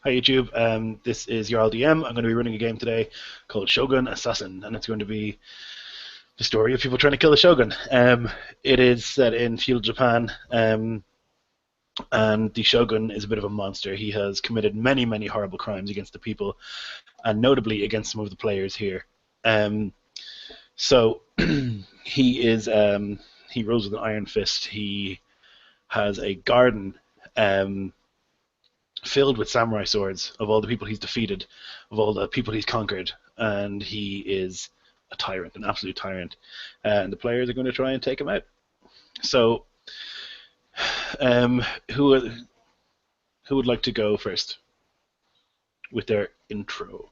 Hi YouTube, this is your DM. I'm going to be running a game today called Shogun Assassin, and it's going to be the story of people trying to kill the Shogun. It is set in feudal Japan, and the Shogun is a bit of a monster. He has committed many, many horrible crimes against the people, and notably against some of the players here. So he rules with an iron fist. He has a garden filled with samurai swords of all the people he's defeated, of all the people he's conquered, and he is a tyrant, an absolute tyrant. And the players are going to try and take him out. So, who would like to go first with their intro?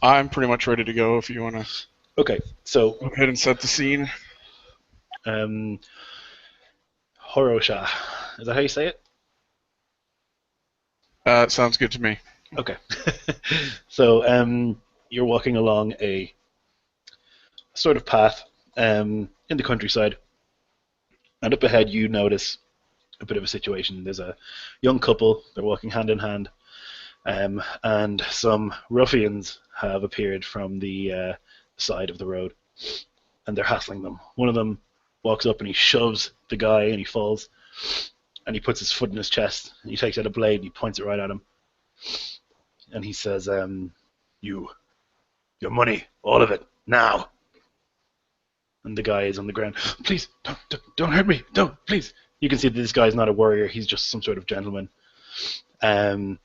I'm pretty much ready to go if you want to Okay, so go ahead and set the scene. Horosha, is that how you say it? Sounds good to me. Okay. So you're walking along a sort of path in the countryside, and up ahead you notice a bit of a situation. There's a young couple, they're walking hand in hand, and some ruffians have appeared from the side of the road, and they're hassling them. One of them walks up and he shoves the guy and he falls, and he puts his foot in his chest, and he takes out a blade and he points it right at him. And he says, your money, all of it, now. And the guy is on the ground. Please, don't hurt me, don't, please. You can see that this guy's not a warrior, he's just some sort of gentleman. And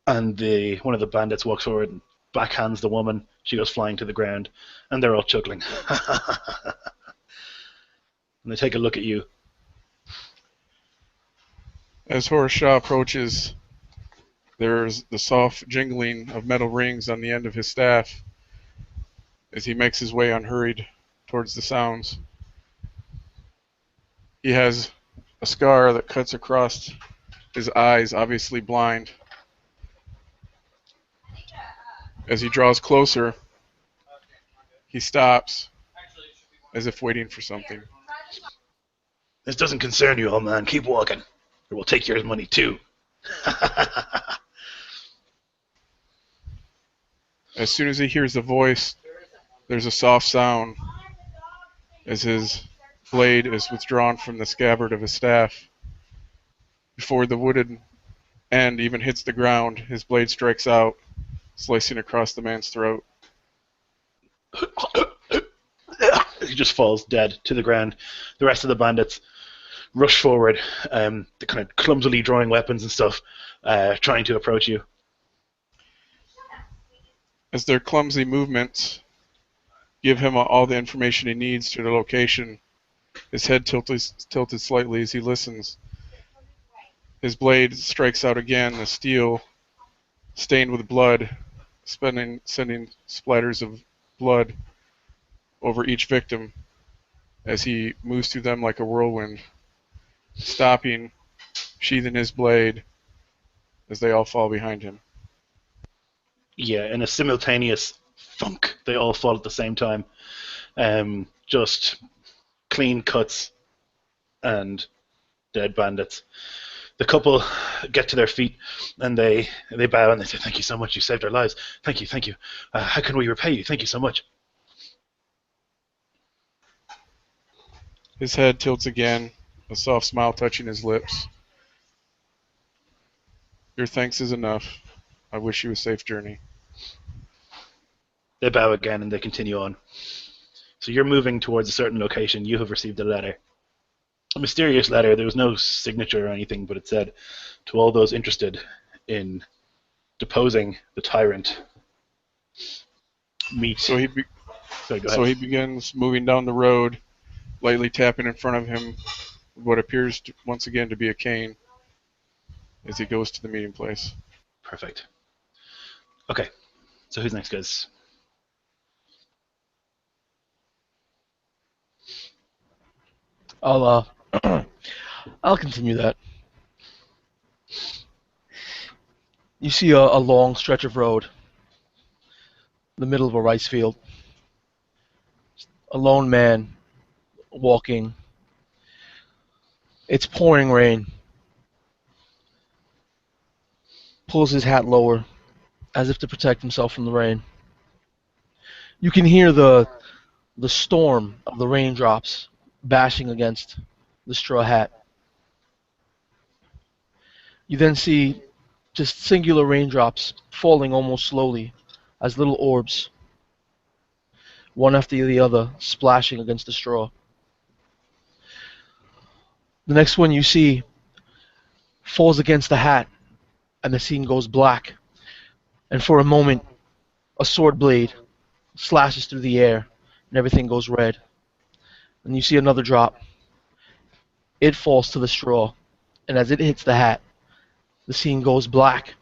one of the bandits walks forward and backhands the woman. She goes flying to the ground, and they're all chuckling. And they take a look at you. As Horosha approaches, there's the soft jingling of metal rings on the end of his staff as he makes his way unhurried towards the sounds. He has a scar that cuts across his eyes, obviously blind. As he draws closer, he stops, as if waiting for something. This doesn't concern you, old man. Keep walking, or we'll take your money too. As soon as he hears the voice, there's a soft sound as his blade is withdrawn from the scabbard of his staff. Before the wooded end even hits the ground, his blade strikes out, slicing across the man's throat. He just falls dead to the ground. The rest of the bandits rush forward, they're kind of clumsily drawing weapons and stuff, trying to approach you. As their clumsy movements give him all the information he needs to the location, his head tilted slightly as he listens. His blade strikes out again, the steel stained with blood, sending splatters of blood over each victim as he moves through them like a whirlwind, stopping, sheathing his blade as they all fall behind him. Yeah, in a simultaneous thunk, they all fall at the same time. Just clean cuts and dead bandits. The couple get to their feet and they bow and they say, "Thank you so much, you saved our lives. Thank you, thank you. How can we repay you? Thank you so much." His head tilts again, a soft smile touching his lips. Your thanks is enough. I wish you a safe journey. They bow again and they continue on. So you're moving towards a certain location. You have received a letter. A mysterious letter. There was no signature or anything, but it said, "To all those interested in deposing the tyrant, meet." So he begins moving down the road, lightly tapping in front of him what appears once again to be a cane as he goes to the meeting place. Perfect. Okay, so who's next, guys? I'll continue that. You see a long stretch of road in the middle of a rice field. A lone man walking. It's pouring rain. pulls his hat lower as if to protect himself from the rain. You can hear the storm of the raindrops bashing against the straw hat. You then see just singular raindrops falling almost slowly as little orbs, one after the other, splashing against the straw. The next one you see falls against the hat, and the scene goes black. And for a moment, a sword blade slashes through the air, and everything goes red. And you see another drop. It falls to the straw, and as it hits the hat, the scene goes black,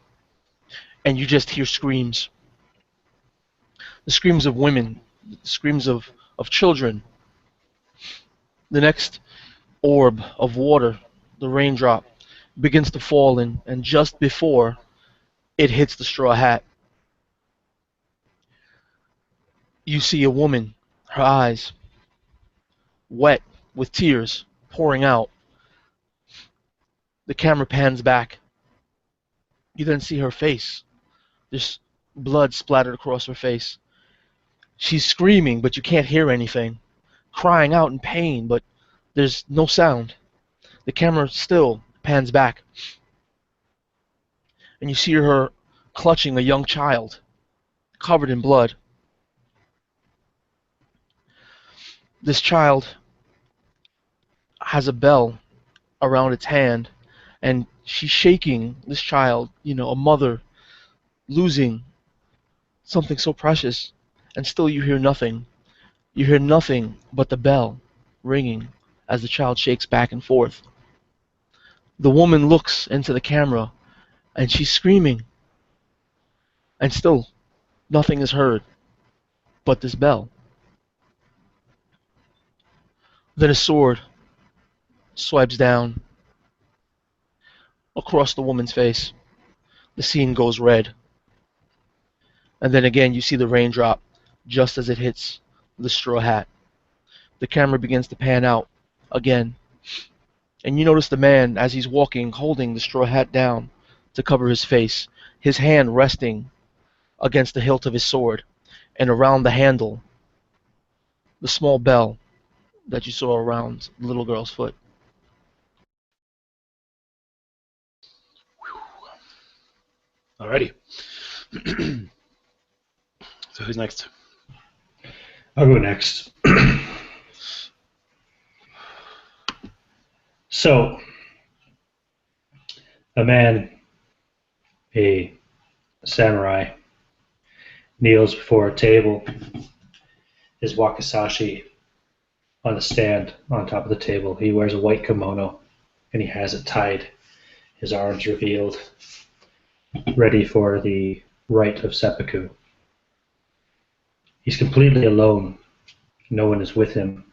and you just hear screams. The screams of women, the screams of children. The next orb of water, the raindrop, begins to fall in, and just before it hits the straw hat, you see a woman, her eyes wet with tears pouring out. The camera pans back. You then see her face. There's blood splattered across her face. She's screaming, but you can't hear anything. Crying out in pain, but there's no sound. The camera still pans back. And you see her clutching a young child, covered in blood. This child has a bell around its hand, and she's shaking this child, a mother losing something so precious, and still you hear nothing. You hear nothing but the bell ringing as the child shakes back and forth. The woman looks into the camera, and she's screaming, and still nothing is heard but this bell. Then a sword swipes down across the woman's face. The scene goes red. And then again you see the raindrop just as it hits the straw hat. The camera begins to pan out again. And you notice the man, as he's walking, holding the straw hat down to cover his face, his hand resting against the hilt of his sword, and around the handle, the small bell that you saw around the little girl's foot. Alrighty. So who's next? I'll go next. So, a man, a samurai, kneels before a table, his wakizashi on a stand on top of the table. He wears a white kimono, and he has it tied, his arms revealed, ready for the rite of seppuku. He's completely alone. No one is with him,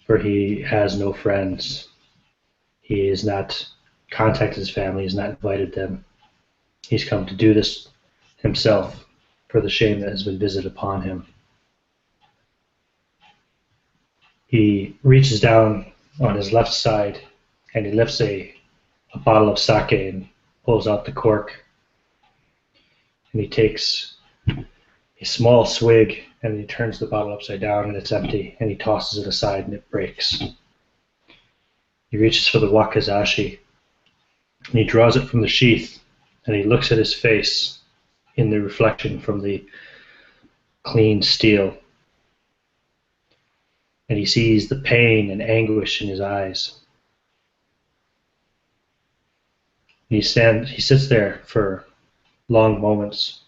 for he has no friends. He has not contacted his family, he's not invited them. He's come to do this himself for the shame that has been visited upon him. He reaches down on his left side and he lifts a bottle of sake and pulls out the cork. And he takes a small swig and he turns the bottle upside down and it's empty, and he tosses it aside and it breaks. He reaches for the wakizashi and he draws it from the sheath and he looks at his face in the reflection from the clean steel. And he sees the pain and anguish in his eyes. He sits there for long moments,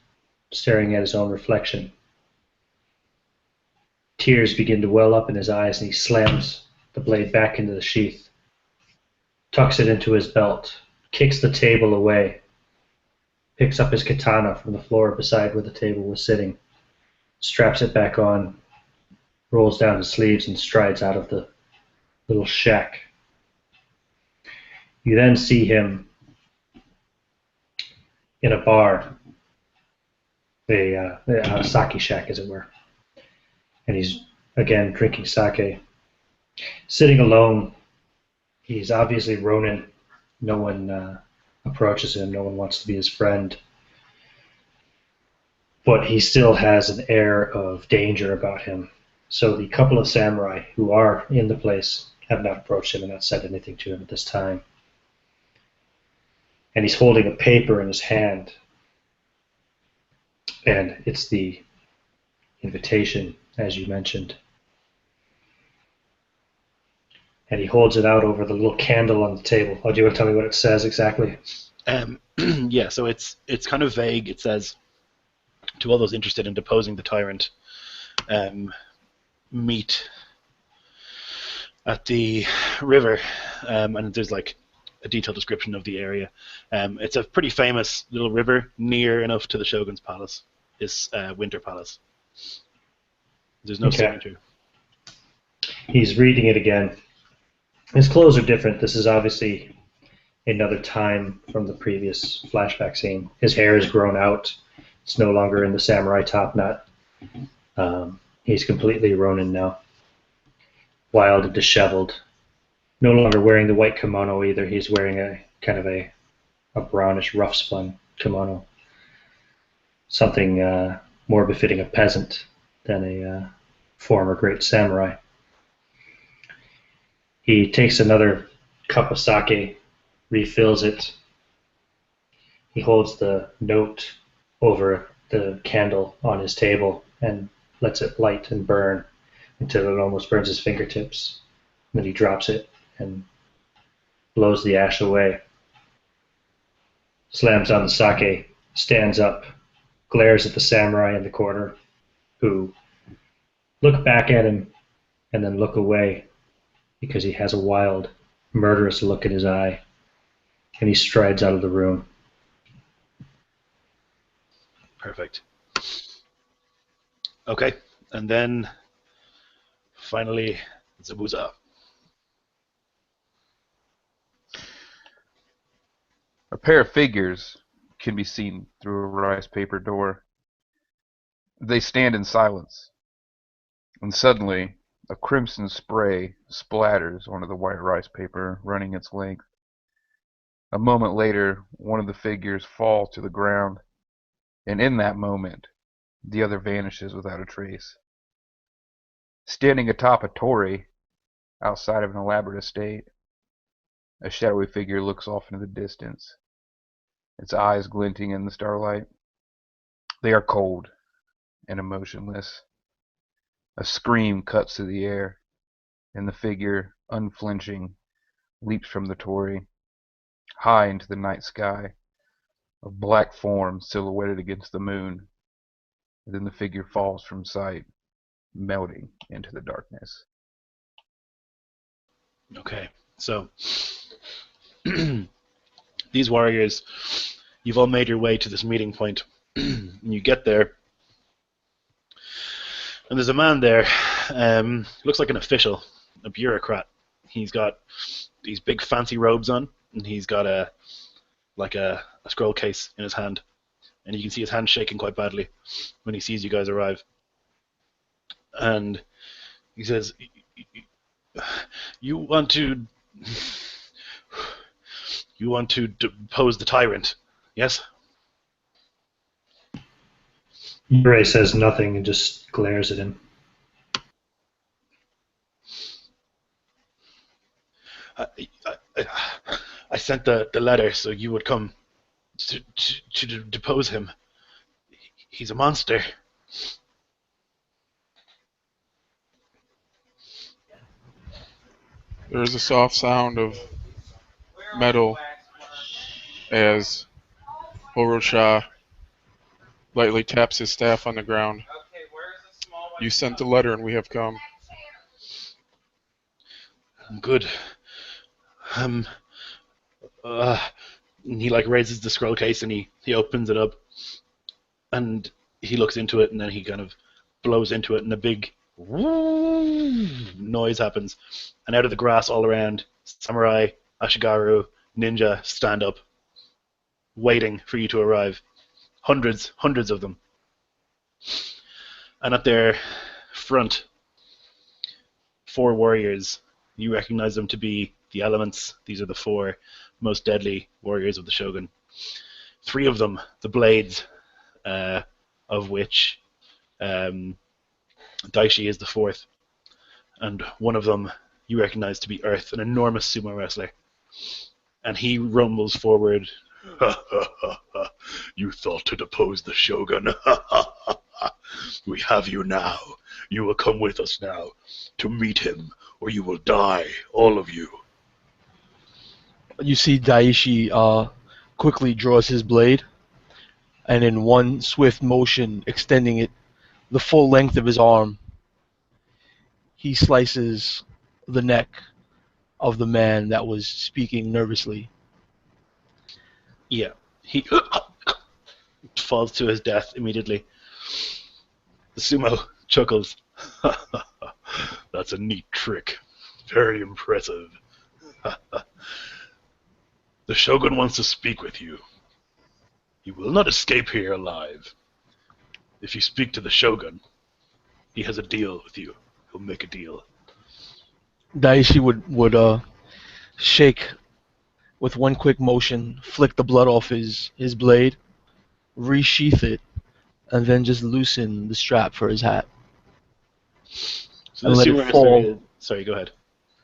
staring at his own reflection. Tears begin to well up in his eyes, and he slams the blade back into the sheath, tucks it into his belt, kicks the table away, picks up his katana from the floor beside where the table was sitting, straps it back on, rolls down his sleeves, and strides out of the little shack. You then see him in a bar, a sake shack, as it were. And he's, again, drinking sake. Sitting alone, he's obviously Ronin. No one approaches him. No one wants to be his friend. But he still has an air of danger about him. So the couple of samurai who are in the place have not approached him and not said anything to him at this time. And he's holding a paper in his hand. And it's the invitation, as you mentioned. And he holds it out over the little candle on the table. Oh, do you want to tell me what it says exactly? Yeah, so it's kind of vague. It says, to all those interested in deposing the tyrant, meet at the river, and there's like a detailed description of the area. It's a pretty famous little river near enough to the Shogun's palace, his winter palace. There's no signature. He's reading it again. His clothes are different. This is obviously another time from the previous flashback scene. His hair is grown out. It's no longer in the samurai top knot. He's completely Ronin now. Wild and disheveled. No longer wearing the white kimono either. He's wearing a kind of a brownish rough spun kimono. Something more befitting a peasant than a former great samurai. He takes another cup of sake, refills it. He holds the note over the candle on his table and lets it light and burn until it almost burns his fingertips. Then he drops it and blows the ash away. Slams on the sake, stands up, glares at the samurai in the corner, who look back at him and then look away because he has a wild, murderous look in his eye, and he strides out of the room. Perfect. Okay, and then finally, Zabuza. A pair of figures can be seen through a rice paper door. They stand in silence, and suddenly a crimson spray splatters onto the white rice paper running its length. A moment later, one of the figures falls to the ground, and in that moment, the other vanishes without a trace. Standing atop a torii, outside of an elaborate estate, a shadowy figure looks off into the distance, its eyes glinting in the starlight. They are cold and emotionless. A scream cuts through the air, and the figure, unflinching, leaps from the torii, high into the night sky, a black form silhouetted against the moon, and then the figure falls from sight, melting into the darkness. Okay, so these warriors, you've all made your way to this meeting point, and you get there, and there's a man there, looks like an official, a bureaucrat. He's got these big fancy robes on, and he's got a scroll case in his hand, and you can see his hand shaking quite badly when he sees you guys arrive. And he says, you want to depose the tyrant, yes? Yurei says nothing and just glares at him. I sent the letter so you would come to depose him. He's a monster. There is a soft sound of metal as Horosha lightly taps his staff on the ground. You sent the letter and we have come. Good. And he raises the scroll case and he opens it up and he looks into it and then he kind of blows into it and a big noise happens, and out of the grass all around, samurai, ashigaru, ninja stand up, waiting for you to arrive. Hundreds of them. And at their front, 4 warriors. You recognize them to be the elements. These are the 4 most deadly warriors of the Shogun. 3 of them, the blades, of which Daishi is the 4th, and one of them you recognize to be Earth, an enormous sumo wrestler. And he rumbles forward. "Ha ha ha ha! You thought to depose the Shogun? Ha ha ha ha! We have you now. You will come with us now to meet him, or you will die, all of you." You see Daishi quickly draws his blade, and in one swift motion, extending it the full length of his arm, he slices the neck of the man that was speaking nervously. Yeah, he falls to his death immediately. The sumo chuckles. "That's a neat trick. Very impressive. The Shogun wants to speak with you. You will not escape here alive. If you speak to the Shogun, he has a deal with you. He'll make a deal." Daishi would shake with one quick motion, flick the blood off his blade, resheath it, and then just loosen the strap for his hat. So And the let sumo it wrestler fall. is- Sorry, go ahead.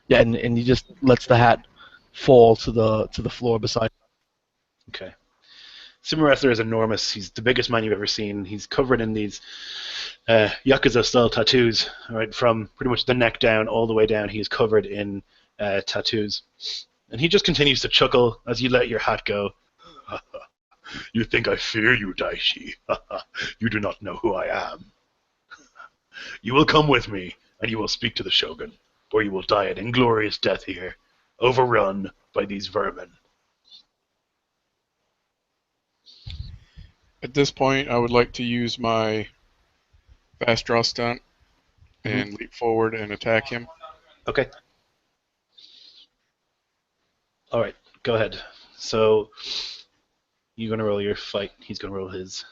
Yeah, and he just lets the hat fall to the floor beside. Okay. Sumo wrestler is enormous. He's the biggest man you've ever seen. He's covered in these Yakuza-style tattoos, right, from pretty much the neck down all the way down. He is covered in tattoos. And he just continues to chuckle as you let your hat go. "You think I fear you, Daishi? You do not know who I am. You will come with me, and you will speak to the Shogun, or you will die an inglorious death here, overrun by these vermin." At this point, I would like to use my fast draw stunt and leap forward and attack him. Okay. All right, go ahead. So you're going to roll your fight. He's going to roll his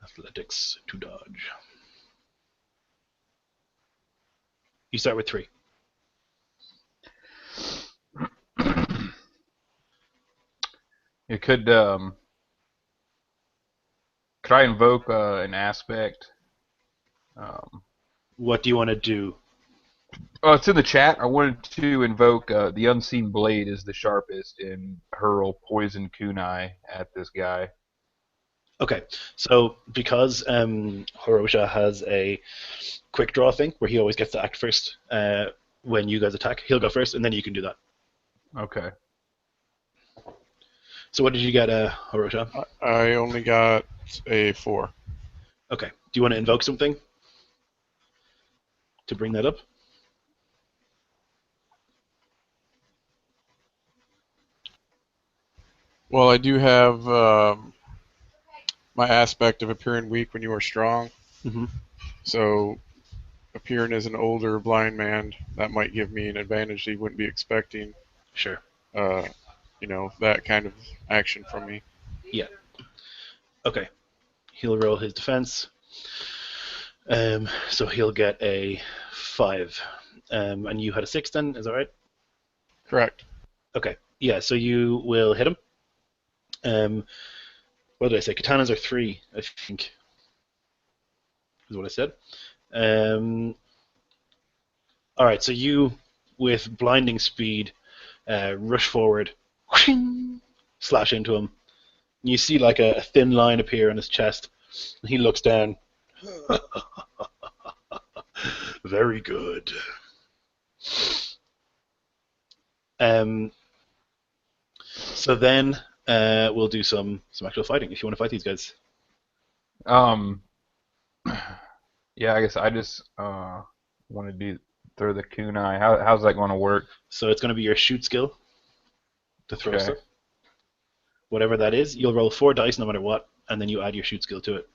athletics to dodge. You start with 3. It could I invoke an aspect? What do you want to do? Oh, it's in the chat. I wanted to invoke the unseen blade is the sharpest and hurl poison kunai at this guy. Okay, so because Hirosha has a quick draw thing where he always gets to act first when you guys attack, he'll go first, and then you can do that. Okay. So what did you get, Hirosha? I only got a 4. Okay, do you want to invoke something to bring that up? Well, I do have my aspect of appearing weak when you are strong. Mm-hmm. So appearing as an older blind man, that might give me an advantage that you wouldn't be expecting. Sure. That kind of action from me. Yeah. Okay. He'll roll his defense. So he'll get a 5. And you had a 6 then, is that right? Correct. Okay. Yeah, so you will hit him. What did I say? Katanas are 3, I think. Is what I said. Alright, so you, with blinding speed, rush forward, slash into him. You see like a thin line appear on his chest. And he looks down. Very good. So then we'll do some actual fighting if you want to fight these guys. Yeah, I guess I just want to throw the kunai. How's that going to work? So it's going to be your shoot skill to throw Okay. stuff. Whatever that is, you'll roll 4 dice no matter what, and then you add your shoot skill to it.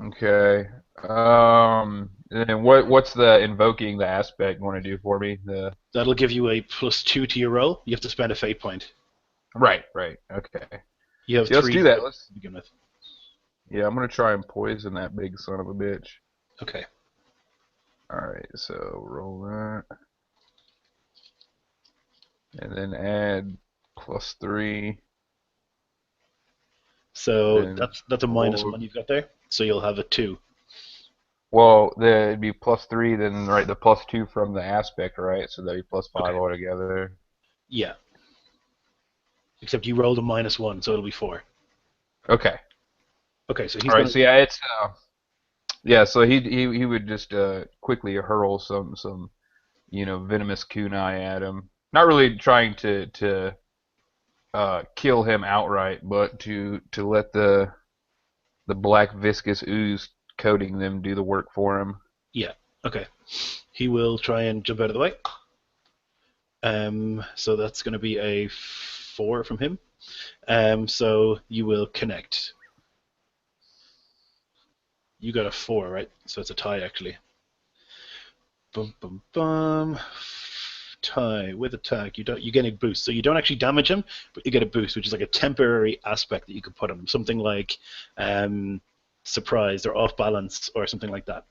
Okay. And what's the invoking the aspect going to do for me? That'll give you a +2 to your roll. You have to spend a fate point. Right. Okay. You have See, let's 3 do that. to begin with. Yeah, I'm gonna try and poison that big son of a bitch. Okay. All right, so roll that. And then add +3. So And that's a -1 4. you've got there. So you'll have a 2. Well, it'd be +3, then right the +2 from the aspect, right? So that'd be +5 Okay. altogether. Yeah. Except you rolled a -1, so it'll be 4. Okay. Okay, so he's All right. gonna. So yeah, it's yeah. So he would just quickly hurl some venomous kunai at him. Not really trying to kill him outright, but to let the black viscous ooze coating them do the work for him. Yeah. Okay. He will try and jump out of the way. So that's going to be a 4 from him. So you will connect. You got a 4, right? So it's a tie, actually. Bum bum bum. Tie with attack. You get a boost. So you don't actually damage him, but you get a boost, which is like a temporary aspect that you could put on him. Something like surprised or off balance or something like that.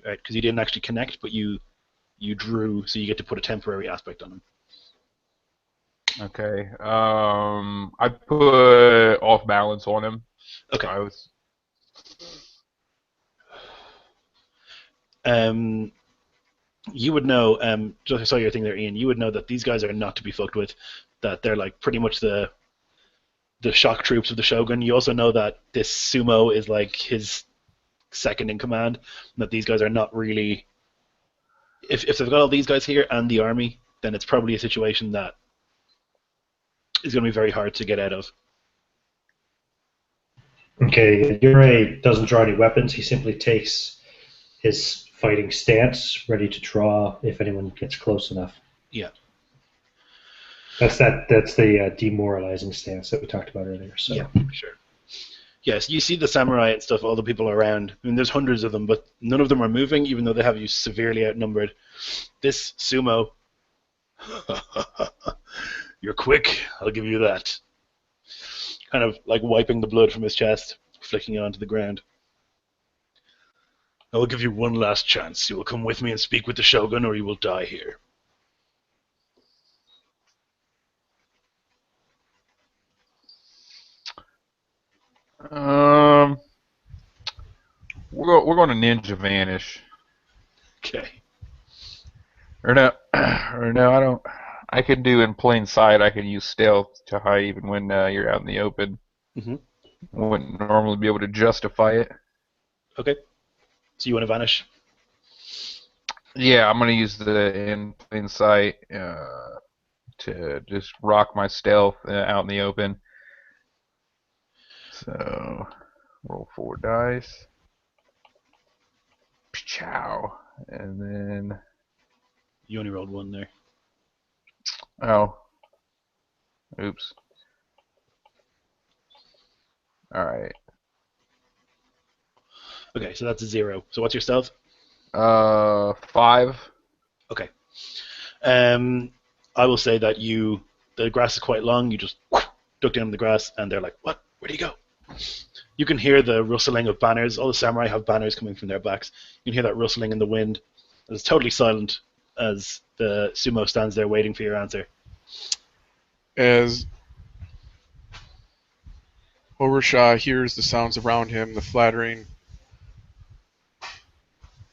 Right? Because you didn't actually connect, but you drew, so you get to put a temporary aspect on him. Okay. I put off balance on him. Okay. I was. You would know, just I saw your thing there, Ian, you would know that these guys are not to be fucked with, that they're like pretty much the shock troops of the Shogun. You also know that this sumo is like his second in command, and that these guys are not really, if they've got all these guys here and the army, then it's probably a situation that is going to be very hard to get out of. Okay, Yurei doesn't draw any weapons. He simply takes his fighting stance, ready to draw if anyone gets close enough. Yeah. That's the demoralizing stance that we talked about earlier. So. Yeah, sure. Yes, you see the samurai and stuff, all the people around. I mean, there's hundreds of them, but none of them are moving, even though they have you severely outnumbered. This sumo, you're quick, I'll give you that. Kind of like wiping the blood from his chest, flicking it onto the ground. I will give you one last chance. You will come with me and speak with the Shogun, or you will die here. We're going to ninja vanish. Okay. Or no, I don't. I can do in plain sight. I can use stealth to hide even when you're out in the open. Mm-hmm. Wouldn't normally be able to justify it. Okay. So you want to vanish? Yeah, I'm gonna use the in plain sight to just rock my stealth out in the open. So roll 4 dice. Chow, and then You only rolled 1 there. oh, oops. All right. Okay, so that's a 0. So what's your stealth? 5. Okay. I will say that the grass is quite long. You just duck down in the grass, and they're like, "What? Where do you go?" You can hear the rustling of banners. All the samurai have banners coming from their backs. You can hear that rustling in the wind. It's totally silent as the sumo stands there waiting for your answer. As Overshaw hears the sounds around him, the flattering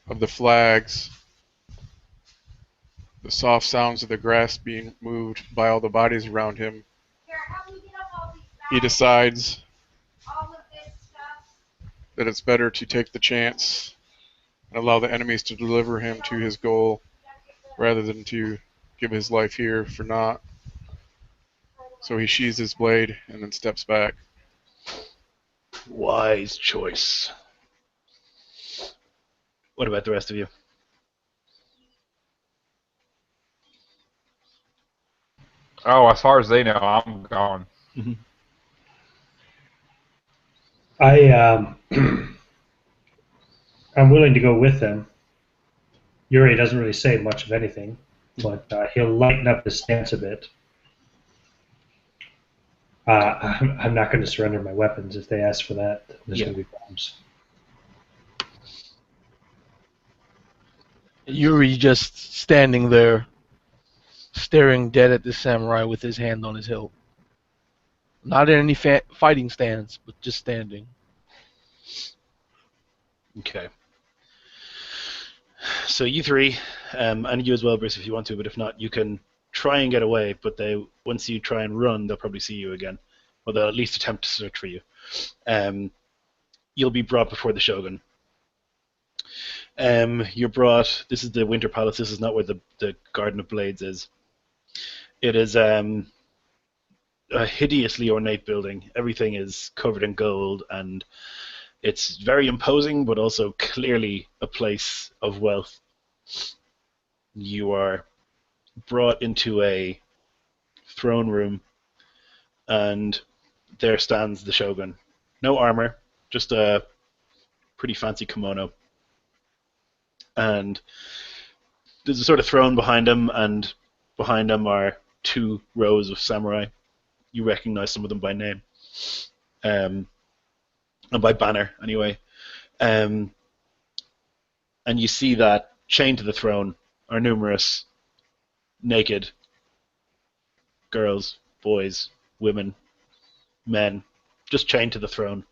of the flags, the soft sounds of the grass being moved by all the bodies around him, he decides that it's better to take the chance and allow the enemies to deliver him to his goal rather than to give his life here for naught. So he sheathes his blade and then steps back. Wise choice. What about the rest of you? Oh, as far as they know, I'm gone. Mm-hmm. I'm willing to go with them. Yuri doesn't really say much of anything, but he'll lighten up his stance a bit. I'm not going to surrender my weapons. If they ask for that, there's going to be problems. Yuri just standing there, staring dead at this samurai with his hand on his hilt. Not in any fighting stance, but just standing. Okay. So you three, and you as well, Bruce, if you want to, but if not, you can try and get away, but once you try and run, they'll probably see you again. Or they'll at least attempt to search for you. You'll be brought before the Shogun. You're brought. This is the Winter Palace. This is not where the Garden of Blades is. It is a hideously ornate building. Everything is covered in gold, and it's very imposing, but also clearly a place of wealth. You are brought into a throne room, and there stands the Shogun. No armor, just a pretty fancy kimono. And there's a sort of throne behind him, and behind him are 2 rows of samurai. You recognize some of them by name. And by banner, anyway. And you see that chained to the throne are numerous naked girls, boys, women, men, just chained to the throne.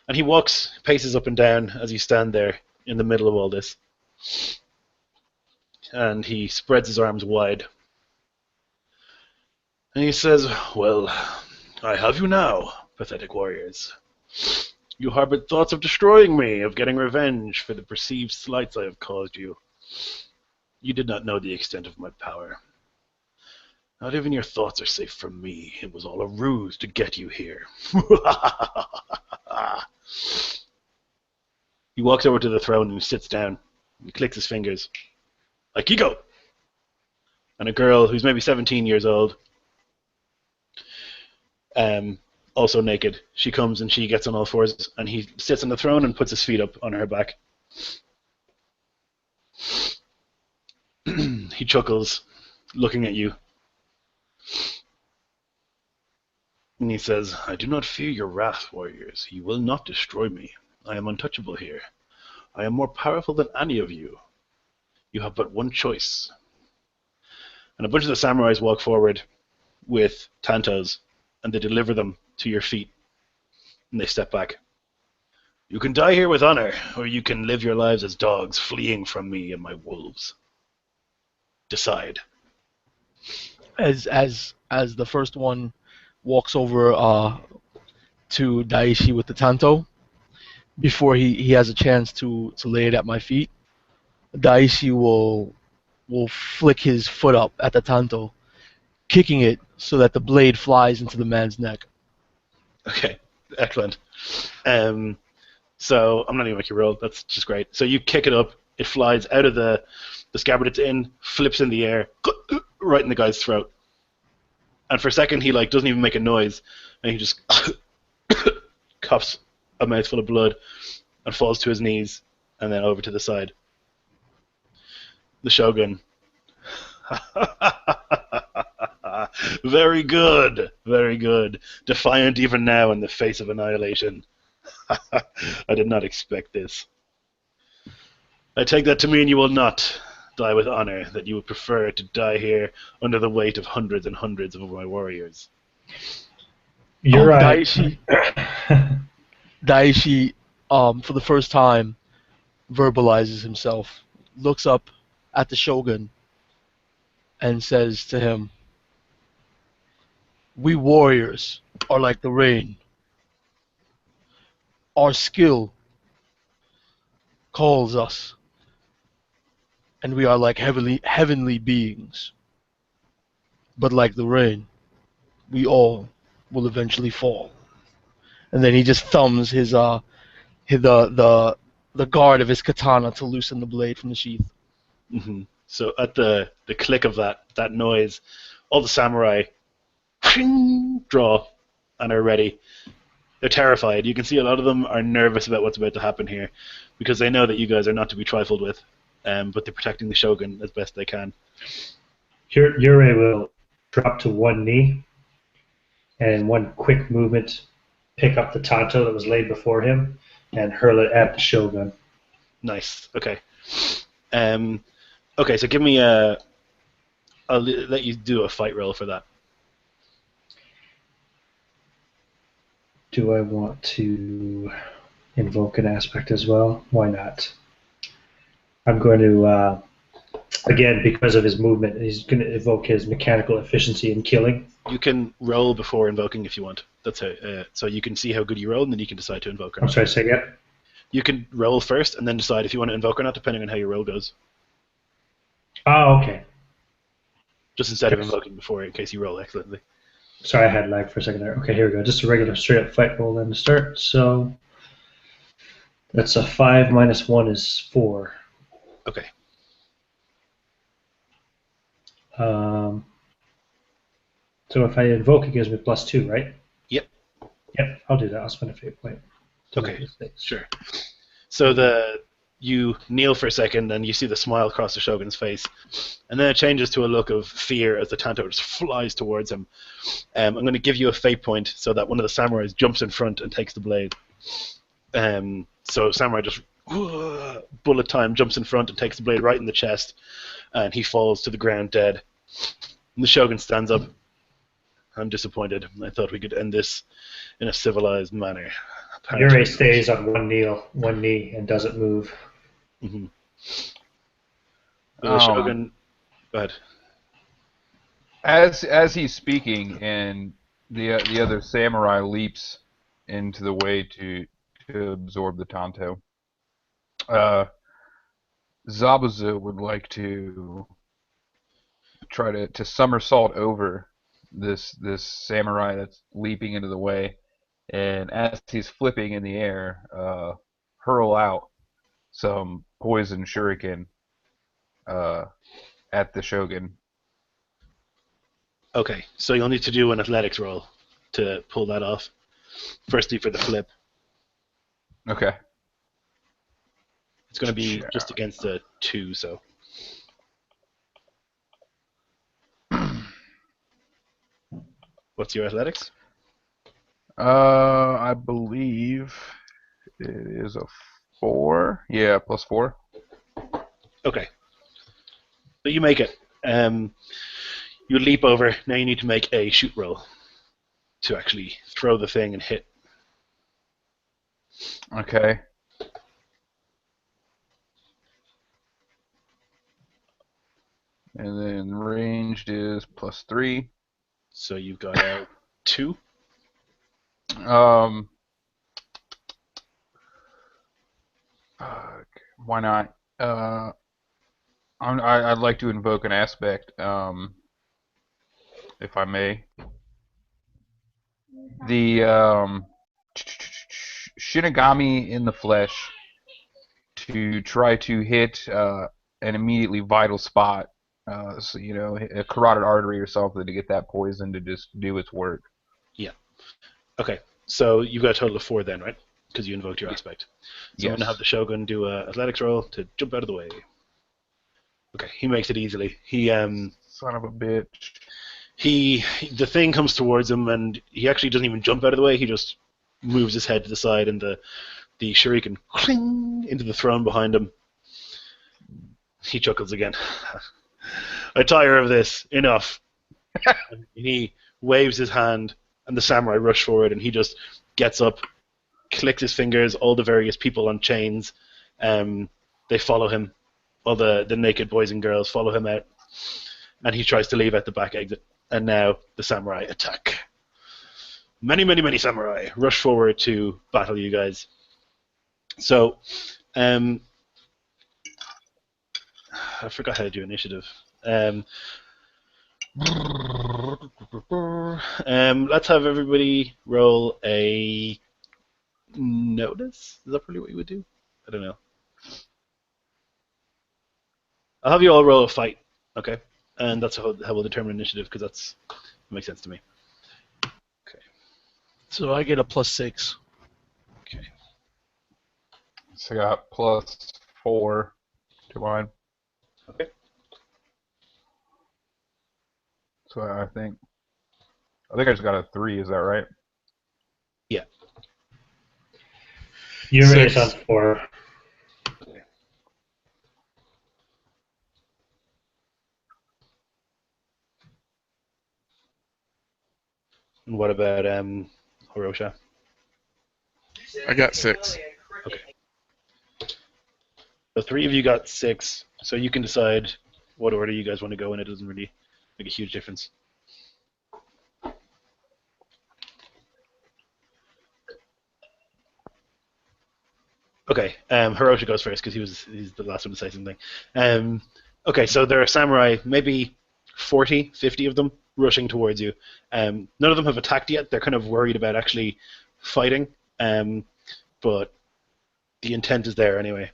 And he paces up and down as you stand there in the middle of all this. And he spreads his arms wide. And he says, "Well, I have you now, pathetic warriors. You harbored thoughts of destroying me, of getting revenge for the perceived slights I have caused you. You did not know the extent of my power. Not even your thoughts are safe from me. It was all a ruse to get you here." He walks over to the throne and sits down. He clicks his fingers. "Aikiko!" And a girl who's maybe 17 years old, also naked, she comes and she gets on all fours, and he sits on the throne and puts his feet up on her back. He chuckles, looking at you. And he says, "I do not fear your wrath, warriors. You will not destroy me. I am untouchable here. I am more powerful than any of you. You have but one choice." And a bunch of the samurais walk forward with tantos, and they deliver them to your feet. And they step back. "You can die here with honor, or you can live your lives as dogs fleeing from me and my wolves. Decide." As the first one walks over to Daishi with the tanto, before he has a chance to lay it at my feet, Daishi will flick his foot up at the tanto, kicking it so that the blade flies into the man's neck. Okay, excellent. So I'm not even make you roll. That's just great. So you kick it up. It flies out of the scabbard it's in, flips in the air, right in the guy's throat. And for a second, he doesn't even make a noise, and he just coughs a mouthful of blood and falls to his knees, and then over to the side. The Shogun. Very good, very good. Defiant even now in the face of annihilation. I did not expect this. I take that to mean you will not die with honor, that you would prefer to die here under the weight of hundreds and hundreds of my warriors. You're right. Daishi, for the first time, verbalizes himself, looks up at the Shogun, and says to him, "We warriors are like the rain. Our skill calls us, and we are like heavenly beings. But like the rain, we all will eventually fall." And then he just thumbs the guard of his katana to loosen the blade from the sheath. Mm-hmm. So at the click of that noise, all the samurai draw and are ready. They're terrified. You can see a lot of them are nervous about what's about to happen here, because they know that you guys are not to be trifled with, but they're protecting the Shogun as best they can. Yurei will drop to one knee, and in one quick movement, pick up the tanto that was laid before him and hurl it at the Shogun. Nice. Okay. Okay. So give me a I'll let you do a fight roll for that. Do I want to invoke an aspect as well? Why not? I'm going to, again, because of his movement, he's going to evoke his mechanical efficiency in killing. You can roll before invoking if you want. That's how. So you can see how good you roll, and then you can decide to invoke or I'm not. sorry, say again? You can roll first, and then decide if you want to invoke or not, depending on how your roll goes. Oh, okay. Just instead of Yes. invoking before, in case you roll excellently. Sorry, I had lag for a second there. Okay, here we go. Just a regular straight up fight roll then to start. So that's a 5 minus 1 is 4. Okay. So if I invoke, it gives me +2, right? Yep. Yep, I'll do that. I'll spend a fate point. to Okay, make this thing. sure. So you kneel for a second, and you see the smile cross the Shogun's face, and then it changes to a look of fear as the Tanto just flies towards him. I'm going to give you a fate point so that one of the samurais jumps in front and takes the blade. So samurai just bullet time jumps in front and takes the blade right in the chest, and he falls to the ground dead. And the Shogun stands up. I'm disappointed. I thought we could end this in a civilized manner. Yurei stays on one knee, and doesn't move. Mm-hmm. The Shogun. Go ahead. As he's speaking, and the other samurai leaps into the way to absorb the Tanto. Zabuza would like to try to somersault over this samurai that's leaping into the way, and as he's flipping in the air, hurl out some poison shuriken at the Shogun. Okay, so you'll need to do an athletics roll to pull that off. Firstly, for the flip, Okay. it's going to be just against a 2. So what's your athletics? I believe it is a 4. Yeah, +4. Okay, so you make it. You leap over. Now you need to make a shoot roll to actually throw the thing and hit. Okay. And then ranged is +3. So you've got a 2. Fuck, why not? I'd like to invoke an aspect, if I may. The Shinigami in the flesh to try to hit an immediately vital spot, so a carotid artery or something to get that poison to just do its work. Yeah. Okay, so you've got a total of 4 then, right? Because you invoked your aspect. So I'm going to have the Shogun do an athletics roll to jump out of the way. Okay, he makes it easily. Son of a bitch. The thing comes towards him, and he actually doesn't even jump out of the way. He just moves his head to the side, and the shuriken cling into the throne behind him. He chuckles again. I tire of this. Enough. And he waves his hand, and the samurai rush forward, and he just gets up, clicks his fingers. All the various people on chains, they follow him. All the naked boys and girls follow him out, and he tries to leave out the back exit. And now the samurai attack. Many, many, many samurai rush forward to battle you guys. So, I forgot how to do initiative. Let's have everybody roll a notice. Is that probably what you would do? I don't know. I'll have you all roll a fight, okay? And that's how we'll determine initiative, because that makes sense to me. Okay. So I get a +6. Okay. So I got +4 to mine. Okay. So I think I just got a 3. Is that right? Yeah. Yurei is 6. on 4. Okay. And what about Hirosha? I got 6. Okay. So 3 of you got 6, so you can decide what order you guys want to go in. It doesn't really make a huge difference. Okay, Hirosha goes first because he's the last one to say something. Okay, so there are samurai, maybe 40, 50 of them, rushing towards you. None of them have attacked yet. They're kind of worried about actually fighting, but the intent is there anyway.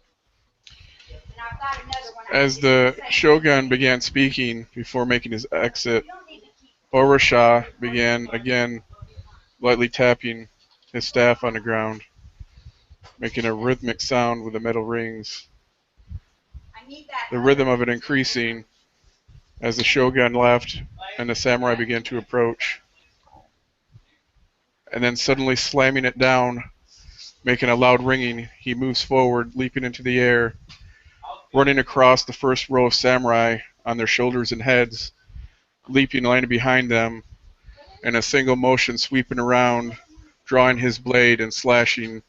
As the Shogun began speaking before making his exit, Orosha began again lightly tapping his staff on the ground, making a rhythmic sound with the metal rings. The rhythm of it increasing as the Shogun left and the samurai began to approach. And then suddenly slamming it down, making a loud ringing, he moves forward, leaping into the air, running across the first row of samurai on their shoulders and heads, leaping, landing behind them, in a single motion sweeping around, drawing his blade and slashing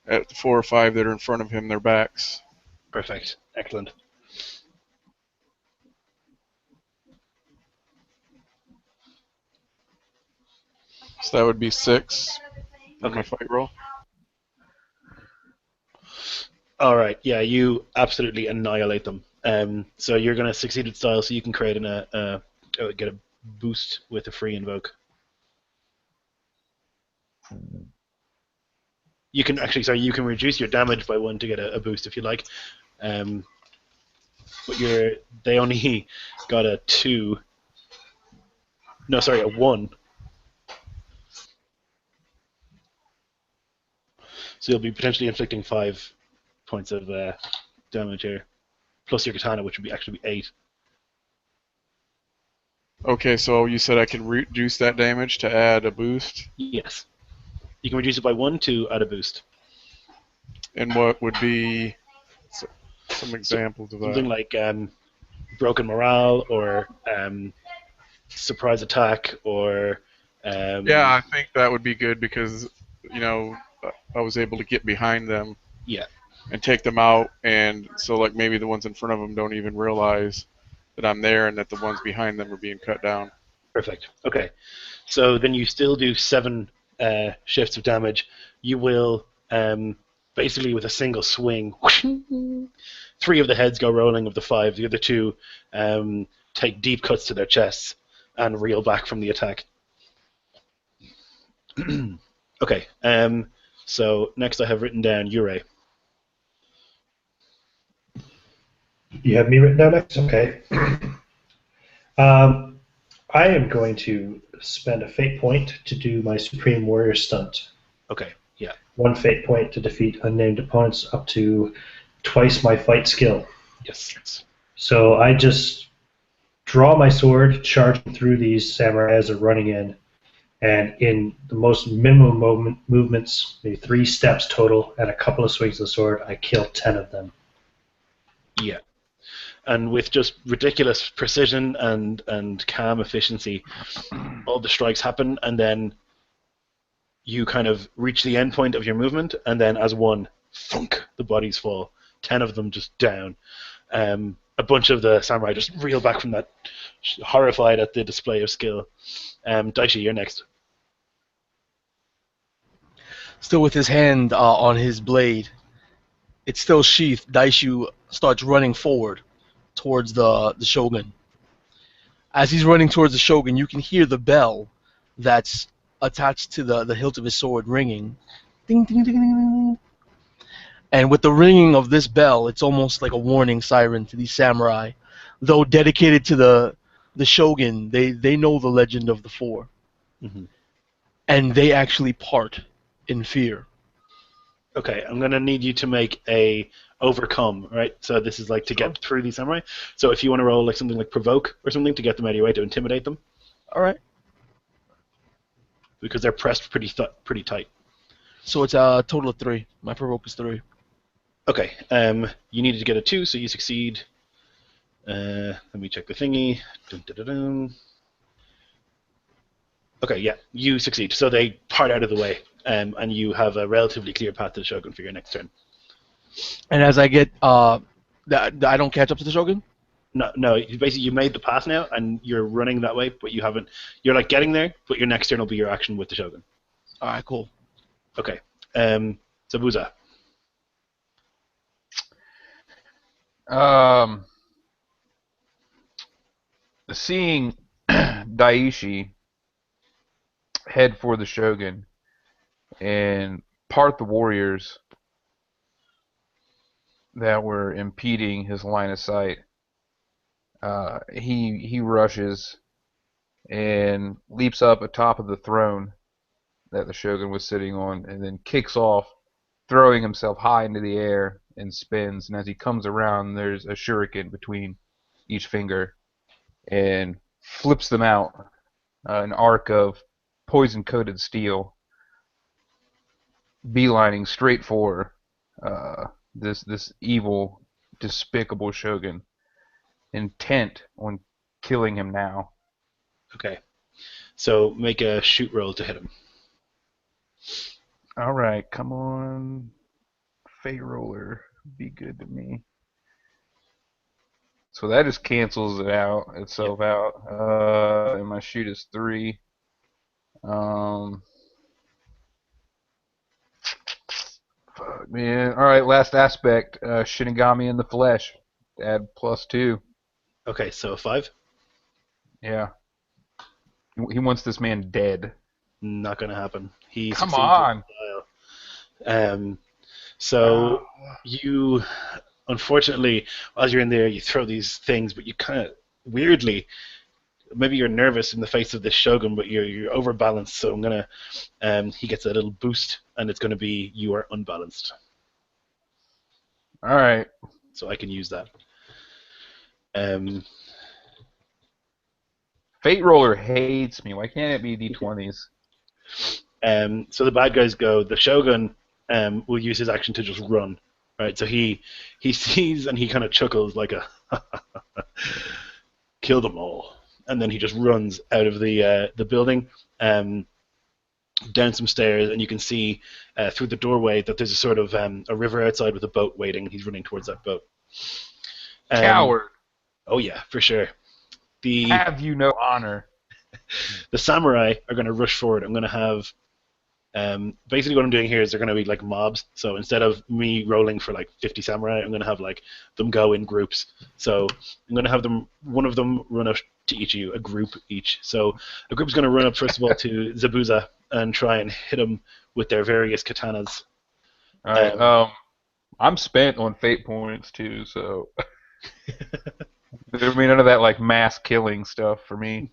at the 4 or 5 that are in front of him, their backs. Perfect. Excellent. So that would be 6 on my Okay. fight roll. All right. Yeah, you absolutely annihilate them. So you're going to succeed at style, so you can create get a boost with a free invoke. You can you can reduce your damage by 1 to get a boost if you like. But they only got a 2. No, sorry, a 1. So you'll be potentially inflicting 5 points of damage here, plus your katana, which would actually be 8. Okay, so you said I can reduce that damage to add a boost? Yes. You can reduce it by 1 to add a boost. And what would be some examples of that? Something like broken morale, or surprise attack, or... Yeah, I think that would be good because, I was able to get behind them. Yeah. And take them out, and so like maybe the ones in front of them don't even realize that I'm there and that the ones behind them are being cut down. Perfect. Okay. So then you still do 7 shifts of damage. You will basically with a single swing, 3 of the heads go rolling of the 5. The other 2 take deep cuts to their chests and reel back from the attack. Okay. So next I have written down Yurei. You have me written down next? Okay. I am going to spend a fate point to do my Supreme Warrior stunt. Okay, yeah. 1 fate point to defeat unnamed opponents up to twice my fight skill. Yes. So I just draw my sword, charging through these samurai as they're running in, and in the most minimum movements, maybe 3 steps total, and a couple of swings of the sword, I kill 10 of them. Yeah. And with just ridiculous precision and calm efficiency, all the strikes happen, and then you kind of reach the end point of your movement, and then as one, thunk, the bodies fall. 10 of them just down. A bunch of the samurai just reel back from that, horrified at the display of skill. Daishi, you're next. Still with his hand on his blade, it's still sheathed. Daishu starts running forward towards the Shogun. As he's running towards the Shogun, you can hear the bell that's attached to the hilt of his sword ringing. Ding, ding, ding, ding, ding. And with the ringing of this bell, it's almost like a warning siren to these samurai. Though dedicated to the Shogun, they know the legend of the 4. Mm-hmm. And they actually part in fear. Okay, I'm going to need you to make a overcome, right? So this is like to get through these samurai. So if you want to roll like something like provoke or something to get them out of your way, to intimidate them. All right. Because they're pressed pretty tight. So it's a total of 3. My provoke is 3. Okay, you needed to get a 2, so you succeed. Let me check the thingy. Dun, dun, dun, dun. Okay, yeah, you succeed. So they part out of the way, and you have a relatively clear path to the Shogun for your next turn. And as I get, I don't catch up to the Shogun? No, basically you made the path now, and you're running that way, but you haven't. You're like getting there, but your next turn will be your action with the Shogun. Alright, cool. Okay, Zabuza. Seeing Daishi head for the Shogun and part the warriors that were impeding his line of sight, he rushes and leaps up atop of the throne that the Shogun was sitting on, and then kicks off, throwing himself high into the air and spins. And as he comes around, there's a shuriken between each finger, and flips them out, an arc of poison-coated steel, beelining straight for this evil, despicable Shogun, intent on killing him now. Okay, so make a shoot roll to hit him. All right, come on, Fate Roller, be good to me. So that just cancels itself out. And my shoot is 3. Fuck, man. All right, last aspect. Shinigami in the flesh. Add +2. Okay, so a 5. Yeah. He wants this man dead. Not gonna happen. He Come succeeds on. with style. So you, unfortunately, as you're in there, you throw these things, but you kind of weirdly, maybe you're nervous in the face of this Shogun, but you're overbalanced. So I'm gonna, he gets a little boost, and it's gonna be you are unbalanced. All right. So I can use that. Fate Roller hates me. Why can't it be D20s? So the bad guys go. The Shogun will use his action to just run. Right. So he sees and he kind of chuckles like a kill them all, and then he just runs out of the building, down some stairs, and you can see through the doorway that there's a sort of a river outside with a boat waiting. He's running towards that boat. Coward. Oh yeah, for sure. Have you no honor? The samurai are going to rush forward. I'm going to have basically what I'm doing here is they're going to be like mobs. So instead of me rolling for like 50 samurai, I'm going to have like them go in groups. So I'm going to have one of them run up to each of you, a group each. So a group's going to run up first of all to Zabuza and try and hit him with their various katanas. All right. I'm spent on fate points too, so there'll be none of that like mass killing stuff for me.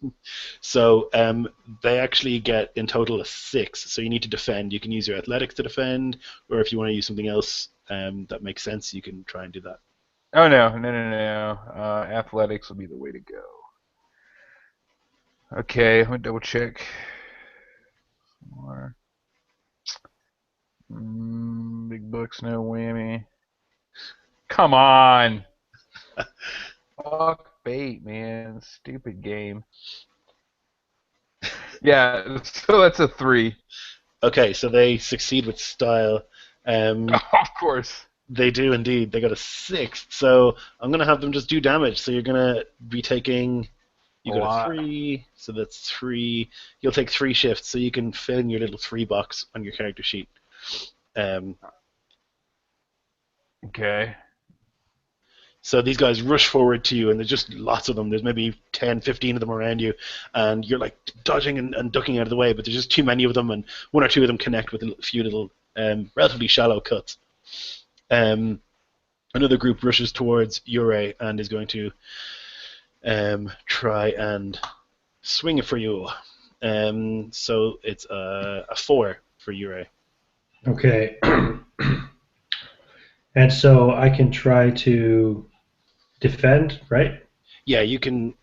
So they actually get in total a 6. So you need to defend. You can use your athletics to defend, or if you want to use something else that makes sense, you can try and do that. Oh no. Athletics will be the way to go. Okay, let me double check. More. Big bucks, no whammy. Come on. Fuck fate, man. Stupid game. Yeah, so that's a 3. Okay, so they succeed with style. Of course. They do indeed. They got a 6. So I'm going to have them just do damage. So you're going to be taking... You got a 3, so that's 3. You'll take 3 shifts, so you can fill in your little 3 box on your character sheet. Okay. So these guys rush forward to you, and there's just lots of them. There's maybe 10, 15 of them around you, and you're like dodging and ducking out of the way, but there's just too many of them, and 1 or 2 of them connect with a few little relatively shallow cuts. Another group rushes towards Yurei and is going to try and swing it for you. So it's a 4 for Yurei. Okay. And so I can try to defend, right? Yeah, you can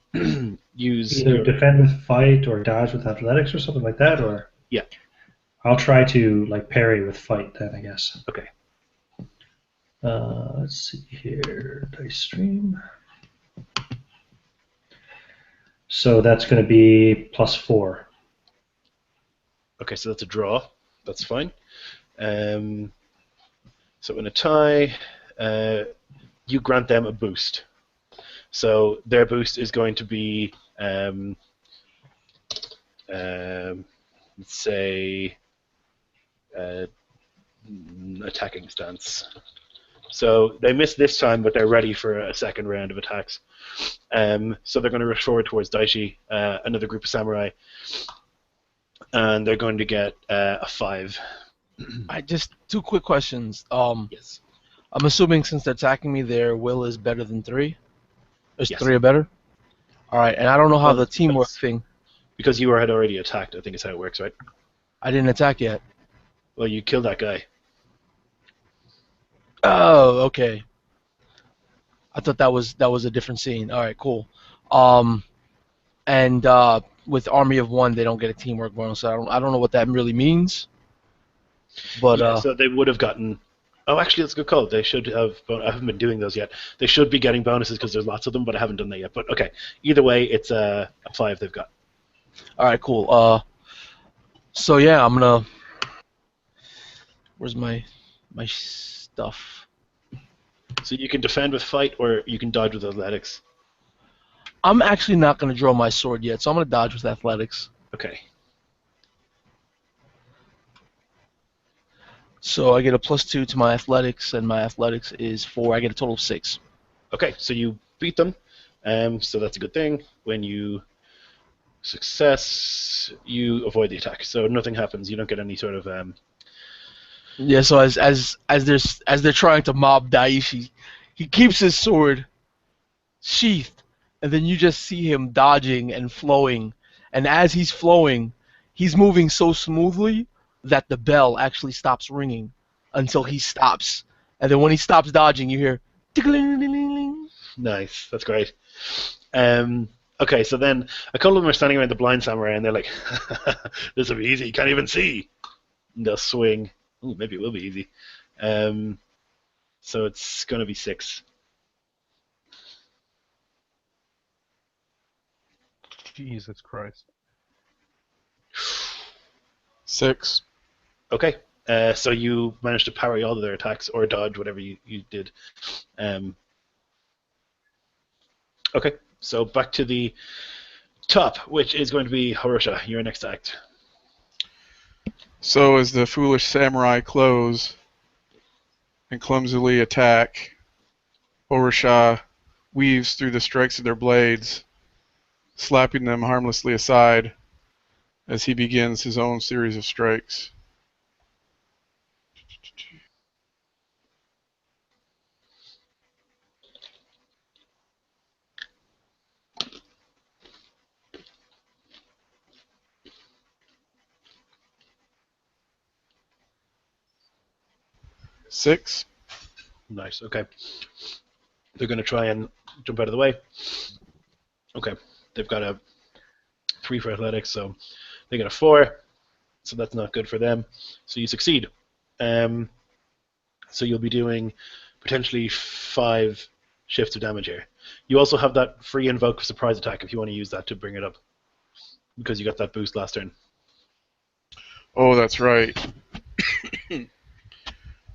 use either defend with fight or dodge with athletics or something like that, or yeah. I'll try to like parry with fight then, I guess. Okay. Let's see here, dice stream. So that's going to be +4. Okay, so that's a draw. That's fine. So in a tie, you grant them a boost. So their boost is going to be, let's say, attacking stance. So they missed this time, but they're ready for a second round of attacks. So they're going to rush forward towards Daishi, another group of samurai, and they're going to get a 5. I just 2 quick questions. Yes. I'm assuming since they're attacking me, their will is better than 3. Is Yes. 3 or better? All right, and I don't know how Well, the teamwork because- thing. Because you had already attacked, I think is how it works, right? I didn't attack yet. Well, you killed that guy. Oh, okay. I thought that was a different scene. All right, cool. And with Army of One, they don't get a teamwork bonus. So I don't know what that really means. But Yeah, so they would have gotten. Oh, actually, that's a good call. They should have. I haven't been doing those yet. They should be getting bonuses because there's lots of them, but I haven't done that yet. But okay, either way, it's a 5 they've got. all right, cool. So yeah, I'm gonna. Where's my stuff? So you can defend with fight, or you can dodge with athletics. I'm actually not gonna draw my sword yet, so I'm gonna dodge with athletics. Okay. So I get a +2 to my athletics, and my athletics is 4. I get a total of 6. Okay, so you beat them. So that's a good thing. When you success, you avoid the attack. So nothing happens. You don't get any sort of. Yeah. So as they're trying to mob Daishi, he keeps his sword sheathed, and then you just see him dodging and flowing. And as he's flowing, he's moving so smoothly that the bell actually stops ringing until he stops. And then when he stops dodging, you hear tickling. Nice. That's great. Okay, so then a couple of them are standing around the blind samurai, and they're like, "This will be easy. You can't even see." And they'll swing. Ooh, maybe it will be easy. So it's going to be 6. Jesus Christ. 6. Okay. So you managed to parry all of their attacks or dodge whatever you did. Okay. So back to the top, which is going to be Horosha. Your next act. So as the foolish samurai close and clumsily attack, Orosha weaves through the strikes of their blades, slapping them harmlessly aside as he begins his own series of strikes. Six. Nice. Okay. They're going to try and jump out of the way. Okay. They've got a 3 for athletics, so they get a 4. So that's not good for them. So you succeed. So you'll be doing potentially 5 shifts of damage here. You also have that free invoke surprise attack if you want to use that to bring it up, because you got that boost last turn. Oh, that's right.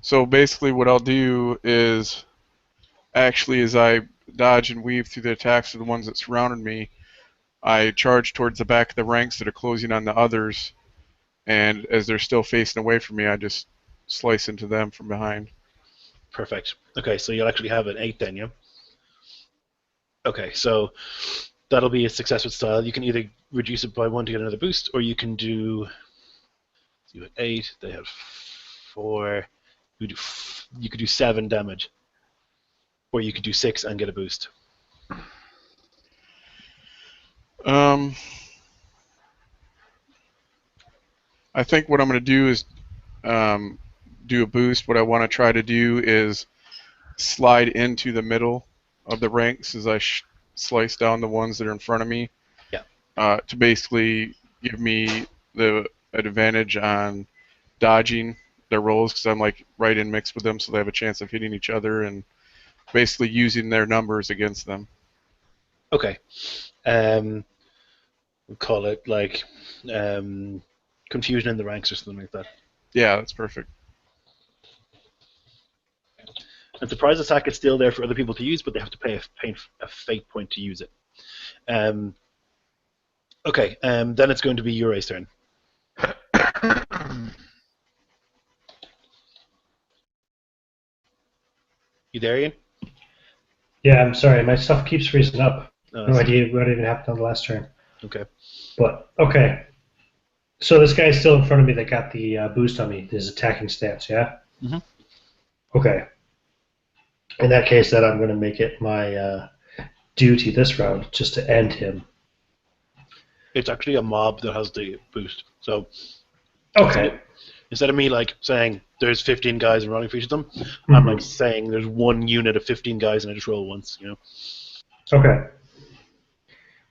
So basically what I'll do is, actually as I dodge and weave through the attacks of the ones that surrounded me, I charge towards the back of the ranks that are closing on the others, and as they're still facing away from me, I just slice into them from behind. Perfect. Okay, so you'll actually have an 8 then, yeah? Okay, so that'll be a success with style. You can either reduce it by 1 to get another boost, or you can do... You had 8, they have 4... You could do 7 damage. Or you could do 6 and get a boost. I think what I'm going to do is do a boost. What I want to try to do is slide into the middle of the ranks as I slice down the ones that are in front of me. Yeah. To basically give me the advantage on dodging their rolls, because I'm like right in mix with them, so they have a chance of hitting each other, and basically using their numbers against them. Okay. We'll call it like confusion in the ranks or something like that. Yeah, that's perfect. And surprise attack is still there for other people to use, but they have to pay a fate point to use it. Okay, then it's going to be Uray's turn. You there, Ian? Yeah, I'm sorry. My stuff keeps freezing up. Oh, No idea what even happened on the last turn. Okay. But, okay. So this guy's still in front of me that got the boost on me, his attacking stance, yeah? Mm-hmm. Okay. In that case, then I'm going to make it my duty this round just to end him. It's actually a mob that has the boost. So Okay. instead of me like saying there's 15 guys and rolling for each of them, I'm like saying there's one unit of 15 guys and I just roll once, you know. Okay.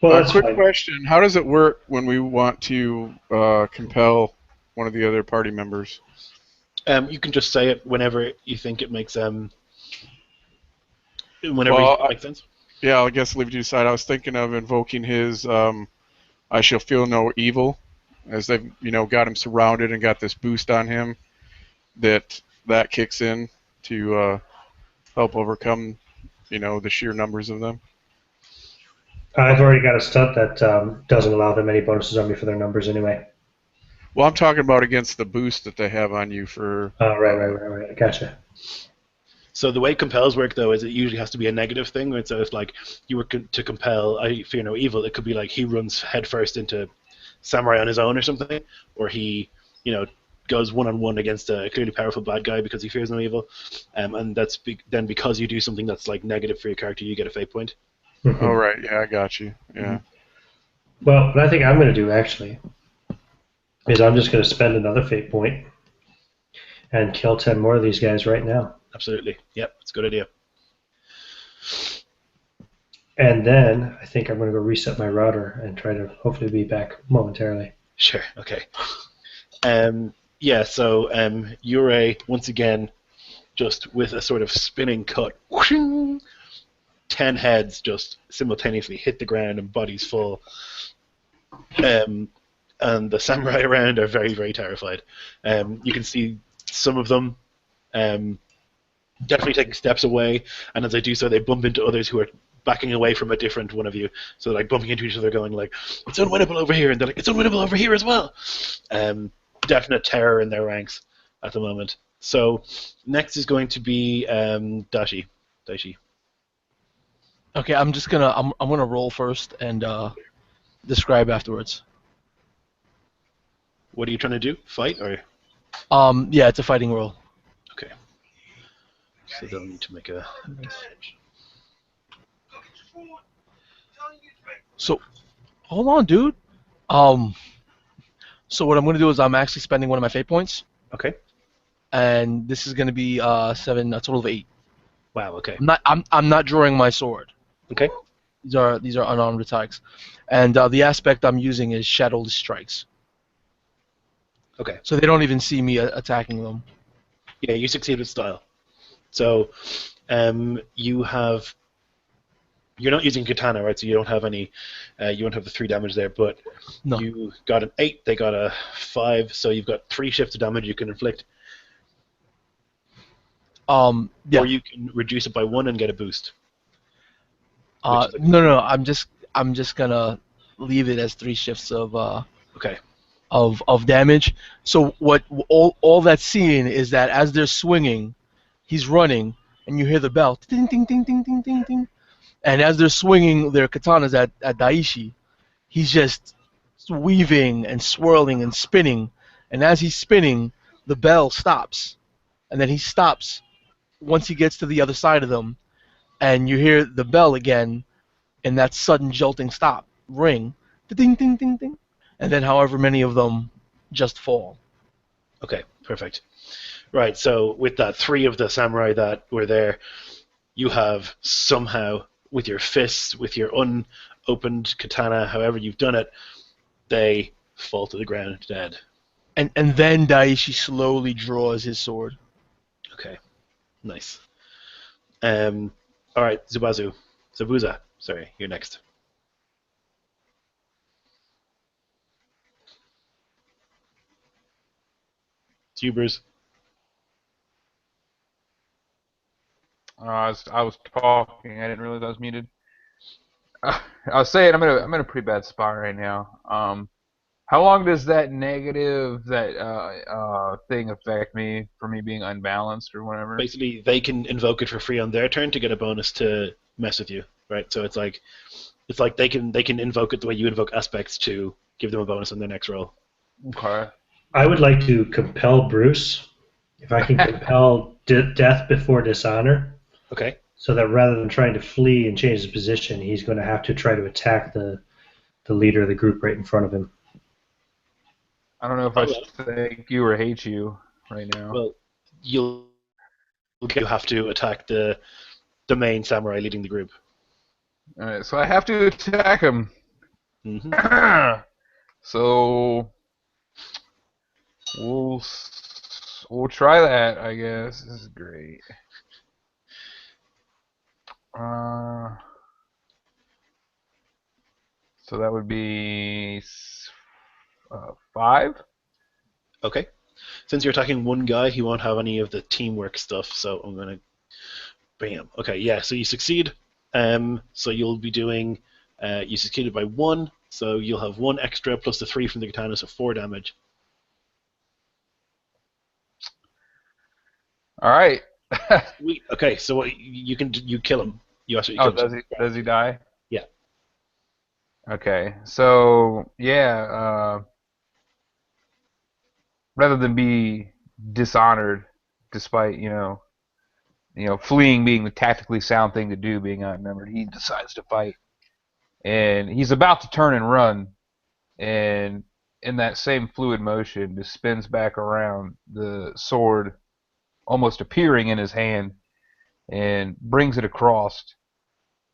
Well, that's Quick fine. question: how does it work when we want to compel one of the other party members? You can just say it whenever you think it makes whenever Well, it makes sense. Yeah, I guess leave it to decide. I was thinking of invoking his "I shall feel no evil," as they've got him surrounded and got this boost on him. That kicks in to help overcome, the sheer numbers of them. I've already got a stunt that doesn't allow them any bonuses on me for their numbers anyway. Well, I'm talking about against the boost that they have on you for. Right. I gotcha. So the way compels work, though, is it usually has to be a negative thing. Right? So if like you were to compel I fear no evil, it could be like he runs headfirst into samurai on his own or something, or he goes one-on-one against a clearly powerful bad guy because he fears no evil, and that's then because you do something that's like negative for your character, you get a fate point. Oh right, yeah, I got you. Yeah. Well, what I think I'm going to do actually is I'm just going to spend another fate point and kill 10 more of these guys right now. Absolutely. Yep, it's a good idea. And then I think I'm going to go reset my router and try to hopefully be back momentarily. Sure. Okay. Yeah. So Uray once again, just with a sort of spinning cut, whooshing, 10 heads just simultaneously hit the ground and bodies fall. And the samurai around are very, very terrified. You can see some of them definitely taking steps away, and as they do so, they bump into others who are backing away from a different one of you. So they're like bumping into each other, going like, "It's unwinnable over here," and they're like, "It's unwinnable over here as well." Definite terror in their ranks at the moment. So next is going to be Daishi. Okay, I'm gonna roll first and describe afterwards. What are you trying to do? Fight or? Yeah, it's a fighting roll. Okay. So they'll need to make a. So, hold on, dude. So what I'm gonna do is I'm actually spending one of my fate points, Okay. and this is gonna be a total of 8. Wow. Okay. I'm not drawing my sword. Okay. These are unarmed attacks, and the aspect I'm using is shadowless strikes. Okay. So they don't even see me attacking them. Yeah, you succeed with style. So, you're not using katana, right? So you don't have any, you won't have the 3 damage there. But No. you got an 8, they got a 5, so you've got 3 shifts of damage you can inflict. Yeah. Or you can reduce it by 1 and get a boost. No. I'm just gonna leave it as 3 shifts of Okay. of damage. So what all that's seeing is that as they're swinging, he's running, and you hear the bell, ding ding ding ding ding ding ding, and as they're swinging their katanas at Daishi, he's just weaving and swirling and spinning, and as he's spinning, the bell stops, and then he stops once he gets to the other side of them, and you hear the bell again, and that sudden jolting stop ring, ding ding ding ding, and then however many of them just fall. Okay, perfect. Right, so with that, 3 of the samurai that were there, you have somehow, with your fists, with your unopened katana, however you've done it, they fall to the ground dead. And then Daishi slowly draws his sword. Okay, nice. All right, Zabuza, sorry, you're next. It's you, Bruce. I was talking. I didn't realize I was muted. I was saying I'm in a pretty bad spot right now. How long does that negative thing affect me for me being unbalanced or whatever? Basically, they can invoke it for free on their turn to get a bonus to mess with you, right? So it's like they can invoke it the way you invoke aspects to give them a bonus on their next roll. Okay. I would like to compel Bruce. If I can compel death before dishonor, Okay. so that rather than trying to flee and change his position, he's going to have to try to attack the leader of the group right in front of him. I don't know if I should thank you or hate you right now. Well, you have to attack the main samurai leading the group. All right, so I have to attack him. Mm-hmm. So we'll try that, I guess. This is great. So that would be 5. Okay. Since you're attacking one guy, he won't have any of the teamwork stuff, so I'm gonna bam. Okay, yeah. So you succeed. So you'll be doing. You succeeded by 1, so you'll have 1 extra plus the 3 from the katana, so 4 damage. All right. Sweet. Okay, so what you kill him. You actually kill him. Does he die? Yeah. Okay. So yeah. Rather than be dishonored, despite fleeing being the tactically sound thing to do, being outnumbered, he decides to fight, and he's about to turn and run, and in that same fluid motion, just spins back around, the sword almost appearing in his hand, and brings it across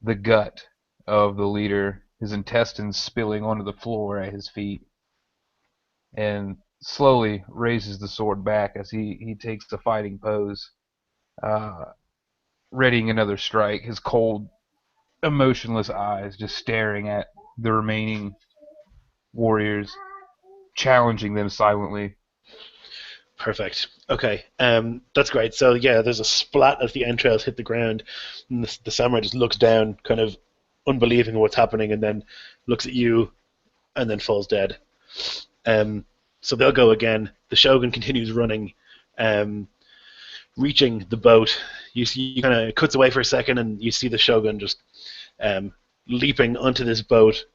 the gut of the leader, his intestines spilling onto the floor at his feet, and slowly raises the sword back as he takes the fighting pose, readying another strike, his cold, emotionless eyes just staring at the remaining warriors, challenging them silently. Perfect. Okay. That's great. So yeah, there's a splat as the entrails hit the ground, and the samurai just looks down, kind of unbelieving what's happening, and then looks at you, and then falls dead. So they'll go again. The shogun continues running, reaching the boat. You see, kind of cuts away for a second, and you see the shogun just leaping onto this boat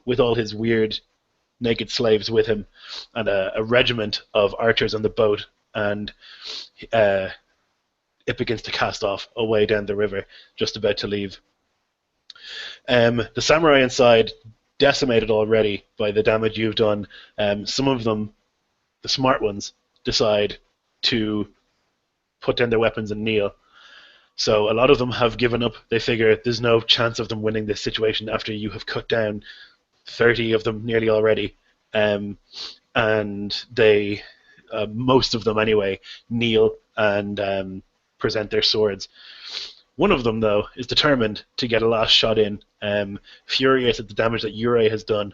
with all his weird naked slaves with him, and a regiment of archers on the boat, and it begins to cast off away down the river, just about to leave. The samurai inside, decimated already by the damage you've done. Some of them, the smart ones, decide to put down their weapons and kneel. So a lot of them have given up. They figure there's no chance of them winning this situation after you have cut down 30 of them nearly already. And they, most of them anyway, kneel and present their swords. One of them, though, is determined to get a last shot in. Furious at the damage that Yurei has done,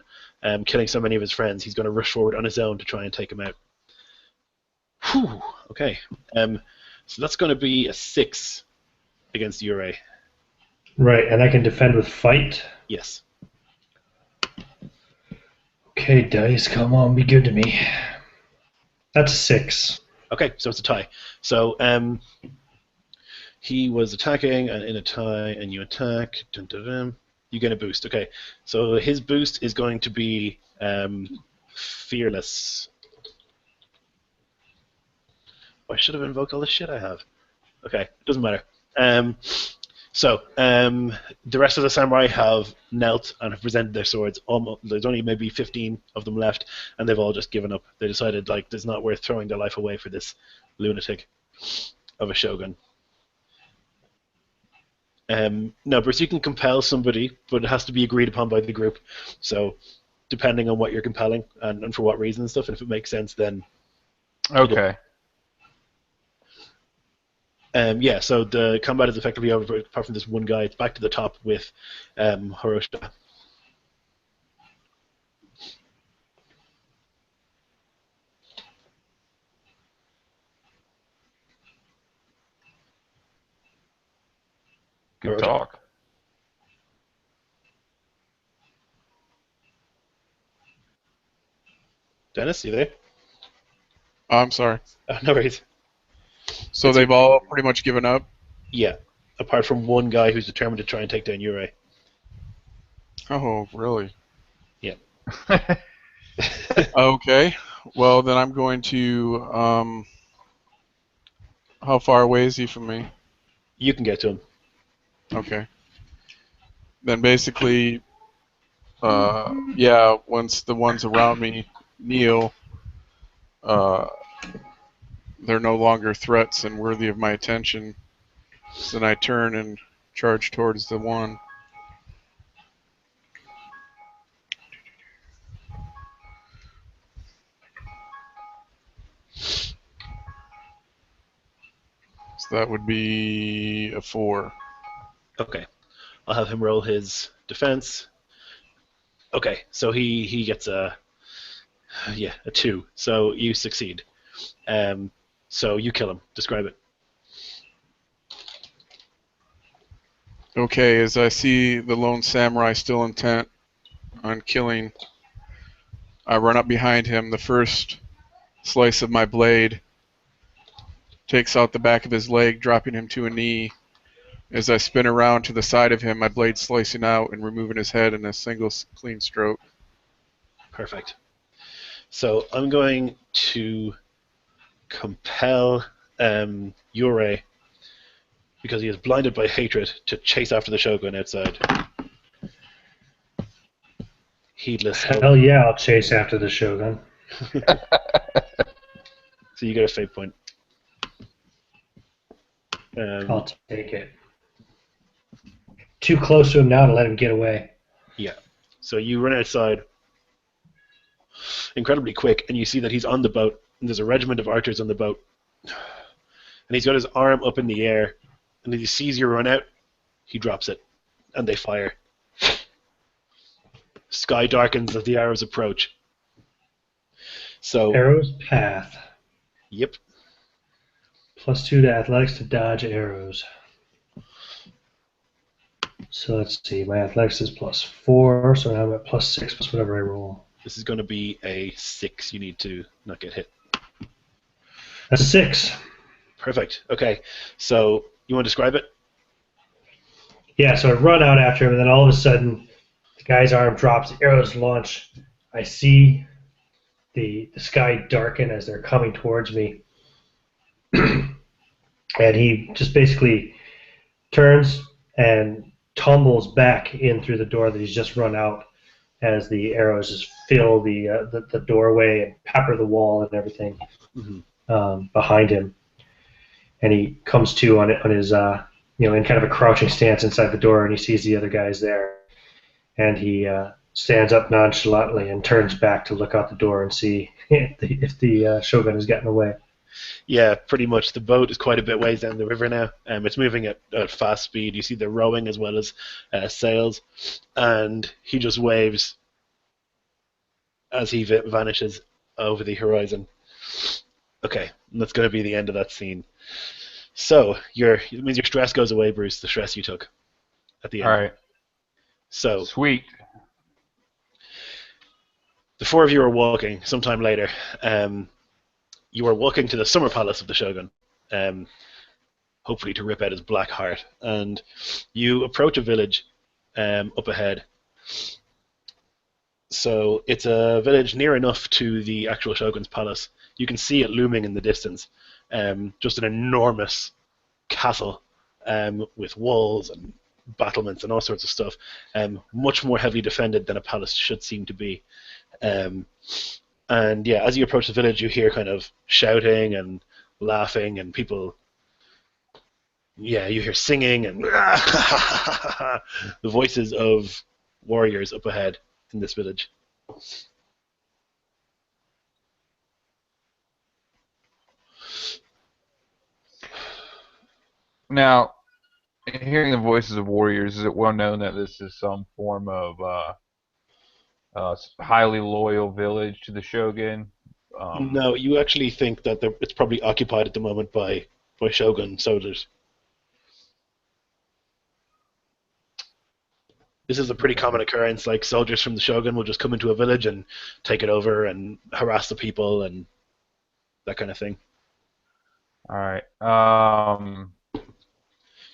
killing so many of his friends, he's going to rush forward on his own to try and take him out. Whew, okay. So that's going to be a 6 against Yurei. Right, and I can defend with fight? Yes. Okay, dice, come on, be good to me. That's a 6. Okay, so it's a tie. So he was attacking, and in a tie, and you attack. Dun, dun, dun. You get a boost. Okay, so his boost is going to be fearless. I should have invoked all the shit I have. Okay, it doesn't matter. So the rest of the samurai have knelt and have presented their swords. There's only maybe 15 of them left, and they've all just given up. They decided it's not worth throwing their life away for this lunatic of a shogun. No, Bruce, you can compel somebody, but it has to be agreed upon by the group. So depending on what you're compelling and for what reason and stuff, and if it makes sense, then okay. Yeah, so the combat is effectively over, apart from this one guy. It's back to the top with Hiroshita. Good Roger. talk. Dennis, you there? Oh, I'm sorry. No worries. So It's they've all pretty much given up? Yeah, apart from one guy who's determined to try and take down Uri. Oh, really? Yeah. Okay. Well, then I'm going to... how far away is he from me? You can get to him. Okay. Then basically, yeah, once the ones around me kneel, they're no longer threats and worthy of my attention. So then I turn and charge towards the one. So that would be a 4. Okay. I'll have him roll his defense. Okay, so he gets a 2. So you succeed. So you kill him. Describe it. Okay, as I see the lone samurai still intent on killing, I run up behind him. The first slice of my blade takes out the back of his leg, dropping him to a knee. As I spin around to the side of him, my blade slicing out and removing his head in a single clean stroke. Perfect. So I'm going to compel Uri, because he is blinded by hatred, to chase after the Shogun outside. Heedless. Hell yeah, I'll chase after the Shogun. So you get a fate point. I'll take it. Too close to him now to let him get away. Yeah. So you run outside incredibly quick, and you see that he's on the boat, and there's a regiment of archers on the boat. And he's got his arm up in the air, and as he sees you run out, he drops it, and they fire. Sky darkens as the arrows approach. So, Arrow's path. yep. +2 to athletics to dodge arrows. So let's see, my athletics is +4, so now I'm at +6 plus whatever I roll. This is going to be a 6. You need to not get hit. That's a 6. Perfect. Okay. So, you want to describe it? Yeah, so I run out after him, and then all of a sudden, the guy's arm drops, the arrows launch. I see the sky darken as they're coming towards me. And he just basically turns and tumbles back in through the door that he's just run out as the arrows just fill the doorway and pepper the wall and everything behind him. And he comes to on his in kind of a crouching stance inside the door, and he sees the other guys there. And he stands up nonchalantly and turns back to look out the door and see if the Shogun has gotten away. Yeah, pretty much. The boat is quite a bit ways down the river now. It's moving at fast speed. You see the rowing as well as sails. And he just waves as he vanishes over the horizon. Okay, and that's going to be the end of that scene. So, it means your stress goes away, Bruce, the stress you took at the end. All right. So, Sweet. the 4 of you are walking sometime later. You are walking to the summer palace of the Shogun, hopefully to rip out his black heart. And you approach a village up ahead. So it's a village near enough to the actual Shogun's palace. You can see it looming in the distance. Just an enormous castle with walls and battlements and all sorts of stuff. Much more heavily defended than a palace should seem to be. And yeah, as you approach the village, you hear kind of shouting and laughing and people. Yeah, you hear singing and the voices of warriors up ahead in this village. Now, hearing the voices of warriors, is it well known that this is some form of highly loyal village to the Shogun? No, you actually think that it's probably occupied at the moment by Shogun soldiers. This is a pretty common occurrence. Like soldiers from the Shogun will just come into a village and take it over and harass the people and that kind of thing. All right.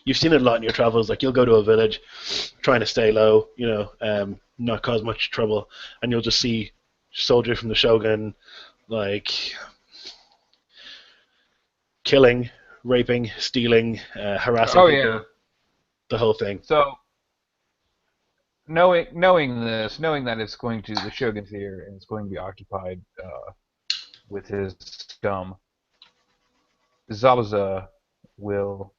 You've seen it a lot in your travels. Like you'll go to a village, trying to stay low, not cause much trouble, and you'll just see soldiers from the Shogun, like killing, raping, stealing, harassing Oh people, yeah. the whole thing. So knowing this, knowing that the Shogun's here and it's going to be occupied with his scum, Zabuza will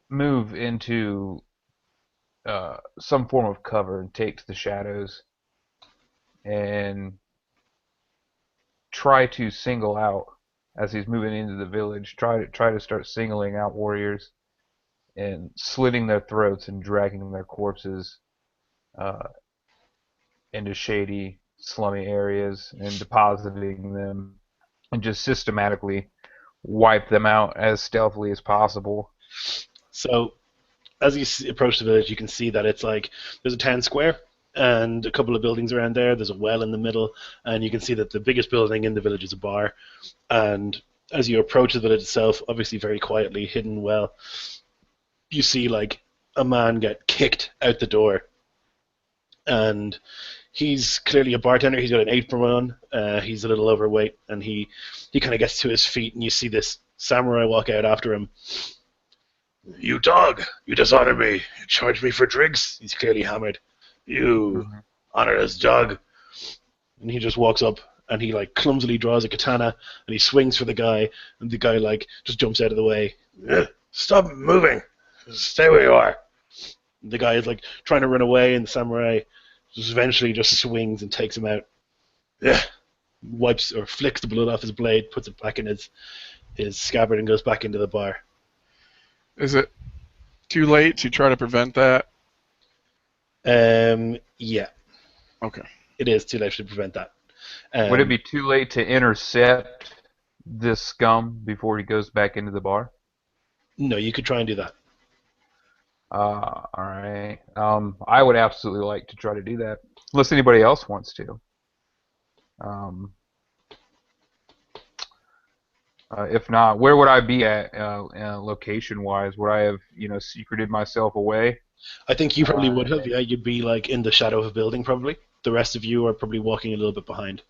move into some form of cover and take to the shadows and try to single out as he's moving into the village. Try to start singling out warriors and slitting their throats and dragging their corpses into shady, slummy areas and depositing them, and just systematically wipe them out as stealthily as possible. So, as you approach the village, you can see that it's like there's a town square and a couple of buildings around there. There's a well in the middle, and you can see that the biggest building in the village is a bar. And as you approach the village itself, obviously very quietly, hidden well, you see like a man get kicked out the door. And he's clearly a bartender. He's got an apron on. He's a little overweight, and he kind of gets to his feet, and you see this samurai walk out after him. "You dog! You dishonored me! You charged me for drinks!" He's clearly hammered. "You honorless dog!" And he just walks up, and he like clumsily draws a katana, and he swings for the guy, and the guy like just jumps out of the way. "Stop moving! Stay where you are!" And the guy is like trying to run away, and the samurai just eventually just swings and takes him out. Wipes or flicks the blood off his blade, puts it back in his scabbard, and goes back into the bar. Is it too late to try to prevent that? Yeah. Okay. It is too late to prevent that. Would it be too late to intercept this scum before he goes back into the bar? No, you could try and do that. Alright. I would absolutely like to try to do that. Unless anybody else wants to. If not, where would I be at location-wise? Would I have, secreted myself away? I think you probably would have. Yeah, you'd be like in the shadow of a building probably. The rest of you are probably walking a little bit behind.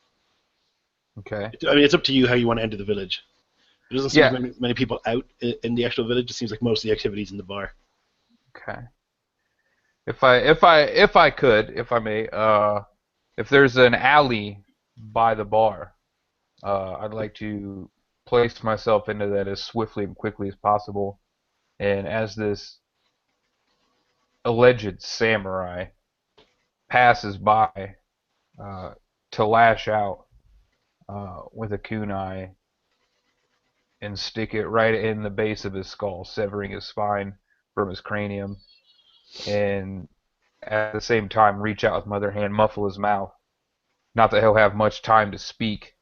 Okay. I mean, it's up to you how you want to enter the village. There doesn't seem many people out in the actual village. It seems like most of the activity's in the bar. Okay. If I may, if there's an alley by the bar, I'd like to place myself into that as swiftly and quickly as possible. And as this alleged samurai passes by to lash out with a kunai and stick it right in the base of his skull, severing his spine from his cranium, and at the same time reach out with my other hand, muffle his mouth. Not that he'll have much time to speak,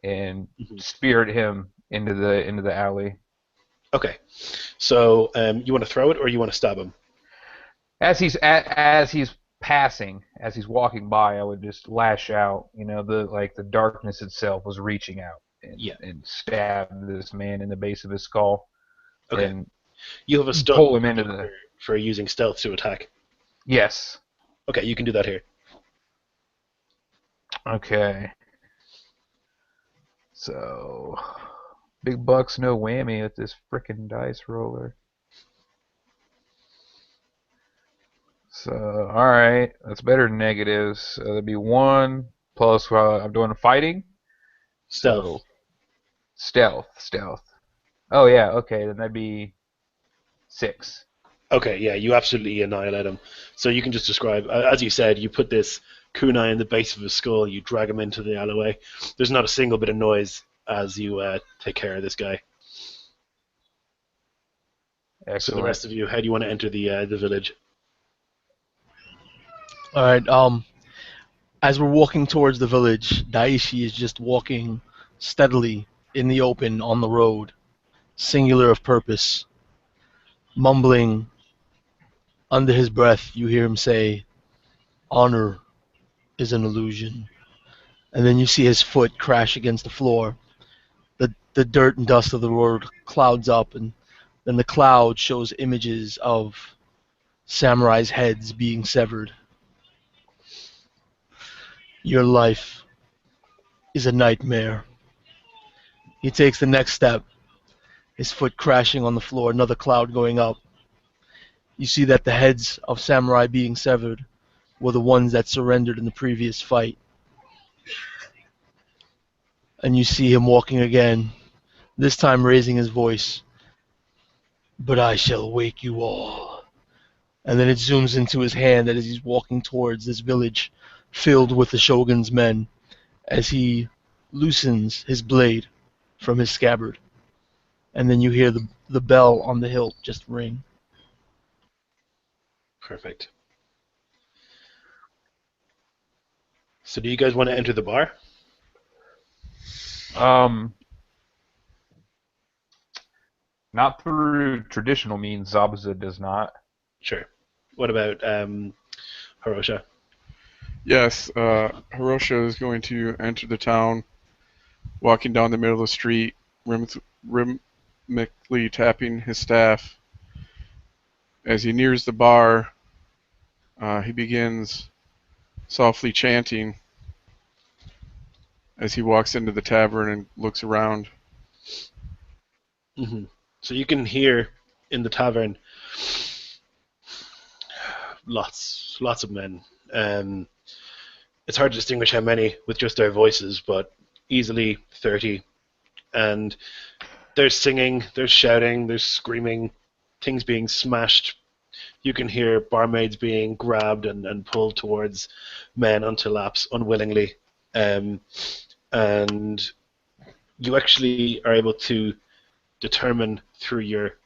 and spirit him into the alley. Okay. So you want to throw it or you want to stab him? As he's passing, as he's walking by, I would just lash out. The darkness itself was reaching out and stab this man in the base of his skull. Okay. And you have a stun pull him into for using stealth to attack. Yes. Okay, you can do that here. Okay. So, big bucks, no whammy with this frickin' dice roller. So, alright, that's better than negatives. So that'd be 1 plus, I'm doing fighting? Stealth. So, stealth. Oh yeah, okay, then that'd be 6. Okay, yeah, you absolutely annihilate him. So you can just describe, as you said, you put this kunai in the base of his skull, you drag him into the alleyway. There's not a single bit of noise as you take care of this guy. Excellent. So the rest of you, how do you want to enter the village? All right. As we're walking towards the village, Daishi is just walking steadily in the open on the road, singular of purpose. Mumbling under his breath, you hear him say, "Honor is an illusion." And then you see his foot crash against the floor. The dirt and dust of the road clouds up, and then the cloud shows images of samurais' heads being severed. Your life is a nightmare. He takes the next step, his foot crashing on the floor, another cloud going up. You see that the heads of samurai being severed were the ones that surrendered in the previous fight. And you see him walking again, this time raising his voice. "But I shall wake you all." And then it zooms into his hand as he's walking towards this village filled with the Shogun's men as he loosens his blade from his scabbard. And then you hear the bell on the hilt just ring. Perfect. So do you guys want to enter the bar? Not through traditional means. Zabuza does not. Sure. What about Hirosha? Yes, Hirosha is going to enter the town, walking down the middle of the street, rhythmically tapping his staff. As he nears the bar, he begins softly chanting as he walks into the tavern and looks around. Mm-hmm. So you can hear in the tavern lots of men. It's hard to distinguish how many with just their voices, but easily 30. And there's singing, there's shouting, there's screaming, things being smashed. You can hear barmaids being grabbed and pulled towards men onto laps unwillingly. And you actually are able to determine through your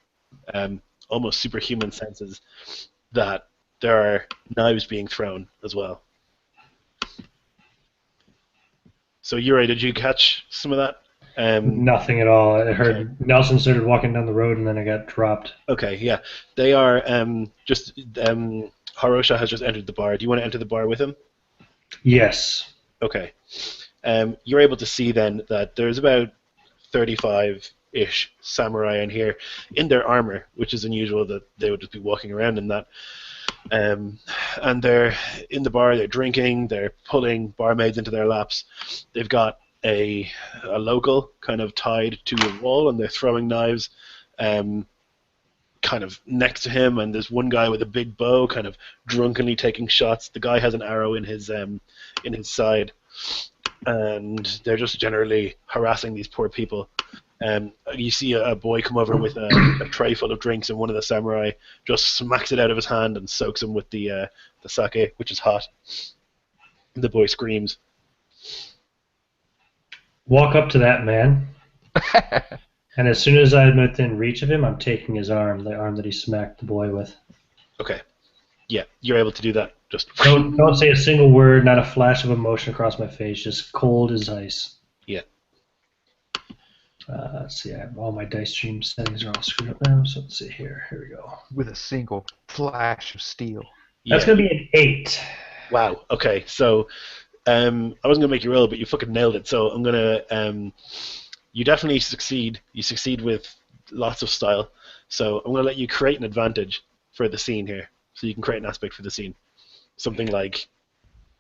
almost superhuman senses that there are knives being thrown as well. So Yuri, did you catch some of that? Nothing at all. I heard Nelson started walking down the road and then I got dropped. Okay, yeah. They are Hirosha has just entered the bar. Do you want to enter the bar with him? Yes. Okay. You're able to see then that there's about 35-ish samurai in here in their armor, which is unusual that they would just be walking around in that. And they're in the bar, they're drinking, they're pulling barmaids into their laps. They've got a local kind of tied to a wall and they're throwing knives kind of next to him, and there's one guy with a big bow kind of drunkenly taking shots. The guy has an arrow in his side, and they're just generally harassing these poor people. You see a boy come over with a tray full of drinks, and one of the samurai just smacks it out of his hand and soaks him with the sake, which is hot. The boy screams. Walk up to that man, and as soon as I'm within reach of him, I'm taking his arm, the arm that he smacked the boy with. Okay. Yeah, you're able to do that. Just Don't say a single word, not a flash of emotion across my face, just cold as ice. Yeah. Let's see, I have all my dice stream settings are all screwed up now, so let's see here. Here we go. With a single flash of steel. That's going to be an 8. Wow. Okay. So, I wasn't gonna make you roll, but you fucking nailed it. So I'm gonna. You definitely succeed. You succeed with lots of style. So I'm gonna let you create an advantage for the scene here. So you can create an aspect for the scene. Something like,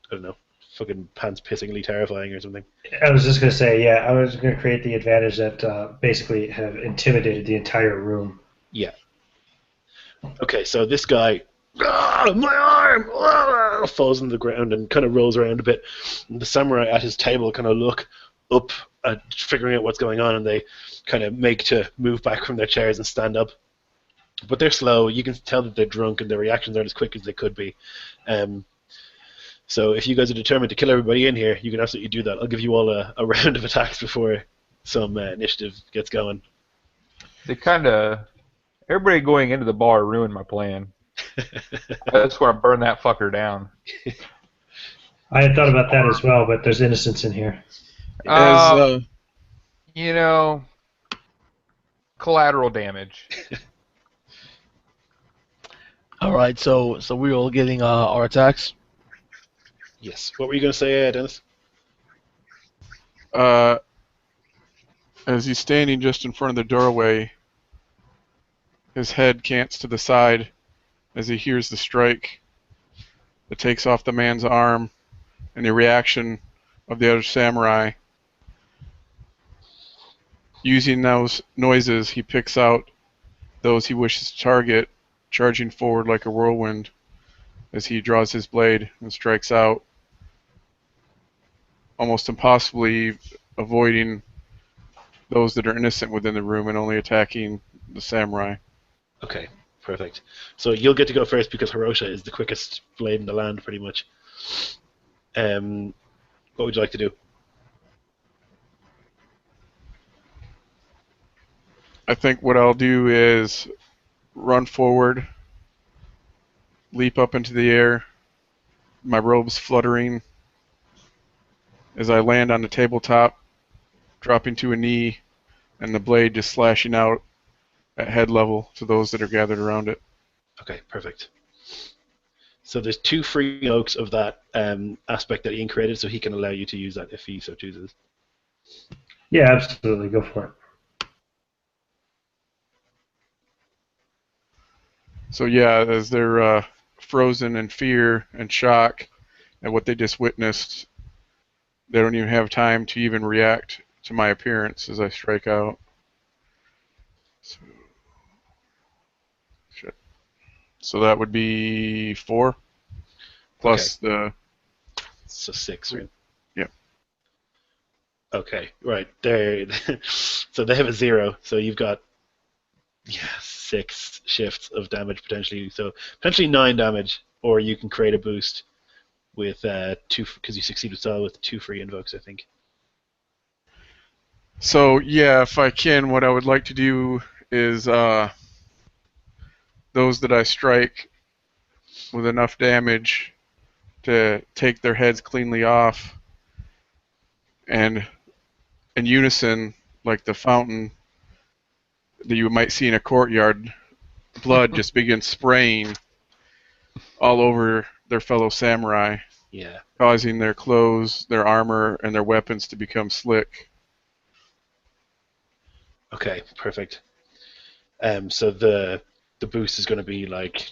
I don't know, fucking pants pissingly terrifying or something. I was just going to say, yeah, I was going to create the advantage that basically have intimidated the entire room. Yeah. Okay, so this guy, my arm, falls on the ground and kind of rolls around a bit. And the samurai at his table kind of look up at figuring out what's going on, and they kind of make to move back from their chairs and stand up. But they're slow. You can tell that they're drunk, and their reactions aren't as quick as they could be. So if you guys are determined to kill everybody in here, you can absolutely do that. I'll give you all a round of attacks before some initiative gets going. They kind of... Everybody going into the bar ruined my plan. I just want to burn that fucker down. I had thought about that as well, but there's innocence in here. You know, collateral damage. All right, so we're all getting our attacks. Yes. What were you going to say, Dennis? As he's standing just in front of the doorway, his head cants to the side as he hears the strike that takes off the man's arm, and the reaction of the other samurai. Using those noises, he picks out those he wishes to target, charging forward like a whirlwind as he draws his blade and strikes out, almost impossibly avoiding those that are innocent within the room and only attacking the samurai. Okay, perfect. So you'll get to go first because Hirosha is the quickest blade in the land, pretty much. What would you like to do? I think what I'll do is run forward, leap up into the air, my robes fluttering as I land on the tabletop, dropping to a knee, and the blade just slashing out at head level to those that are gathered around it. Okay, perfect. So there's 2 free oaks of that aspect that Ian created, so he can allow you to use that if he so chooses. Yeah, absolutely. Go for it. So yeah, as they're frozen in fear and shock at what they just witnessed, they don't even have time to even react to my appearance as I strike out. So that would be 4 plus the. So 6, right? Yeah. Okay, right. There. So they have a 0, so you've got 6 shifts of damage potentially. So potentially 9 damage, or you can create a boost with 2, because you succeeded so with 2 free invokes, I think. So yeah, if I can, what I would like to do is those that I strike with enough damage to take their heads cleanly off, and in unison, like the fountain that you might see in a courtyard, blood just begins spraying all over their fellow samurai, Yeah. causing their clothes, their armor, and their weapons to become slick. Okay, perfect. So the boost is going to be like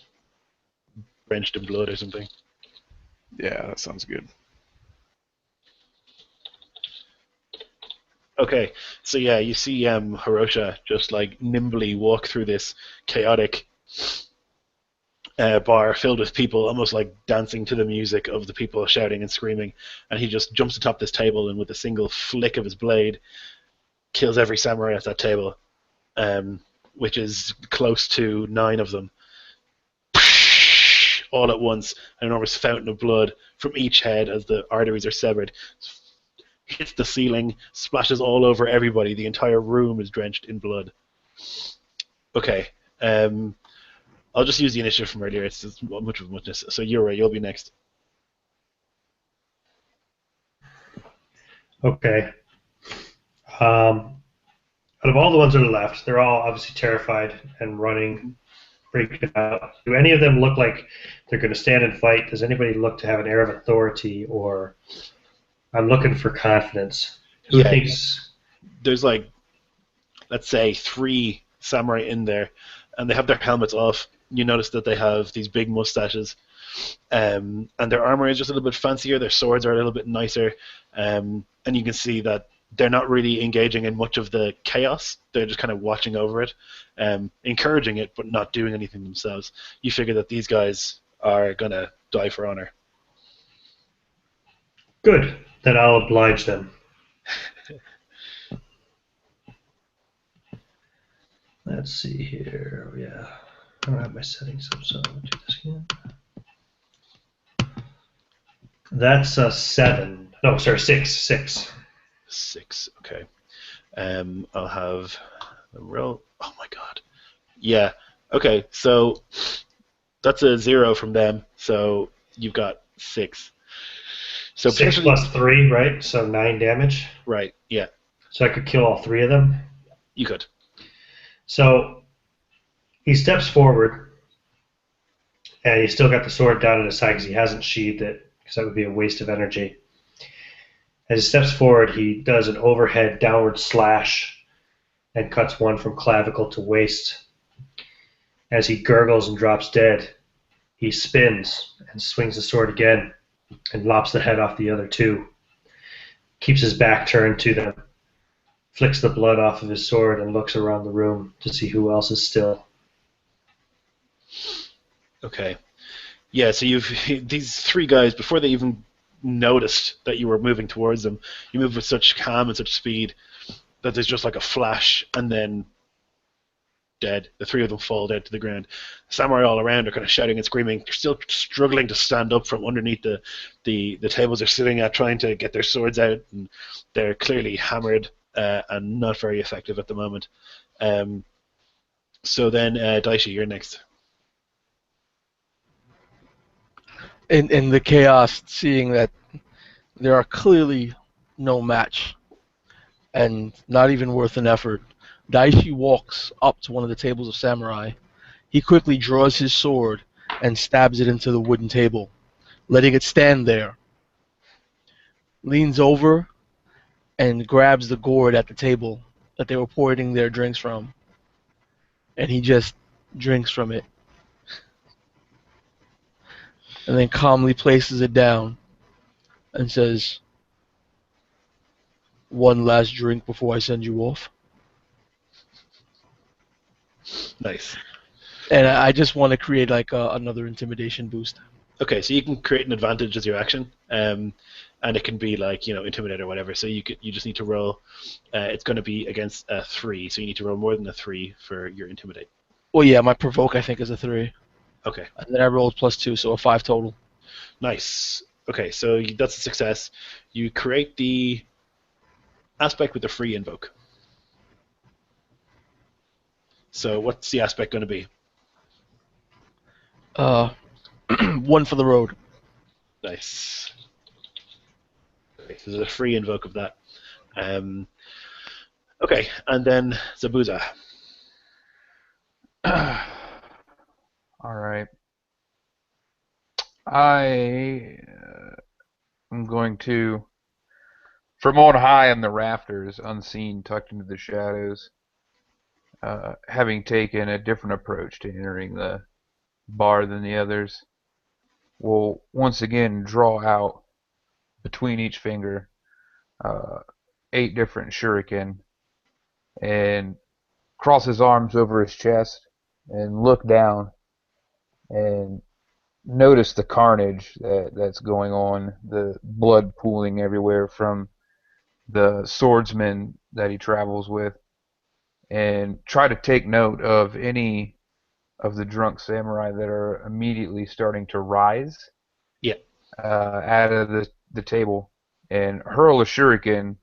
drenched in blood or something. Yeah, that sounds good. Okay, so yeah, you see Hirosha just like nimbly walk through this chaotic bar filled with people, almost like dancing to the music of the people shouting and screaming, and he just jumps atop this table and with a single flick of his blade kills every samurai at that table, which is close to 9 of them. All at once, an enormous fountain of blood from each head as the arteries are severed hits the ceiling, splashes all over everybody. The entire room is drenched in blood. Okay, I'll just use the initiative from earlier. It's just much of a muchness. So you'll be next. Okay. Out of all the ones that are left, they're all obviously terrified and running, freaking out. Do any of them look like they're going to stand and fight? Does anybody look to have an air of authority, or I'm looking for confidence? Who thinks? There's like, let's say 3 samurai in there, and they have their helmets off. You notice that they have these big mustaches, and their armor is just a little bit fancier. Their swords are a little bit nicer, and you can see that they're not really engaging in much of the chaos. They're just kind of watching over it, encouraging it, but not doing anything themselves. You figure that these guys are gonna die for honor. Good. Then I'll oblige them. Let's see here. Yeah. I don't have my settings up, so I'm going to do this again. That's a 7. No, sorry, 6. 6. 6. Okay. I'll have the roll. Oh my god. Yeah. Okay. So that's a 0 from them. So you've got 6. So 6 plus 3, right? So 9 damage. Right. Yeah. So I could kill all 3 of them. You could. So he steps forward And he's still got the sword down at his side because he hasn't sheathed it, because that would be a waste of energy. As he steps forward, he does an overhead downward slash and cuts one from clavicle to waist. As he gurgles and drops dead, he spins and swings the sword again and lops the head off the other two. Keeps his back turned to them, flicks the blood off of his sword, and looks around the room to see who else is still. Okay. Yeah, so you've these three guys, before they even noticed that you were moving towards them, you move with such calm and such speed that there's just like a flash, and then dead. The three of them fall dead to the ground. The samurai all around are kind of shouting and screaming. They're still struggling to stand up from underneath the tables they're sitting at, trying to get their swords out, and they're clearly hammered and not very effective at the moment. So then, Daishi, you're next. In the chaos, seeing that there are clearly no match and not even worth an effort, Daishi walks up to one of the tables of samurai. He quickly draws his sword and stabs it into the wooden table, letting it stand there. Leans over and grabs the gourd at the table that they were pouring their drinks from, and he just drinks from it. And then calmly places it down and says, "One last drink before I send you off." Nice. And I just want to create like another intimidation boost. Okay, so you can create an advantage as your action, and it can be like, intimidate or whatever. So you just need to roll. It's going to be against a 3, so you need to roll more than a 3 for your intimidate. Well, yeah, my provoke I think is a 3. Okay. And then I rolled +2, so a 5 total. Nice. Okay, so that's a success. You create the aspect with the free invoke. So what's the aspect going to be? 1 for the road. Nice. Okay, so there's a free invoke of that. Okay, and then Zabuza. All right. I am going to, from on high in the rafters, unseen, tucked into the shadows, having taken a different approach to entering the bar than the others, will once again draw out between each finger 8 different shuriken and cross his arms over his chest and look down and notice the carnage that's going on, the blood pooling everywhere from the swordsman that he travels with, and try to take note of any of the drunk samurai that are immediately starting to rise out of the table, and hurl a shuriken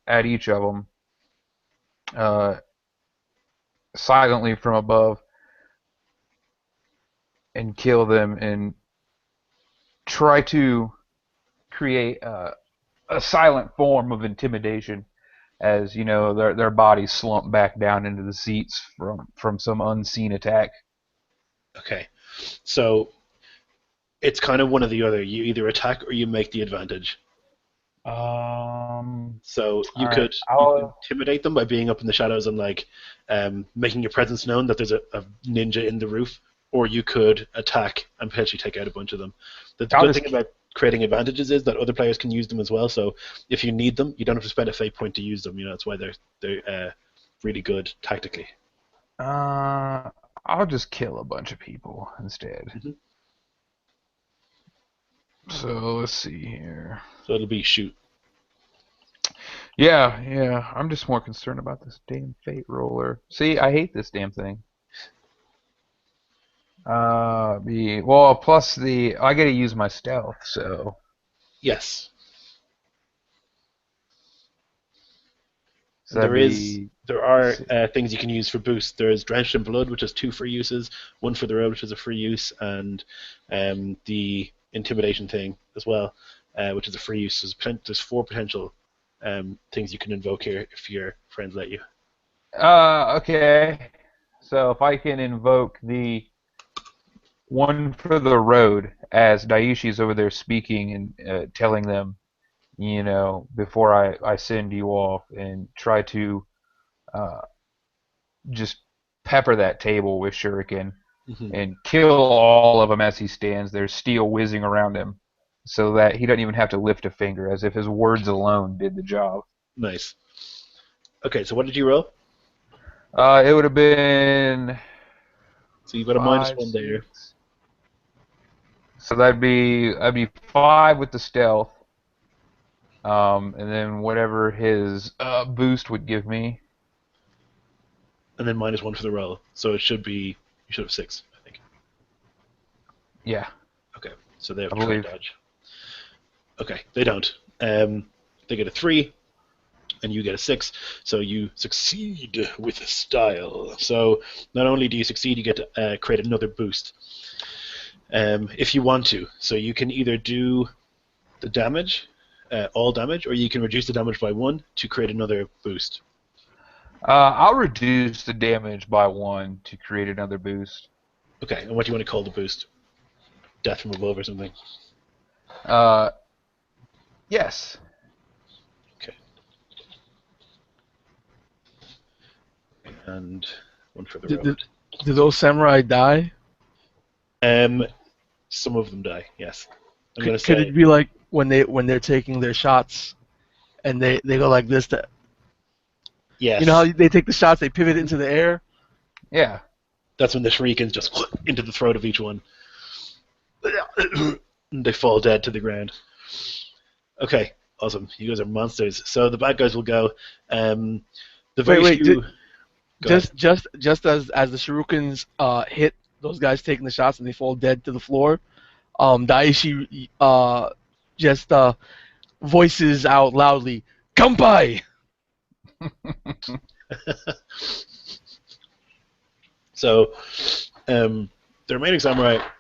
at each of them silently from above, and kill them, and try to create a silent form of intimidation as their bodies slump back down into the seats from some unseen attack. Okay, so it's kind of one or the other. You either attack or you make the advantage. So you could intimidate them by being up in the shadows and making your presence known that there's a ninja in the roof, or you could attack and potentially take out a bunch of them. The good thing about creating advantages is that other players can use them as well. So if you need them, you don't have to spend a fate point to use them. That's why they're really good tactically. I'll just kill a bunch of people instead. Mm-hmm. So let's see here. So it'll be shoot. Yeah. I'm just more concerned about this damn fate roller. See, I hate this damn thing. Plus I gotta use my stealth, so. Yes. So there are things you can use for boost. There is Drenched in Blood, which has 2 free uses, 1 for the road, which is a free use, and the Intimidation thing as well, which is a free use. There's 4 potential things you can invoke here if your friends let you. Okay. So if I can invoke the one for the road, as Daishi's over there speaking and telling them, before I send you off, and try to uh, just pepper that table with shuriken and kill all of them as he stands there, steel whizzing around him, so that he doesn't even have to lift a finger, as if his words alone did the job. Nice. Okay, so what did you roll? It would have been. So you've got a -1 there. So that'd be 5 with the stealth, and then whatever his boost would give me. And then -1 for the roll. So it should be, you should have 6, I think. Yeah. Okay, so they have I to try and believe. dodge. Okay, they don't. They get a 3, and you get a 6, so you succeed with style. So not only do you succeed, you get to create another boost. If you want to. So you can either do the damage, all damage, or you can reduce the damage by 1 to create another boost. I'll reduce the damage by 1 to create another boost. Okay, and what do you want to call the boost? Death from above or something? Yes. Okay. And 1 for the road. Do those samurai die? Some of them die, yes. I'm gonna Could say, it be like when they're taking their shots, and they go like this? yes. You know how they take the shots, they pivot into the air. Yeah. That's when the shurikens just into the throat of each one. And they fall dead to the ground. Okay, awesome. You guys are monsters. So the bad guys will go. The very Wait, few... Go ahead. Just as the shurikens hit those guys taking the shots and they fall dead to the floor, Daishi just voices out loudly, "Kampai!" So, the remaining samurai are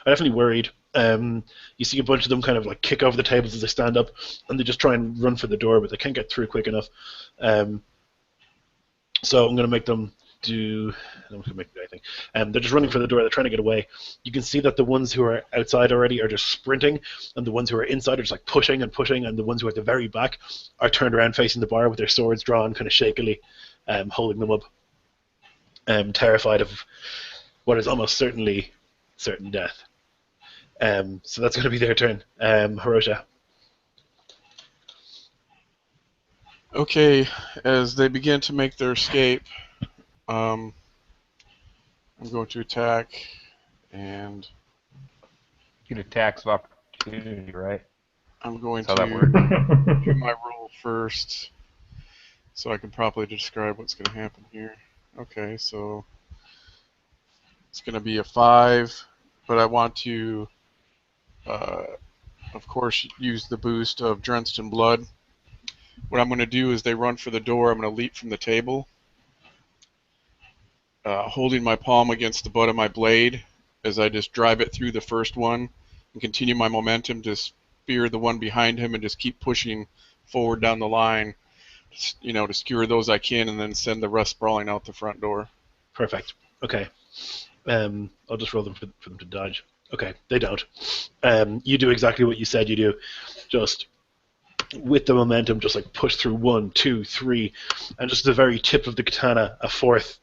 definitely worried. You see a bunch of them kind of like kick over the tables as they stand up, and they just try and run for the door, but they can't get through quick enough. So I'm going to make them do... I'm not going to make them do anything. They're just running for the door. They're trying to get away. You can see that the ones who are outside already are just sprinting, and the ones who are inside are just like pushing and pushing, and the ones who are at the very back are turned around facing the bar with their swords drawn kind of shakily, holding them up, terrified of what is almost certainly certain death. So that's going to be their turn. Hirosha. Okay, as they begin to make their escape, I'm going to attack, and Get attacks of opportunity, right? I'm going That's how that to works. do my roll first, so I can properly describe what's going to happen here. Okay, so it's going to be a 5, but I want to, of course, use the boost of Drenched in Blood. What I'm going to do is they run for the door. I'm going to leap from the table, holding my palm against the butt of my blade as I just drive it through the first one and continue my momentum to spear the one behind him and just keep pushing forward down the line, to skewer those I can and then send the rest sprawling out the front door. Perfect. Okay. I'll just roll them for them to dodge. Okay, they don't. You do exactly what you said you do. Just with the momentum, just like push through 1, 2, 3, and just the very tip of the katana, a 4th,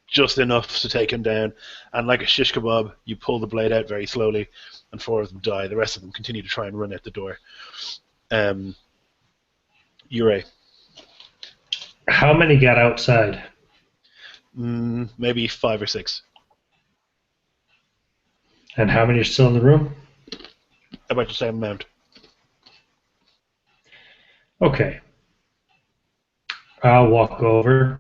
just enough to take him down. And like a shish kebab, you pull the blade out very slowly, and 4 of them die. The rest of them continue to try and run out the door. Yurei. How many got outside? Maybe 5 or 6. And how many are still in the room? About the same amount. Okay. I'll walk over,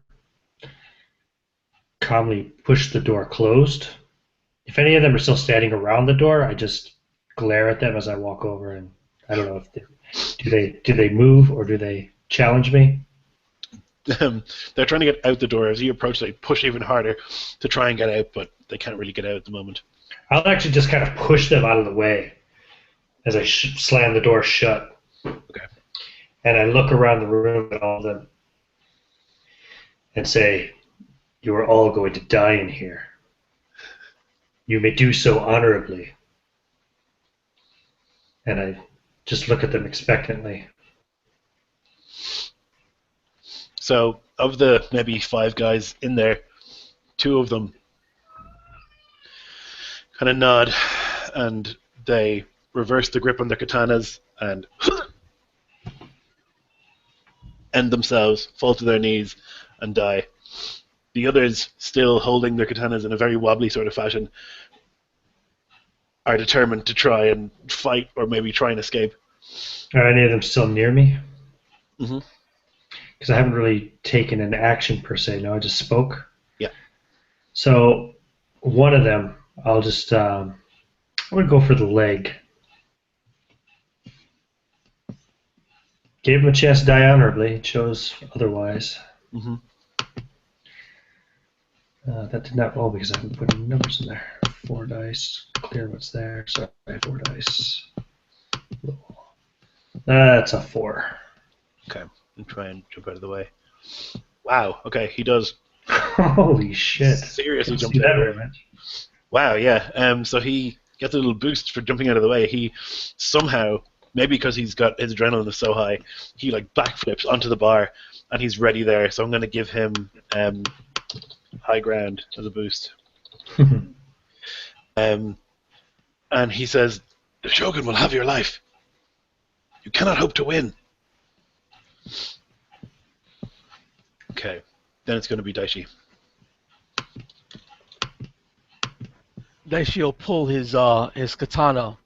calmly push the door closed. If any of them are still standing around the door, I just glare at them as I walk over, and I don't know if do they move or do they challenge me? They're trying to get out the door. As you approach, they push even harder to try and get out, but they can't really get out at the moment. I'll actually just kind of push them out of the way as I slam the door shut. Okay. And I look around the room at all of them and say, "You are all going to die in here." You may do so honorably. And I just look at them expectantly. So, of the maybe 5 guys in there, 2 of them kind of nod, and they reverse the grip on their katanas and end themselves, fall to their knees, and die. The others, still holding their katanas in a very wobbly sort of fashion, are determined to try and fight or maybe try and escape. Are any of them still near me? Mm-hmm. Because I haven't really taken an action per se. No, I just spoke. Yeah. So one of them, I'll just I'm gonna go for the leg. Gave him a chance to die honorably. Chose otherwise. Mm-hmm. That did not roll because I haven't put any numbers in there. 4 dice. Clear what's there. Sorry, 4 dice. That's a 4. Okay, and try and jump out of the way. Wow. Okay, he does. Holy shit! Seriously, Don't jumped see out that of the very way. much. Wow. Yeah. So he gets a little boost for jumping out of the way. He somehow, maybe because he's got his adrenaline is so high, he like backflips onto the bar, and he's ready there. So I'm going to give him high ground as a boost. And he says, "The Shogun will have your life. You cannot hope to win." Okay, then it's going to be Daishi. Daishi will pull his katana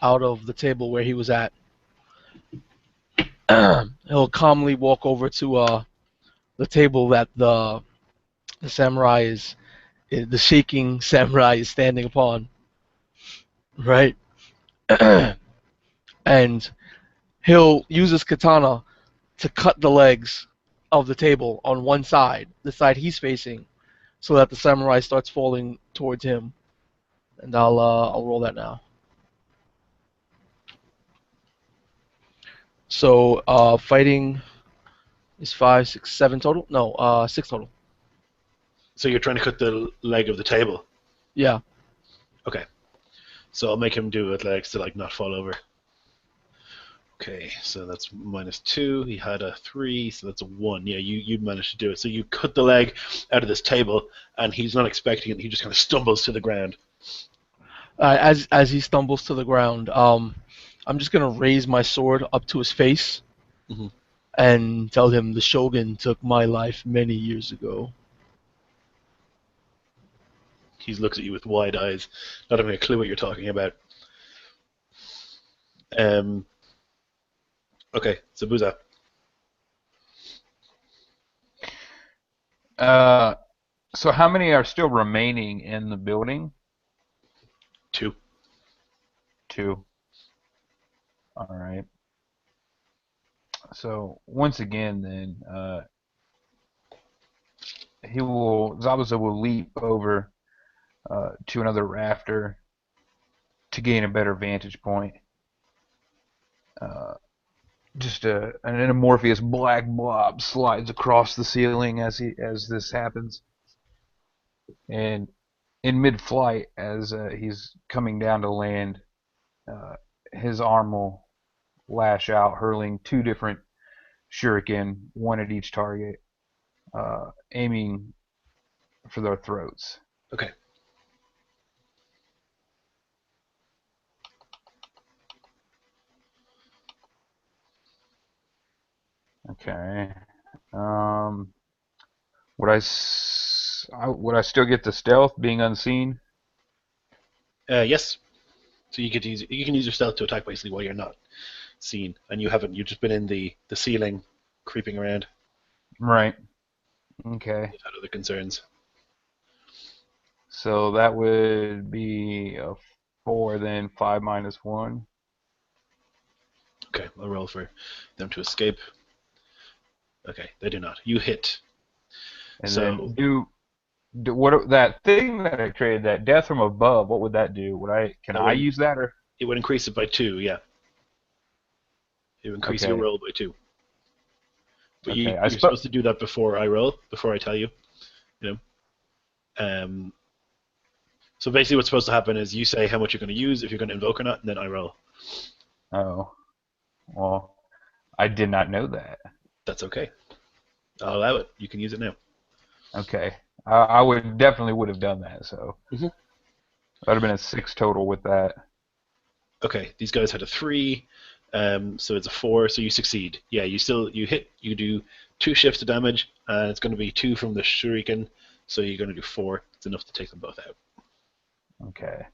out of the table where he was at. He'll calmly walk over to the table that the samurai is, the shaking samurai is standing upon. Right? And he'll use his katana to cut the legs of the table on one side, the side he's facing, so that the samurai starts falling towards him. And I'll roll that now. So fighting is 5, 6, 7 total. No, 6 total. So you're trying to cut the leg of the table. Yeah. Okay. So I'll make him do athletics to like not fall over. Okay, so that's -2. He had a 3, so that's a 1. Yeah, you managed to do it. So you cut the leg out of this table, and he's not expecting it. He just kind of stumbles to the ground. As he stumbles to the ground, I'm just gonna raise my sword up to his face, Mhm. and tell him the Shogun took my life many years ago. He looks at you with wide eyes, not having a clue what you're talking about. Okay, so Buza. So how many are still remaining in the building? 2. 2. All right. So once again, then Zabuza will leap over to another rafter to gain a better vantage point. Just an amorphous black blob slides across the ceiling as this happens, and in mid-flight, as he's coming down to land, his arm will lash out, hurling 2 different shuriken, one at each target, aiming for their throats. Okay. Okay. Would I still get the stealth, being unseen? Yes. So you can use your stealth to attack basically while you're not seen, and you've just been in the ceiling, creeping around. Right. Okay. You've had other concerns. So that would be a 4, then 5 minus 1. Okay, I'll roll for them to escape. Okay, they do not. You hit. And So then do what, that thing that I created, that death from above, what would that do? Can I use that, or? it would increase it by 2, yeah. It would increase your Okay. roll by 2. But Okay, you're supposed to do that before I roll, before I tell you. You know. So basically what's supposed to happen is you say how much you're going to use, if you're going to invoke or not, and then I roll. Oh, well, I did not know that. That's okay. I'll allow it. You can use it now. Okay, I would definitely would have done that. So Mhm. that would have been a 6 total with that. Okay, these guys had a 3, so it's a 4, so you succeed. Yeah, you hit, you do 2 shifts of damage, and it's going to be 2 from the shuriken, so you're going to do 4. It's enough to take them both out. Okay.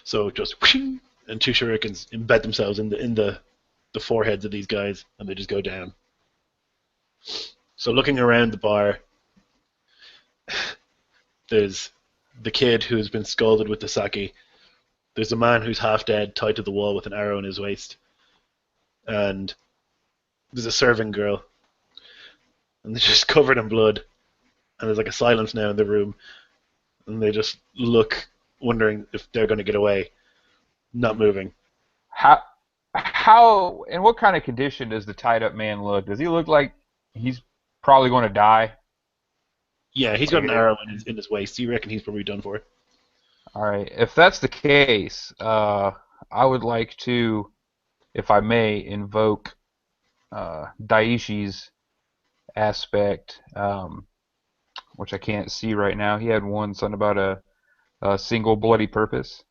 So just whooshing, and 2 shurikens embed themselves in the foreheads of these guys, and they just go down. So looking around the bar, there's the kid who's been scalded with the sake. There's a man who's half dead, tied to the wall with an arrow in his waist. And there's a serving girl. And they're just covered in blood. And there's like a silence now in the room. And they just look, wondering if they're going to get away. Not moving. How, in what kind of condition does the tied up man look? Does he look like he's probably going to die? Yeah, he's got an arrow in his waist. You reckon he's probably done for? All right. If that's the case, I would like to, if I may, invoke Daishi's aspect, which I can't see right now. He had one, something about a single bloody purpose.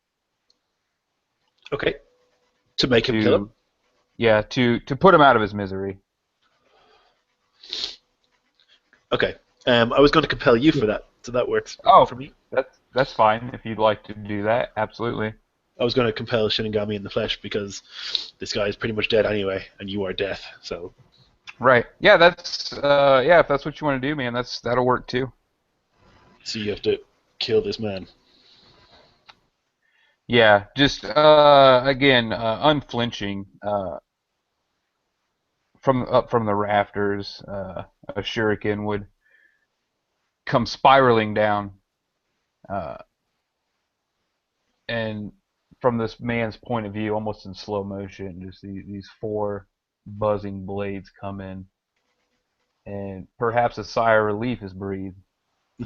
Okay. To make him kill him? Yeah, to put him out of his misery. Okay. I was going to compel you for that, so that works for me. That's fine if you'd like to do that. Absolutely. I was going to compel Shinigami in the flesh because this guy is pretty much dead anyway, and you are death. So. Right. Yeah. That's if that's what you want to do, man. That'll work too. So you have to kill this man. Yeah. Just again, unflinching. From the rafters, a shuriken would come spiraling down, and from this man's point of view, almost in slow motion, just these 4 buzzing blades come in, and perhaps a sigh of relief is breathed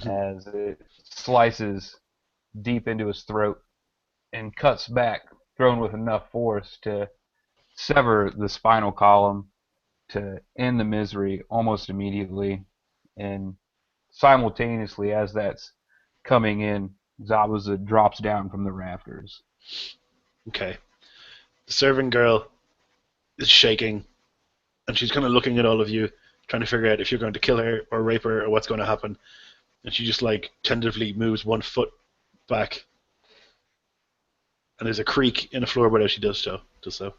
as it slices deep into his throat and cuts back, thrown with enough force to sever the spinal column to end the misery almost immediately. And simultaneously, as that's coming in, Zabuza drops down from the rafters. Okay. The serving girl is shaking, and she's kind of looking at all of you, trying to figure out if you're going to kill her or rape her or what's going to happen. And she just like tentatively moves 1 foot back, and there's a creak in the floorboard as she does so.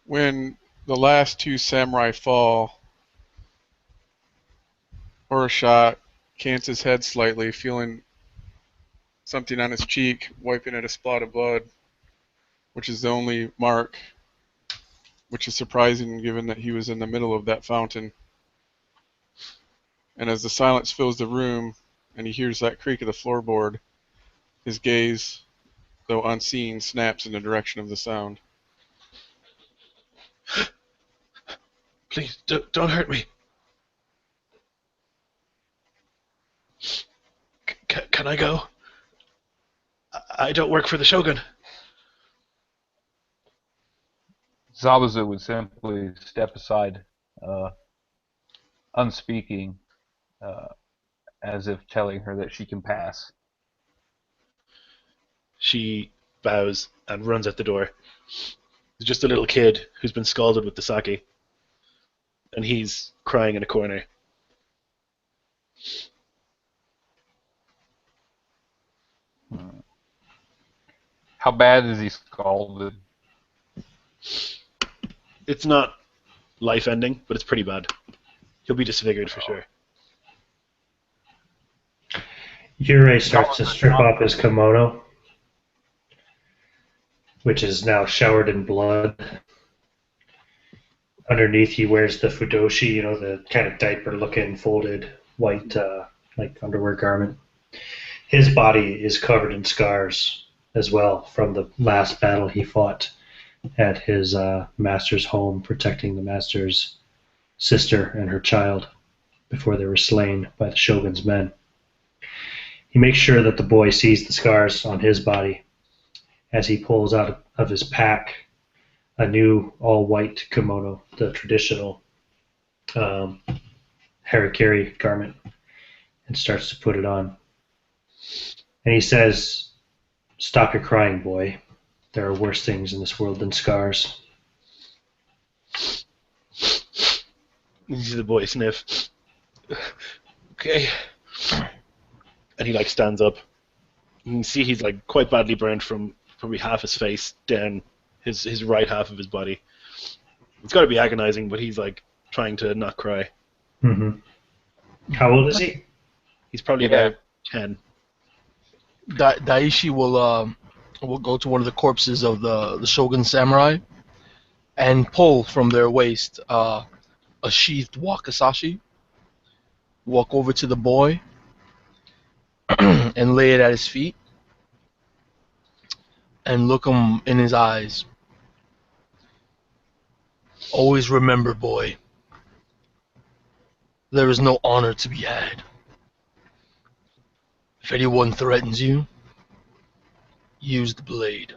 When the last 2 samurai fall, Horashot cants his head slightly, feeling something on his cheek, wiping at a spot of blood, which is the only mark, which is surprising given that he was in the middle of that fountain. And as the silence fills the room and he hears that creak of the floorboard, his gaze, though unseen, snaps in the direction of the sound. Please, don't hurt me. Can I go? I don't work for the Shogun. Zabuza would simply step aside, unspeaking, as if telling her that she can pass. She bows and runs out the door. There's just a little kid who's been scalded with the sake, and he's crying in a corner. How bad is he scalded? It's not life-ending, but it's pretty bad. He'll be disfigured for sure. Yurei starts to strip off his kimono, which is now showered in blood. Underneath, he wears the fudoshi, the kind of diaper-looking folded white, like underwear garment. His body is covered in scars as well from the last battle he fought at his master's home, protecting the master's sister and her child before they were slain by the Shogun's men. He makes sure that the boy sees the scars on his body as he pulls out of his pack a new all-white kimono, the traditional harikiri garment, and starts to put it on. And he says, "Stop your crying, boy. There are worse things in this world than scars." You see the boy sniff. Okay. And he like stands up. You can see he's like quite badly burned from probably half his face down his right half of his body. It's got to be agonizing, but he's like trying to not cry. Mm-hmm. How old is he? He's probably about 10. Daishi will go to one of the corpses of the Shogun samurai and pull from their waist a sheathed wakizashi. Walk over to the boy and lay it at his feet and look him in his eyes. Always remember, boy, there is no honor to be had. If anyone threatens you, use the blade.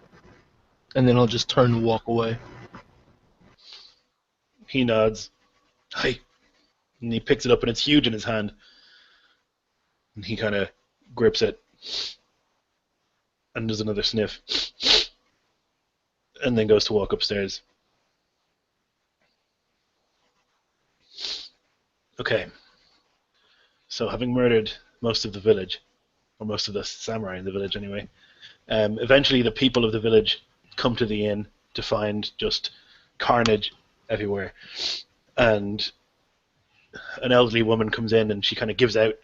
And then he'll just turn and walk away. He nods. Hi. And he picks it up and it's huge in his hand. And he kind of grips it. And does another sniff. And then goes to walk upstairs. Okay. So having murdered most of the village, or most of the samurai in the village anyway, eventually the people of the village come to the inn to find just carnage everywhere. And an elderly woman comes in and she kind of gives out,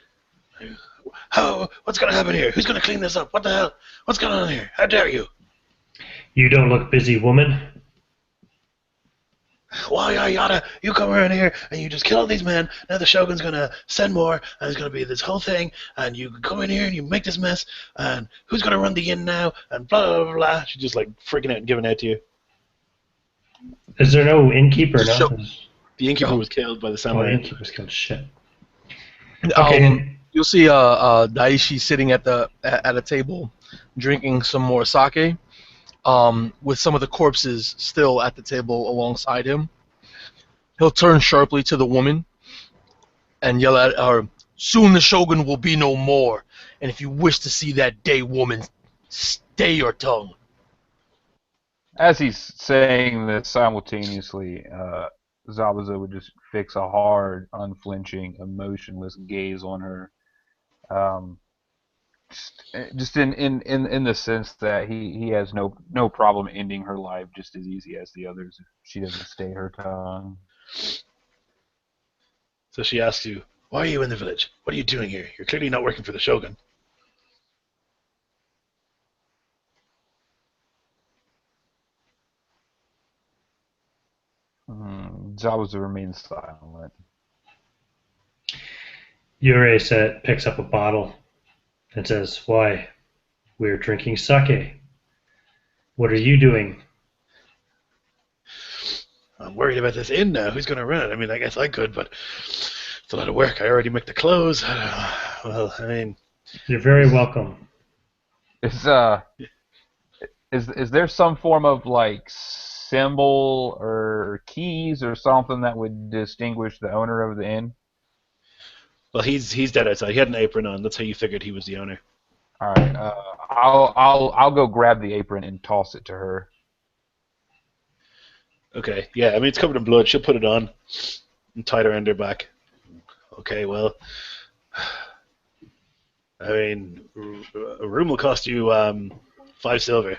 what's going to happen here? Who's going to clean this up? What the hell? What's going on here? How dare you? You don't look busy, woman. Why, yada, you come around here and you just kill all these men. Now the Shogun's going to send more and it's going to be this whole thing. And you come in here and you make this mess. And who's going to run the inn now? And blah, blah, blah. She's just like freaking out and giving out to you. Is there no innkeeper now? The innkeeper was killed by the Oh, samurai. the innkeeper's killed. Shit. Okay. You'll see Daishi sitting at a table drinking some more sake, with some of the corpses still at the table alongside him. He'll turn sharply to the woman and yell at her, "Soon the Shogun will be no more, and if you wish to see that day, woman, stay your tongue." As he's saying this simultaneously, Zabuza would just fix a hard, unflinching, emotionless gaze on her. Just in the sense that he has no problem ending her life just as easy as the others if she doesn't stay her tongue. So she asks you, why are you in the village? What are you doing here? You're clearly not working for the Shogun. Zabuza remains silent. Yurei picks up a bottle and says, "Why, we're drinking sake. What are you doing?" I'm worried about this inn now. Who's going to run it? I mean, I guess I could, but it's a lot of work. I already make the clothes. Well, I mean... You're very welcome. Is there some form of like symbol or keys or something that would distinguish the owner of the inn? Well, he's dead outside. He had an apron on. That's how you figured he was the owner. All right. I'll go grab the apron and toss it to her. Okay, yeah, I mean, it's covered in blood. She'll put it on and tie it around her back. Okay, well, I mean, a room will cost you 5 silver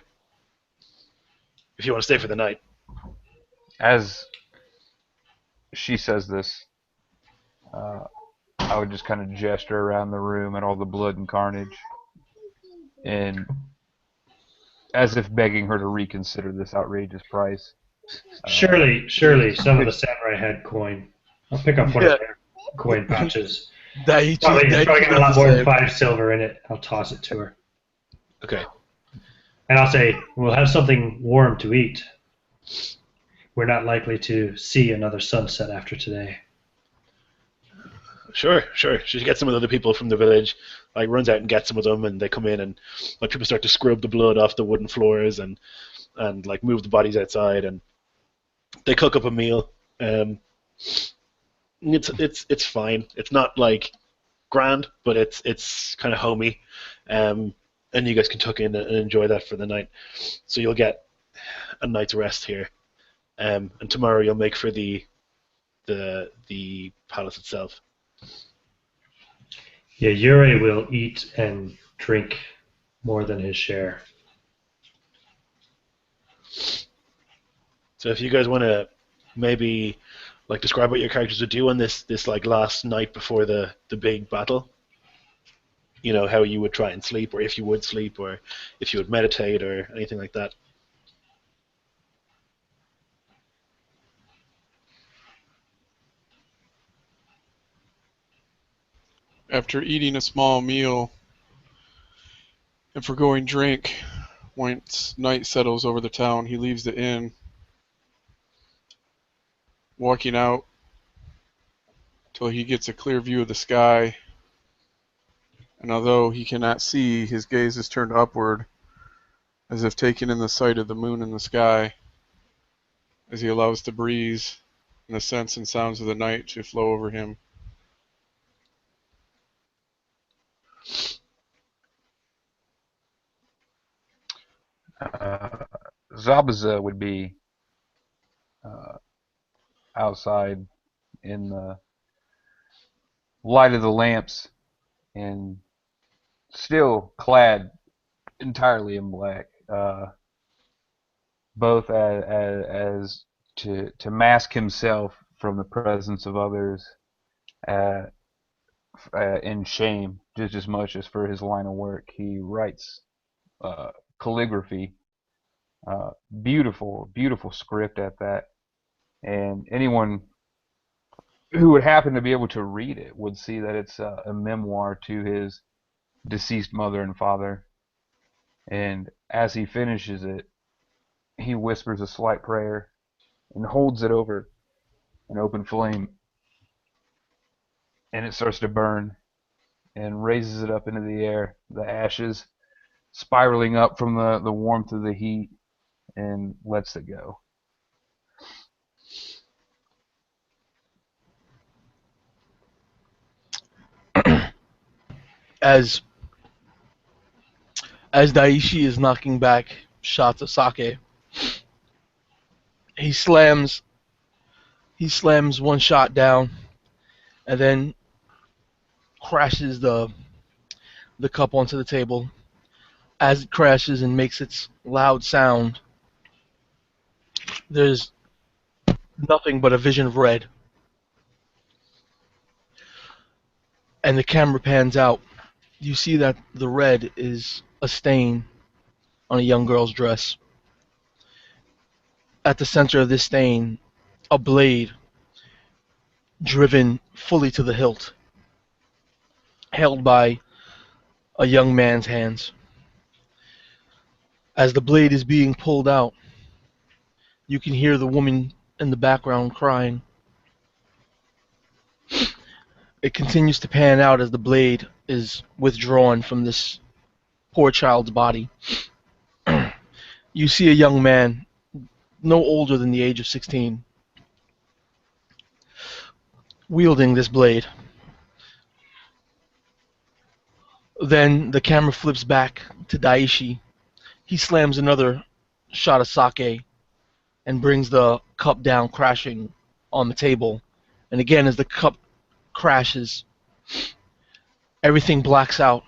if you want to stay for the night. As she says this, I would just kind of gesture around the room at all the blood and carnage, and as if begging her to reconsider this outrageous price. Surely, some of the samurai had coin. I'll pick up one of their coin pouches. It's probably got a lot more than 5 silver in it. I'll toss it to her. Okay. And I'll say, we'll have something warm to eat. We're not likely to see another sunset after today. Sure, sure. She gets some of the other people from the village, like runs out and gets some of them, and they come in and like people start to scrub the blood off the wooden floors and like move the bodies outside, and they cook up a meal. Um, it's fine. It's not like grand, but it's kind of homey, and you guys can tuck in and enjoy that for the night. So you'll get a night's rest here, and tomorrow you'll make for the palace itself. Yeah, Yuri will eat and drink more than his share. So if you guys want to maybe like describe what your characters would do on this like last night before the big battle, you know, how you would try and sleep, or if you would sleep, or if you would meditate, or anything like that. After eating a small meal and foregoing drink, once night settles over the town, he leaves the inn, walking out till he gets a clear view of the sky. And although he cannot see, his gaze is turned upward, as if taking in the sight of the moon in the sky, as he allows the breeze and the scents and sounds of the night to flow over him. Zabuza would be outside in the light of the lamps and still clad entirely in black, both as to mask himself from the presence of others in shame, just as much as for his line of work. He writes calligraphy, beautiful, beautiful script at that, and anyone who would happen to be able to read it would see that it's a memoir to his deceased mother and father. And as he finishes it, he whispers a slight prayer and holds it over an open flame, and it starts to burn and raises it up into the air, the ashes spiraling up from the warmth of the heat, and lets it go. As Daishi is knocking back shots of sake, he slams one shot down, and then crashes the cup onto the table. As it crashes and makes its loud sound, there's nothing but a vision of red. And the camera pans out. You see that the red is a stain on a young girl's dress. At the center of this stain, a blade driven fully to the hilt, held by a young man's hands. As the blade is being pulled out, you can hear the woman in the background crying. It continues to pan out as the blade is withdrawn from this poor child's body. You see a young man, no older than the age of 16, wielding this blade. Then the camera flips back to Daishi. He slams another shot of sake and brings the cup down crashing on the table. And again, as the cup crashes, everything blacks out.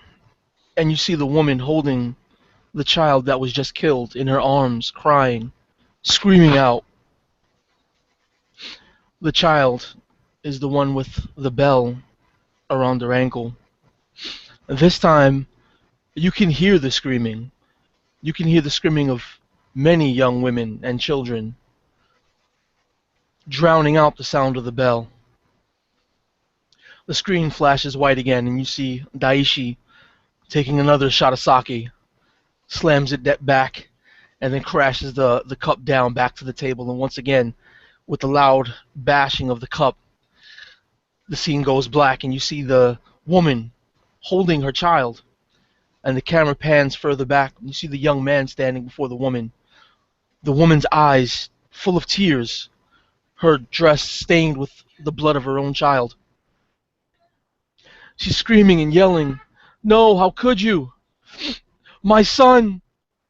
And you see the woman holding the child that was just killed in her arms, crying, screaming out. The child is the one with the bell around her ankle. This time, you can hear the screaming. You can hear the screaming of many young women and children, drowning out the sound of the bell. The screen flashes white again, and you see Daishi taking another shot of sake, slams it back, and then crashes the cup down back to the table. And once again, with the loud bashing of the cup, the scene goes black and you see the woman holding her child. And the camera pans further back. And you see the young man standing before the woman. The woman's eyes full of tears. Her dress stained with the blood of her own child. She's screaming and yelling, "No, how could you? My son!"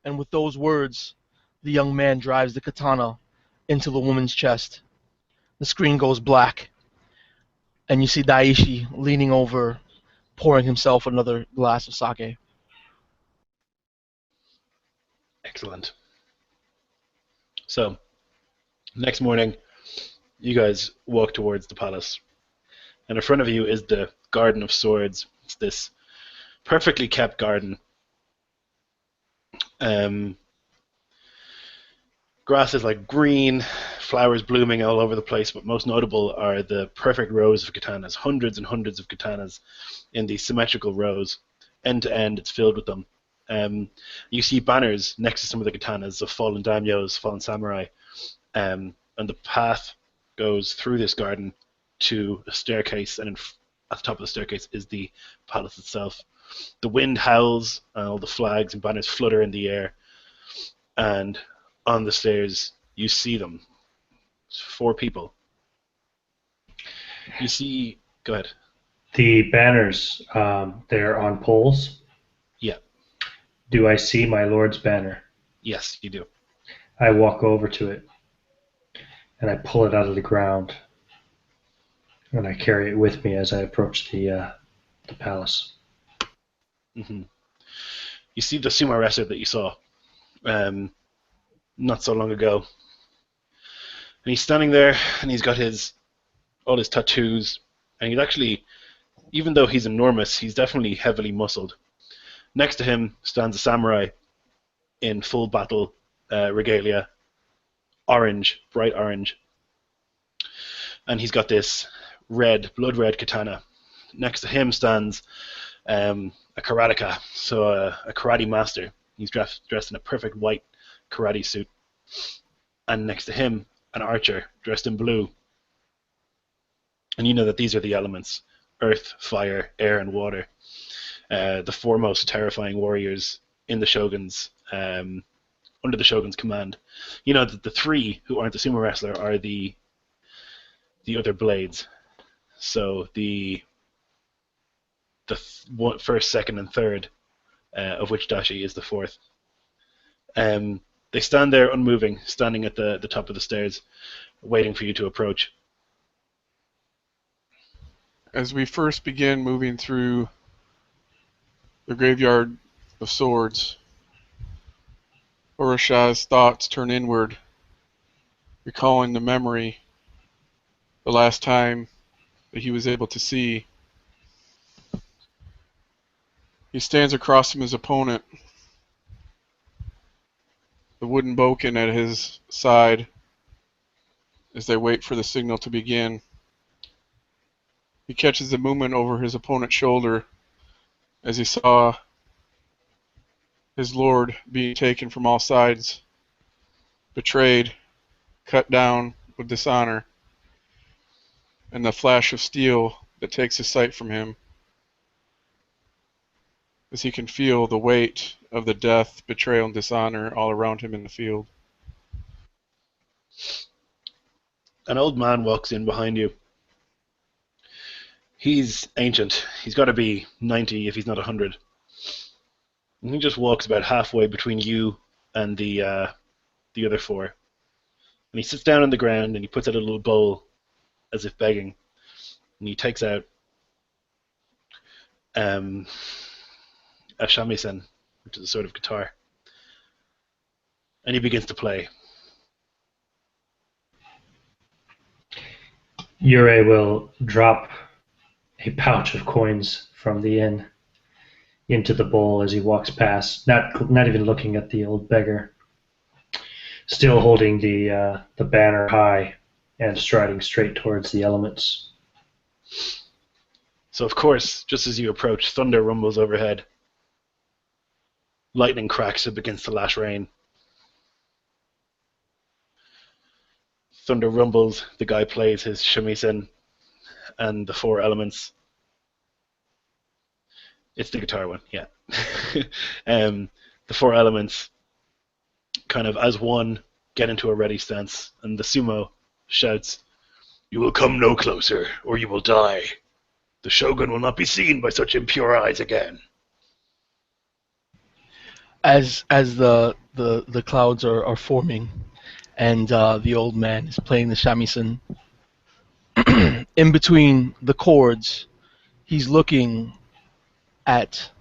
And with those words, the young man drives the katana into the woman's chest. The screen goes black. And you see Daishi leaning over, pouring himself another glass of sake. Excellent. So, next morning, you guys walk towards the palace. And in front of you is the Garden of Swords. It's this perfectly kept garden. Grass is like green, flowers blooming all over the place, but most notable are the perfect rows of katanas, hundreds and hundreds of katanas in these symmetrical rows. End to end, it's filled with them. You see banners next to some of the katanas of fallen daimyos, fallen samurai, and the path goes through this garden to a staircase, and at the top of the staircase is the palace itself. The wind howls, and all the flags and banners flutter in the air, and on the stairs you see them. It's 4 people. You see... Go ahead. The banners, they're on poles. Yeah. Do I see my lord's banner? Yes, you do. I walk over to it, and I pull it out of the ground, and I carry it with me as I approach the palace. Mm-hmm. You see the sumo wrestler that you saw not so long ago, and he's standing there, and he's got all his tattoos, and he's actually, even though he's enormous, he's definitely heavily muscled. Next to him stands a samurai in full battle regalia, orange, bright orange, and he's got this blood red katana. Next to him stands a karateka, so a karate master. He's dressed in a perfect white karate suit. And next to him, an archer dressed in blue. And you know that these are the elements: earth, fire, air, and water. The foremost terrifying warriors in the shogun's under the shogun's command. You know that the 3 who aren't the sumo wrestler are the other blades. So the first, second, and third, of which Dashi is the 4th. They stand there unmoving, standing at the top of the stairs, waiting for you to approach. As we first begin moving through the graveyard of swords, Urasha's thoughts turn inward, recalling the memory the last time that he was able to see. He stands across from his opponent, the wooden bokken at his side, as they wait for the signal to begin. He catches the movement over his opponent's shoulder as he saw his lord being taken from all sides, betrayed, cut down with dishonor, and the flash of steel that takes his sight from him, as he can feel the weight of the death, betrayal, and dishonor all around him in the field. An old man walks in behind you. He's ancient. He's got to be 90 if he's not 100. And he just walks about halfway between you and the other 4. And he sits down on the ground and he puts out a little bowl as if begging. And he takes out a shamisen, which is a sort of guitar. And he begins to play. Yurei will drop a pouch of coins from the inn into the bowl as he walks past, not even looking at the old beggar, still holding the banner high and striding straight towards the elements. So of course, just as you approach, thunder rumbles overhead. Lightning cracks, it begins to lash rain. Thunder rumbles, the guy plays his shamisen, and the four elements. It's the guitar one, yeah. The four elements kind of as one get into a ready stance, and the sumo shouts, "You will come no closer, or you will die. The Shogun will not be seen by such impure eyes again." As the clouds are forming, and the old man is playing the shamisen. In between the chords, he's looking at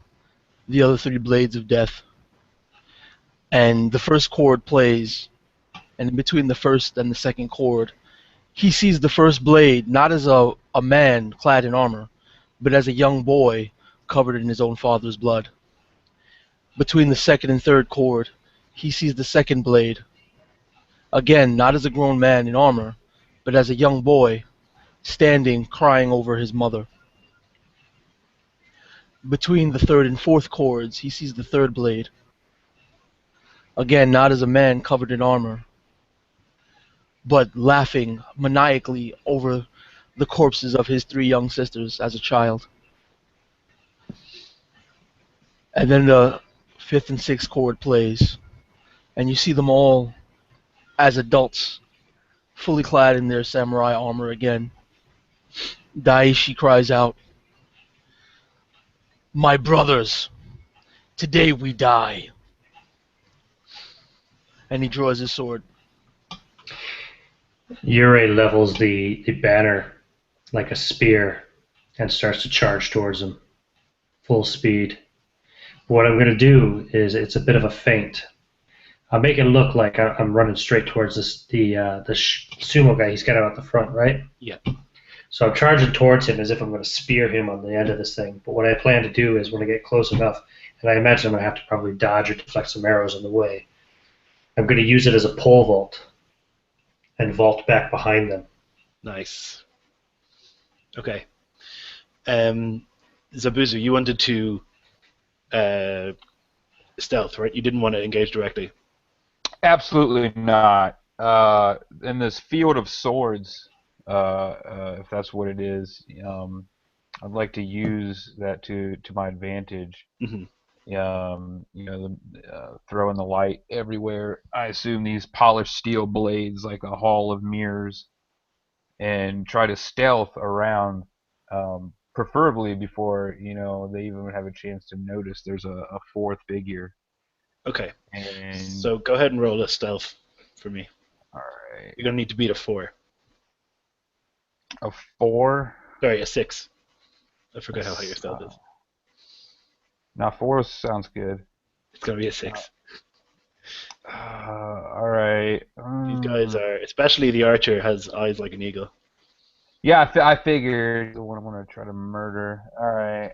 the other three blades of death, and the first chord plays, and in between the first and the second chord, he sees the first blade not as a man clad in armor, but as a young boy covered in his own father's blood. Between the second and third chord, he sees the second blade, again not as a grown man in armor, but as a young boy standing crying over his mother. Between the third and fourth chords, he sees the third blade, again not as a man covered in armor, but laughing maniacally over the corpses of his three young sisters as a child. And then the fifth and sixth chord plays, and you see them all as adults, fully clad in their samurai armor again. Daishi cries out, "My brothers, today we die." And he draws his sword. Yurei levels the banner like a spear and starts to charge towards him, full speed. What I'm going to do is, it's a bit of a feint. I'll make it look like I'm running straight towards the sumo guy. He's got it out the front, right? Yeah. So I'm charging towards him as if I'm going to spear him on the end of this thing. But what I plan to do is, when I get close enough, and I imagine I'm going to have to probably dodge or deflect some arrows on the way, I'm going to use it as a pole vault and vault back behind them. Nice. Okay. Zabuzu, you wanted to stealth, right? You didn't want to engage directly. Absolutely not. In this field of swords, if that's what it is, I'd like to use that to my advantage. Mm-hmm. Throwing the light everywhere. I assume these polished steel blades like a hall of mirrors, and try to stealth around, preferably before they even have a chance to notice there's a fourth figure. Okay. And So go ahead and roll a stealth for me. all right, You're gonna need to beat a 4. a 4. Sorry, a 6. I forgot how high your stealth is. Now 4 sounds good. It's gonna be a 6. All right. These guys are, especially the archer, has eyes like an eagle. Yeah, I figured the one I'm gonna try to murder. All right.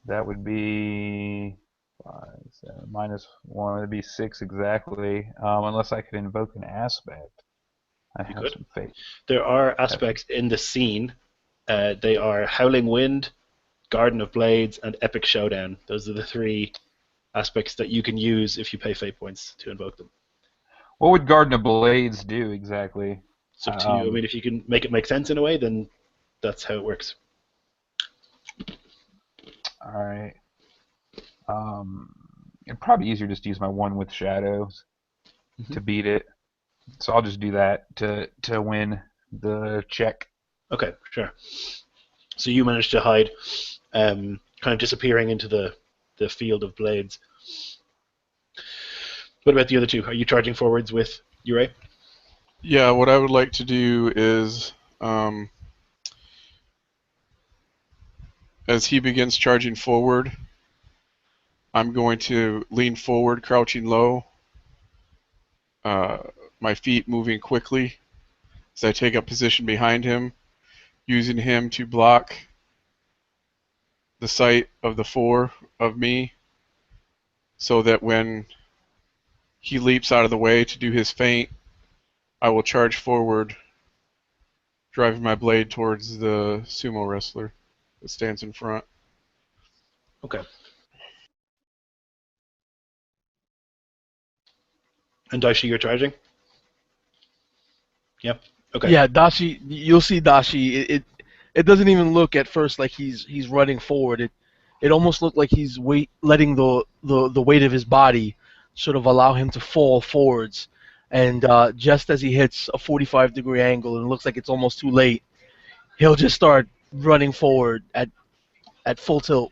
That would be 5, 7, -1. It'd be 6 exactly. Unless I could invoke an aspect. I You have could. some faith. There are aspects in the scene. They are Howling Wind, Garden of Blades, and Epic Showdown. Those are the 3 aspects that you can use if you pay fate points to invoke them. What would Garden of Blades do exactly? It's up to you. I mean, if you can make it make sense in a way, then that's how it works. All right. It'd probably be easier just to use my one with shadows to beat it. So I'll just do that to win the check. Okay, sure. So you managed to hide, kind of disappearing into the field of blades. What about the other 2? Are you charging forwards with Yurei? Yeah, what I would like to do is, as he begins charging forward, I'm going to lean forward, crouching low, my feet moving quickly as I take up position behind him, using him to block the sight of the 4 of me, so that when he leaps out of the way to do his feint, I will charge forward, driving my blade towards the sumo wrestler that stands in front. Okay. And Daishi, you're charging? Yep. Okay. Yeah, Dashi. You'll see Dashi. It doesn't even look at first like he's running forward. It almost looked like he's letting the weight of his body sort of allow him to fall forwards. And just as he hits a 45-degree angle and it looks like it's almost too late, he'll just start running forward at full tilt.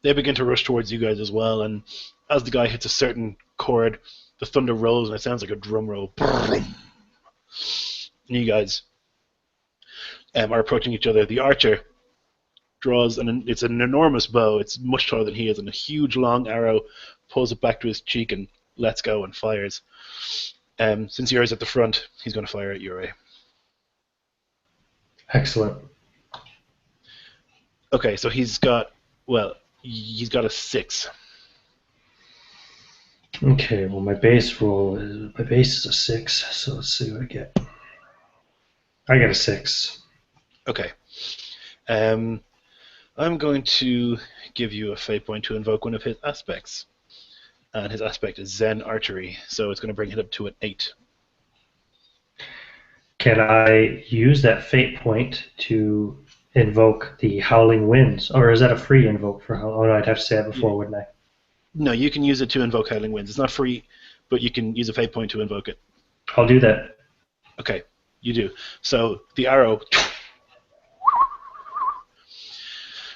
They begin to rush towards you guys as well, and as the guy hits a certain chord, the thunder rolls and it sounds like a drum roll. And you guys are approaching each other. The archer draws, and it's an enormous bow. It's much taller than he is, and a huge long arrow pulls it back to his cheek and lets go and fires. Since Yuri's at the front, he's going to fire at Yuri. Excellent. Okay, so he's got a 6. Okay, well my base is a 6, so let's see what I get. I got a 6. Okay. I'm going to give you a fate point to invoke one of his aspects. And his aspect is Zen Archery, so it's going to bring it up to an 8. Can I use that fate point to invoke the Howling Winds? Or is that a free invoke for Howling? Oh, no, I'd have to say that before, wouldn't I? No, you can use it to invoke Howling Winds. It's not free, but you can use a fate point to invoke it. I'll do that. Okay, you do. So the arrow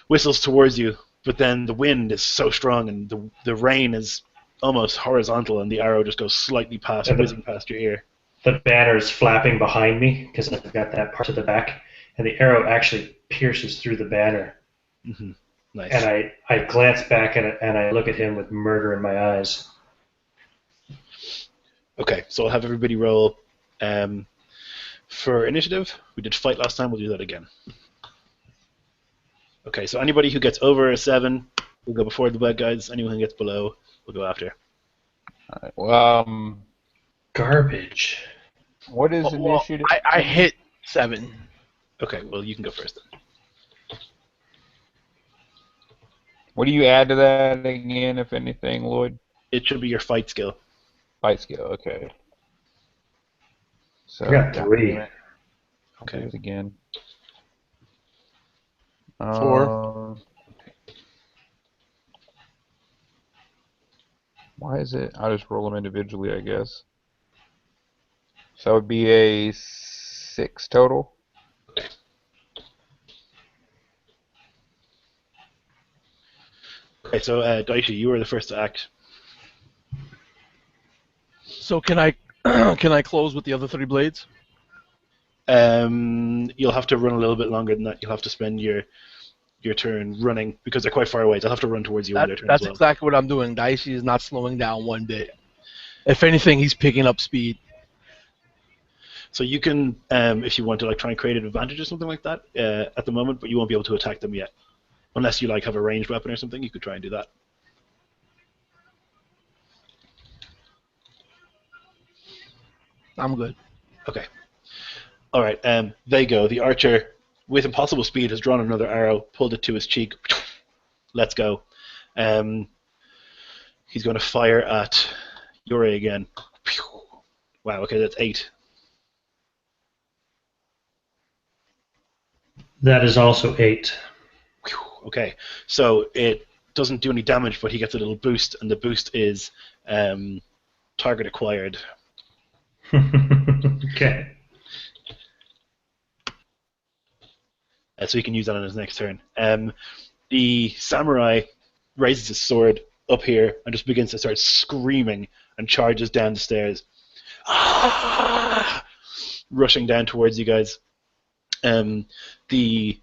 whistles towards you, but then the wind is so strong and the rain is almost horizontal and the arrow just goes slightly past, whizzing past your ear. The banner's flapping behind me because I've got that part to the back, and the arrow actually pierces through the banner. Mm-hmm. Nice. And I glance back at it and I look at him with murder in my eyes. Okay, so I'll have everybody roll. For initiative, we did fight last time, we'll do that again. Okay, so anybody who gets over a 7 will go before the bad guys. Anyone who gets below will go after. Alright, well, Garbage. what is Well, initiative? I hit 7. Okay, well, you can go first then. What do you add to that again, if anything, Lloyd? It should be your fight skill. Fight skill, okay. So, I got 3. I'll do it again. 4. Why is it? I'll just roll them individually, I guess. So it would be a 6 total. Okay, so Daichi, you were the first to act. So can I can I close with the other 3 blades? You'll have to run a little bit longer than that. You'll have to spend your turn running because they're quite far away. They'll have to run towards you on their turn That's as well. exactly what I'm doing. Daichi is not slowing down one bit. If anything, he's picking up speed. So you can, if you want to, try and create an advantage or something like that at the moment, but you won't be able to attack them yet, unless you have a ranged weapon or something. You could try and do that. I'm good. Okay. All right. They go. The archer, with impossible speed, has drawn another arrow, pulled it to his cheek. Let's go. He's going to fire at Yuri again. Wow. Okay, that's 8. That is also 8. Okay, so it doesn't do any damage, but he gets a little boost, and the boost is target acquired. Okay. So he can use that on his next turn. The samurai raises his sword up here and just begins to start screaming and charges down the stairs. Ah! Rushing down towards you guys. The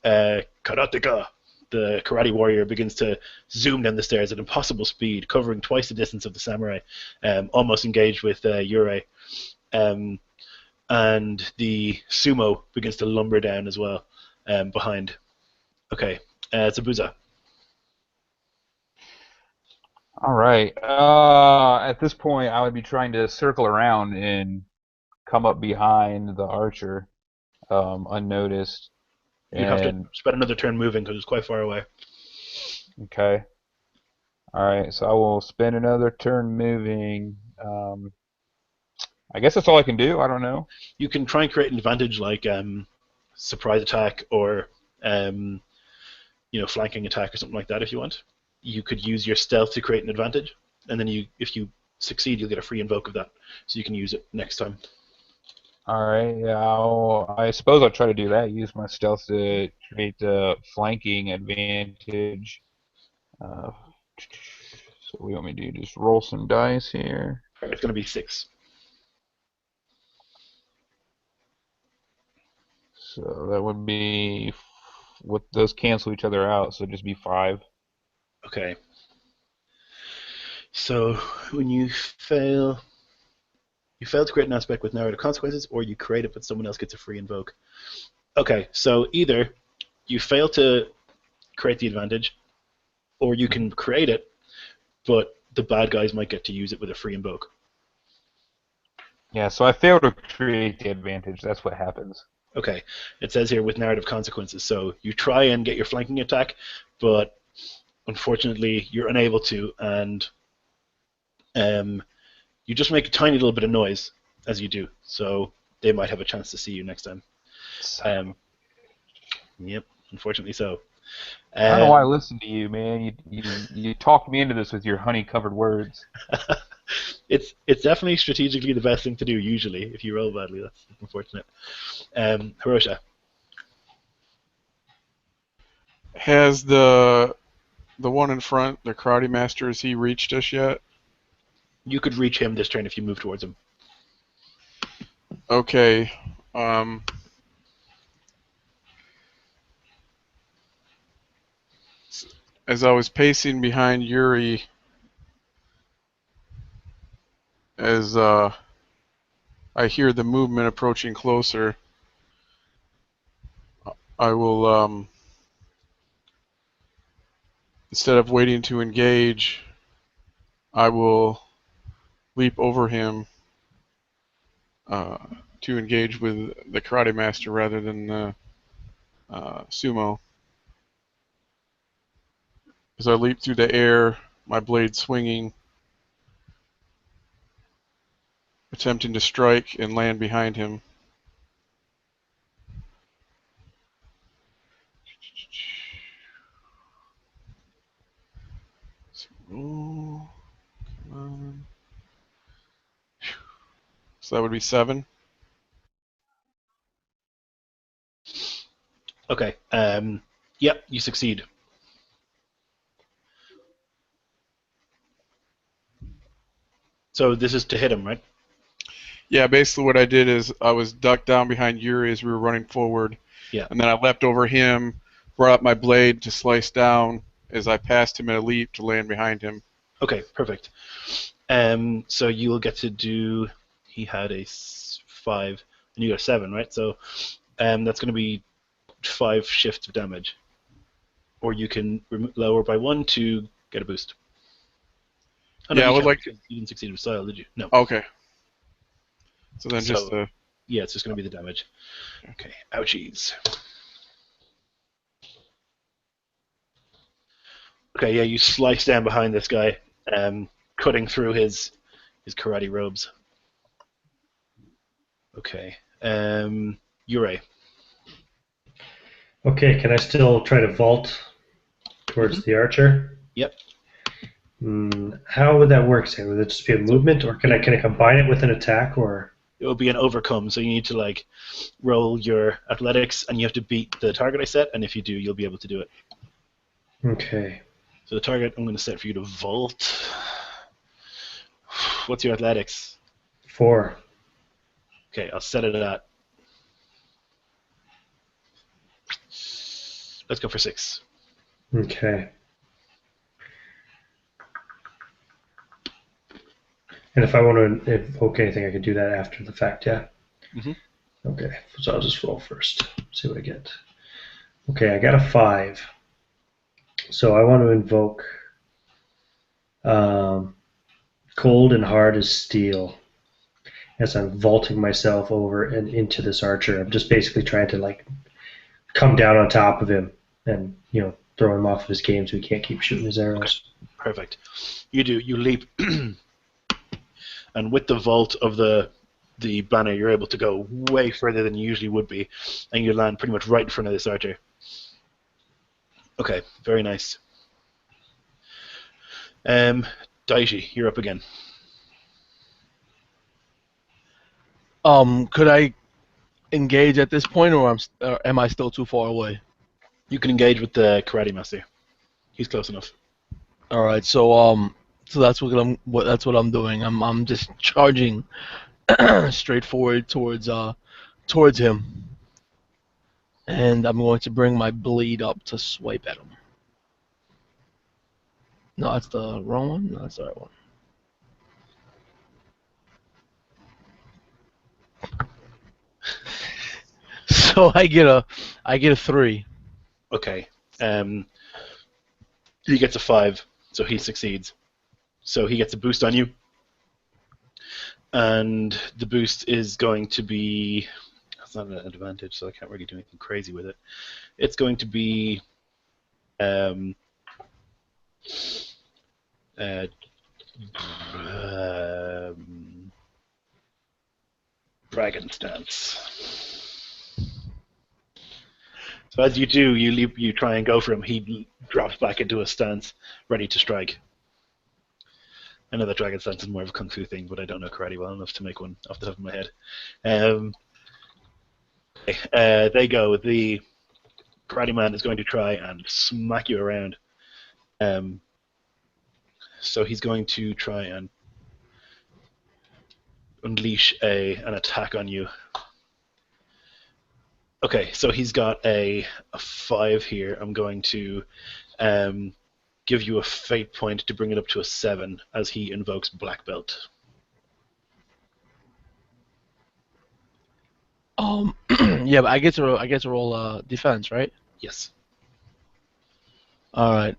karateka, the karate warrior, begins to zoom down the stairs at impossible speed, covering twice the distance of the samurai, almost engaged with Yurei. And the sumo begins to lumber down as well behind. Okay, Zabuza. All right. At this point, I would be trying to circle around and come up behind the archer, unnoticed. You have to spend another turn moving because it's quite far away. Okay. All right. So I will spend another turn moving. I guess that's all I can do. I don't know. You can try and create an advantage like surprise attack or flanking attack or something like that if you want. You could use your stealth to create an advantage, and then if you succeed, you'll get a free invoke of that, so you can use it next time. All right, yeah, I suppose I'll try to do that. Use my stealth to create the flanking advantage. So what do you want me to do? Just roll some dice here. It's going to be 6. So that would be, those cancel each other out, so it'd just be 5. Okay. So when you fail to create an aspect with narrative consequences, or you create it but someone else gets a free invoke. Okay, so either you fail to create the advantage, or you can create it, but the bad guys might get to use it with a free invoke. Yeah, so I failed to create the advantage. That's what happens. Okay, it says here with narrative consequences. So you try and get your flanking attack, but unfortunately you're unable to, and you just make a tiny little bit of noise as you do. So they might have a chance to see you next time. Yep, unfortunately so. I don't know why I listen to you, man. You talked me into this with your honey-covered words. It's definitely strategically the best thing to do. Usually, if you roll badly, that's unfortunate. Hirosha. Has the one in front, the karate master, has he reached us yet? You could reach him this turn if you move towards him. Okay. As I was pacing behind Yuri, as I hear the movement approaching closer, I will, instead of waiting to engage, I will leap over him to engage with the karate master rather than sumo. As I leap through the air, my blade swinging, attempting to strike and land behind him. Oh, come on. So that would be 7. Okay. Yep, you succeed. So this is to hit him, right? Yeah, basically what I did is I was ducked down behind Yuri as we were running forward. Yeah. And then I leapt over him, brought up my blade to slice down as I passed him at a leap to land behind him. Okay, perfect. So you will get to do. He had a 5, and you got a 7, right? So that's going to be 5 shifts of damage, or you can lower by 1 to get a boost. Oh, no, Yeah, I would like to. You didn't succeed with style, did you? No. Okay. So then just the. Yeah, it's just going to be the damage. Okay. Ouchies. Okay, yeah, you slice down behind this guy, cutting through his karate robes. Okay. Yurei. Okay, can I still try to vault towards the archer? Yep. How would that work? Say, would it just be a movement, or can I combine it with an attack, or? It will be an overcome, so you need to roll your athletics, and you have to beat the target I set, and if you do, you'll be able to do it. Okay. So the target I'm going to set for you to vault. What's your athletics? 4. Okay, I'll set it at. Let's go for 6. Okay. And if I want to invoke anything, I can do that after the fact, yeah? Mm-hmm. Okay, so I'll just roll first, see what I get. Okay, I got a 5. So I want to invoke cold and hard as steel as I'm vaulting myself over and into this archer. I'm just basically trying to come down on top of him and throw him off of his game so he can't keep shooting his arrows. Perfect. You do. You leap, and with the vault of the the banner, you're able to go way further than you usually would be, and you land pretty much right in front of this archer. Okay, very nice. Daishi, you're up again. Could I engage at this point, or am I still too far away? You can engage with the karate master. He's close enough. All right, so that's what I'm doing. I'm just charging straight forward towards him, and I'm going to bring my blade up to swipe at him. No, that's the wrong one. No, that's the right one. So I get a 3. Okay. He gets a 5, so he succeeds. So he gets a boost on you. And the boost is going to be... That's not an advantage, so I can't really do anything crazy with it. It's going to be... Dragon Stance. So as you do, you leap, you try and go for him. He drops back into a stance, ready to strike. I know that Dragon Stance is more of a kung fu thing, but I don't know karate well enough to make one off the top of my head. They go. The karate man is going to try and smack you around. So he's going to try and unleash an attack on you. Okay, so he's got a 5 here. I'm going to give you a fate point to bring it up to a 7 as he invokes Black Belt. Yeah, but I get to roll defense, right? Yes. All right.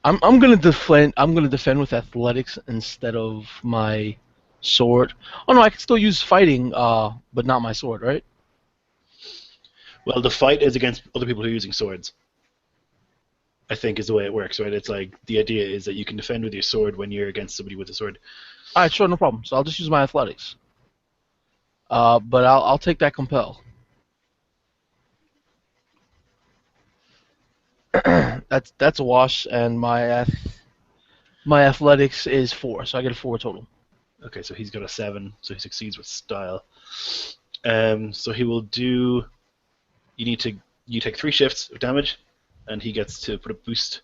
I'm gonna defend. I'm gonna defend with athletics instead of my sword. Oh no, I can still use fighting, but not my sword, right? Well, the fight is against other people who are using swords. I think is the way it works, right? It's like the idea is that you can defend with your sword when you're against somebody with a sword. All right, sure, no problem. So I'll just use my athletics. But I'll take that compel. That's a wash, and my athletics is 4, so I get a 4 total. Okay, so he's got a 7, so he succeeds with style. So he will do. You take 3 shifts of damage, and he gets to put a boost,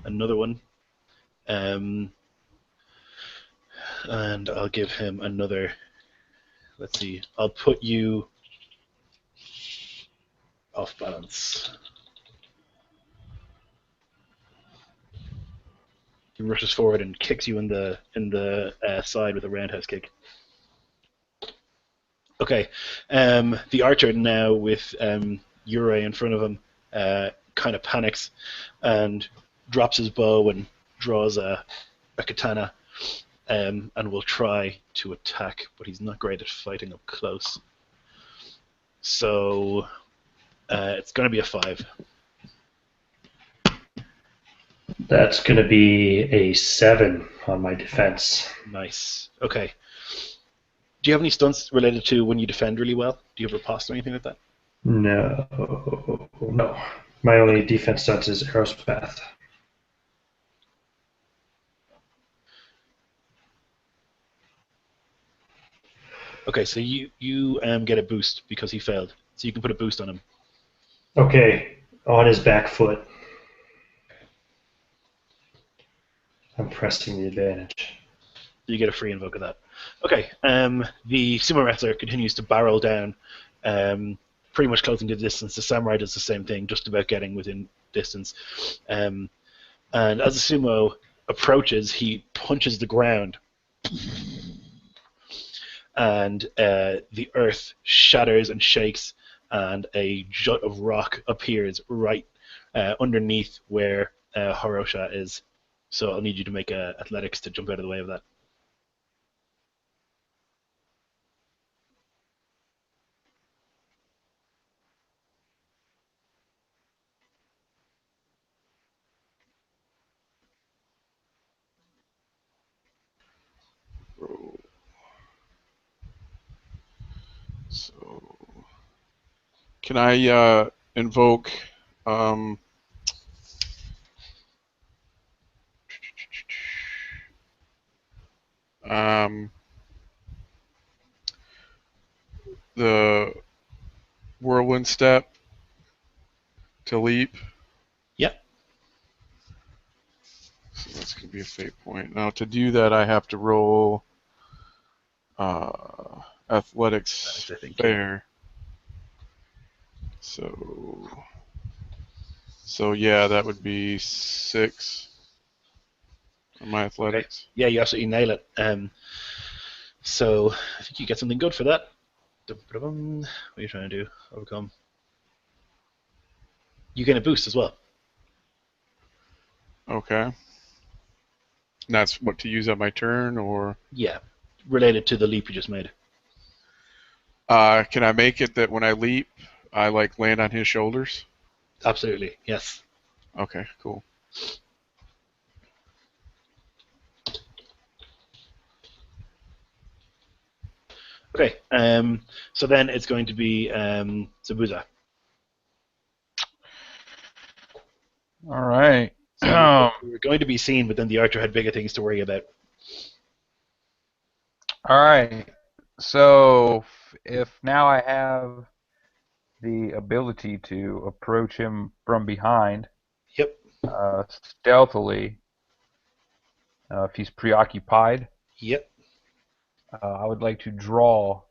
another one. And I'll give him another. Let's see. I'll put you off balance. He rushes forward and kicks you in the side with a roundhouse kick. Okay, the archer now with Ure in front of him kind of panics and drops his bow and draws a katana and will try to attack, but he's not great at fighting up close. So it's going to be a 5. That's going to be a 7 on my defense. Nice. Okay. Do you have any stunts related to when you defend really well? Do you have riposte or anything like that? No. My only defense stunt is Arrow's Path. Okay, so you get a boost because he failed. So you can put a boost on him. Okay, on his back foot. I'm pressing the advantage. You get a free invoke of that. Okay, the sumo wrestler continues to barrel down, pretty much closing the distance. The samurai does the same thing, just about getting within distance. And as the sumo approaches, he punches the ground. And the earth shatters and shakes, and a jut of rock appears right underneath where Horosha is. So I'll need you to make athletics to jump out of the way of that. So, can I invoke the whirlwind step to leap? Yeah. So that's going to be a fate point. Now, to do that, I have to roll athletics I think, fair. So yeah, that would be 6 on my athletics. Yeah, you absolutely nail it. So I think you get something good for that. What are you trying to do? Overcome. You get a boost as well. Okay. And that's what to use on my turn, or Yeah, related to the leap you just made. can I make it that when I leap, I like land on his shoulders? Absolutely, yes. Okay, cool. Okay, so then it's going to be Zabuza. All right. We were going to be seen, but then the archer had bigger things to worry about. All right. So if now I have the ability to approach him from behind, Yep. stealthily, if he's preoccupied, Yep. I would like to draw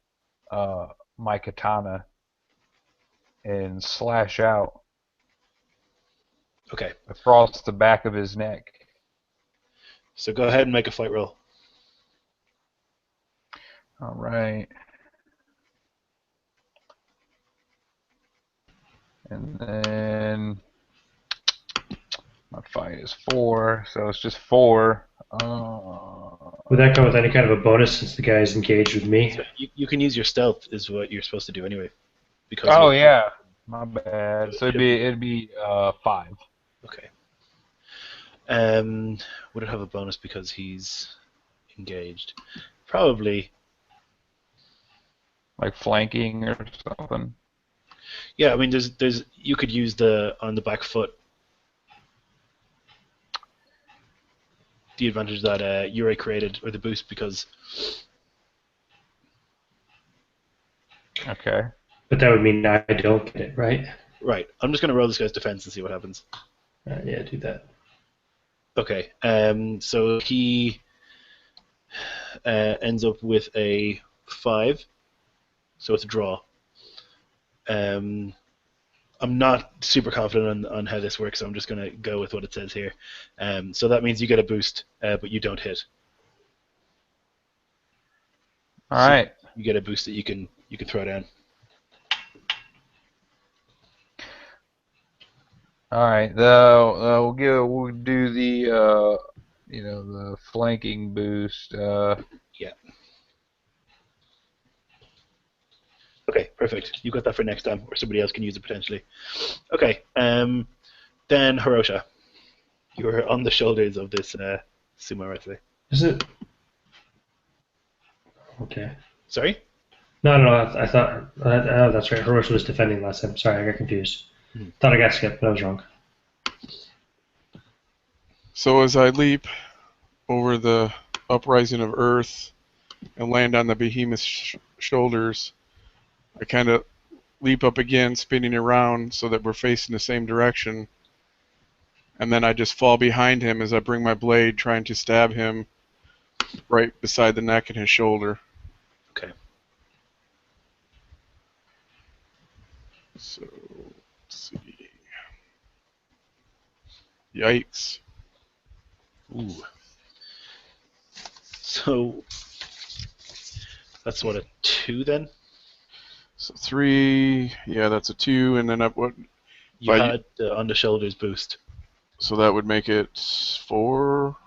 my katana and slash out Okay. across the back of his neck. So go ahead and make a fight roll. All right. And then my fight is 4, so it's just 4. Would that come with any kind of a bonus since the guy is engaged with me? So you can use your stealth, is what you're supposed to do anyway. Because Oh you're- yeah, my bad. So it'd be 5. Okay. Would it have a bonus because he's engaged? Probably. Like flanking or something. Yeah, I mean, there's you could use the on the back foot. The advantage that Uri created, or the boost, because Okay. But that would mean I don't get it, right? right. I'm just going to roll this guy's defense and see what happens. Yeah, do that. Okay. So he ends up with a 5, so it's a draw. I'm not super confident on how this works, so I'm just going to go with what it says here. So that means you get a boost, but you don't hit. All right. You get a boost that you can throw down. All right. We'll do the the flanking boost. Yeah. Okay, perfect. You got that for next time, or somebody else can use it potentially. Okay. Then Hirosha, you are on the shoulders of this sumo wrestler. Is it? Okay. Sorry. No. I thought. Oh, that's right. Hiroshi was defending last time. Sorry, I got confused. Thought I got skipped, but I was wrong. So as I leap over the uprising of Earth and land on the behemoth's shoulders, I kind of leap up again, spinning around so that we're facing the same direction. And then I just fall behind him as I bring my blade, trying to stab him right beside the neck and his shoulder. Okay. So, let's see. Yikes. Ooh. So that's what, a 2 then? So 3, yeah, that's a 2, and then what? You had the on the shoulders boost. So that would make it 4.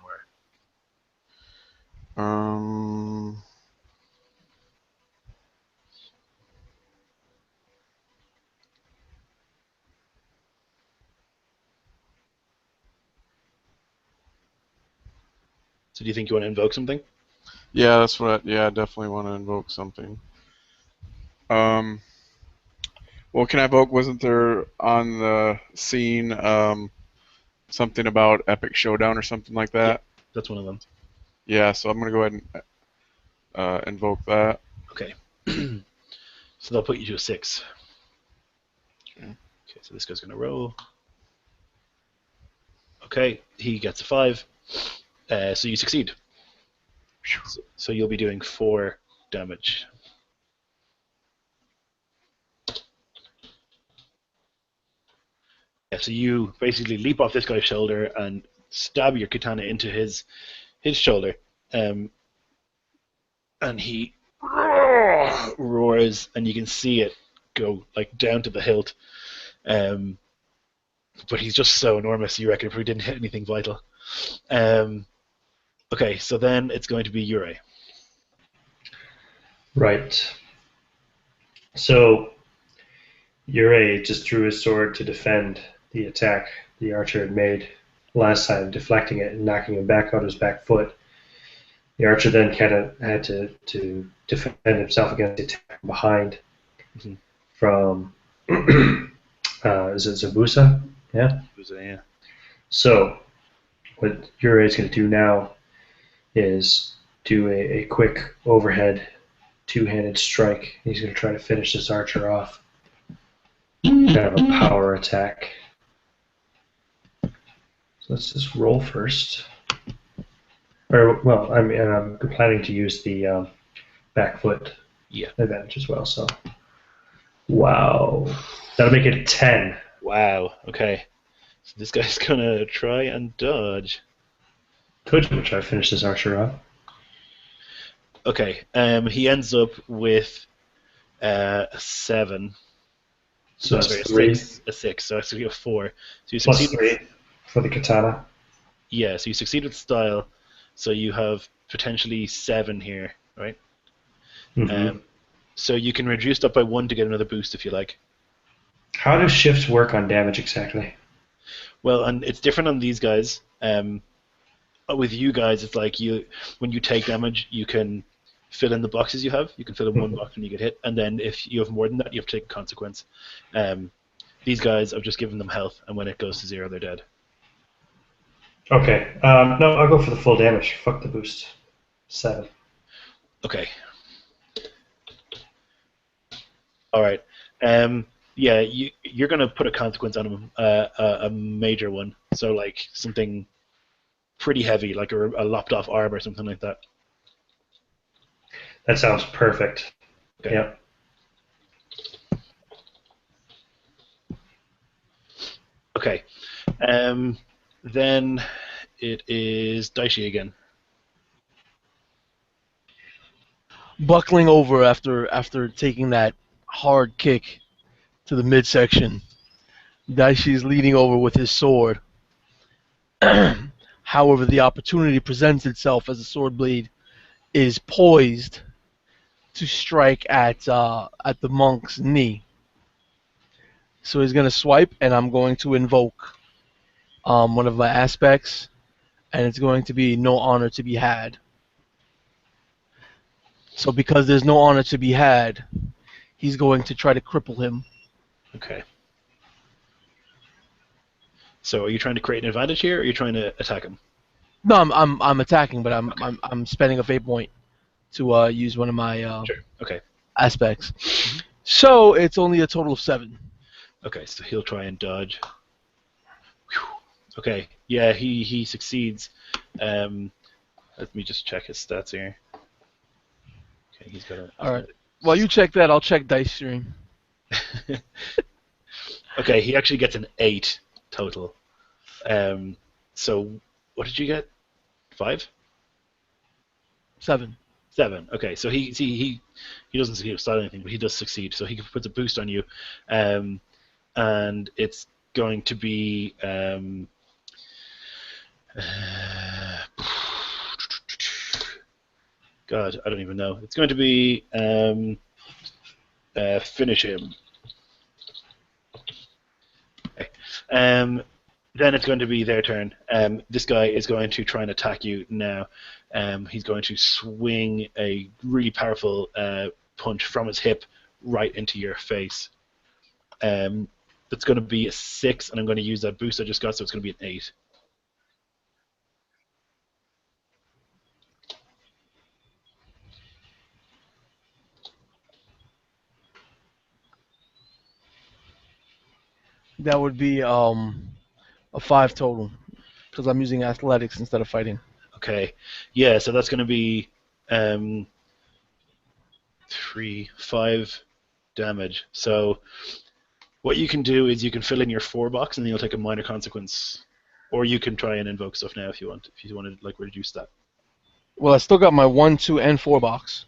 So do you think you want to invoke something? Yeah, that's what. Yeah, I definitely want to invoke something. Well, can I evoke? Wasn't there on the scene something about epic showdown or something like that? That's one of them. Yeah, so I'm gonna go ahead and invoke that. Okay. So they'll put you to a 6. Okay. Okay, so this guy's going to roll. Okay, he gets a 5. So you succeed. So you'll be doing 4 damage. Yeah, so you basically leap off this guy's shoulder and stab your katana into his shoulder. And he roars, and you can see it go like down to the hilt. But he's just so enormous, you reckon, if he didn't hit anything vital. Okay, so then it's going to be Yurei. Right. So Yurei just drew his sword to defend the attack the archer had made last time, deflecting it and knocking him back on his back foot. The archer then kind of had to defend himself against the attack from behind from is it Zabusa? Yeah. Yeah. So what Yurei is going to do now is do a quick overhead two-handed strike. He's going to try to finish this archer off. Kind of a power attack. So let's just roll first. Or, well, I'm planning to use the back foot advantage as well. So, wow, that'll make it a 10. Wow. Okay. So this guy's gonna try and dodge. Could you try to finish this archer off? Okay. He ends up with a 7. So that's sorry, 3 a 6. So actually a 4. So you plus succeed. 3 for the katana. Yeah. So you succeed with style. So you have potentially 7 here, right? Mm-hmm. So you can reduce that by 1 to get another boost if you like. How do shifts work on damage exactly? Well, and it's different on these guys. With you guys, it's like when you take damage, you can fill in the boxes you have. You can fill in one box when you get hit, and then if you have more than that, you have to take a consequence. These guys, I've just given them health, and when it goes to 0, they're dead. Okay. No, I'll go for the full damage. Fuck the boost. 7. Okay. All right. Yeah, you're gonna put a consequence on him, a major one. So like something pretty heavy, like a lopped off arm or something like that. That sounds perfect. Okay. Yep. Okay. Then it is Daishi again. Buckling over after taking that hard kick to the midsection, Daishi is leaning over with his sword. However, the opportunity presents itself as the sword blade is poised to strike at the monk's knee. So he's going to swipe, and I'm going to invoke one of my aspects, and it's going to be no honor to be had. So because there's no honor to be had, he's going to try to cripple him. Okay. So are you trying to create an advantage here, or are you trying to attack him? No, I'm attacking, but I'm spending a fate point to use one of my Sure. Okay. aspects. So it's only a total of 7. Okay, so he'll try and dodge. Whew. Okay, yeah, he succeeds. Let me just check his stats here. Okay, he's got a. All right. While you check that, I'll check Dice Stream. Okay, he actually gets an 8 total. So what did you get? 5? 7. 7. Okay, so he doesn't succeed with style or anything, but he does succeed. So he puts a boost on you, and it's going to be God, I don't even know. It's going to be finish him. Okay. Then it's going to be their turn. This guy is going to try and attack you now. He's going to swing a really powerful punch from his hip right into your face. That's going to be a 6, and I'm going to use that boost I just got, so it's going to be an 8. That would be a 5 total, because I'm using athletics instead of fighting. Okay, yeah, so that's going to be 3, 5 damage. So what you can do is you can fill in your 4 box, and then you'll take a minor consequence, or you can try and invoke stuff now if you want. If you want to like reduce that. Well, I still got my 1, 2, and 4 box.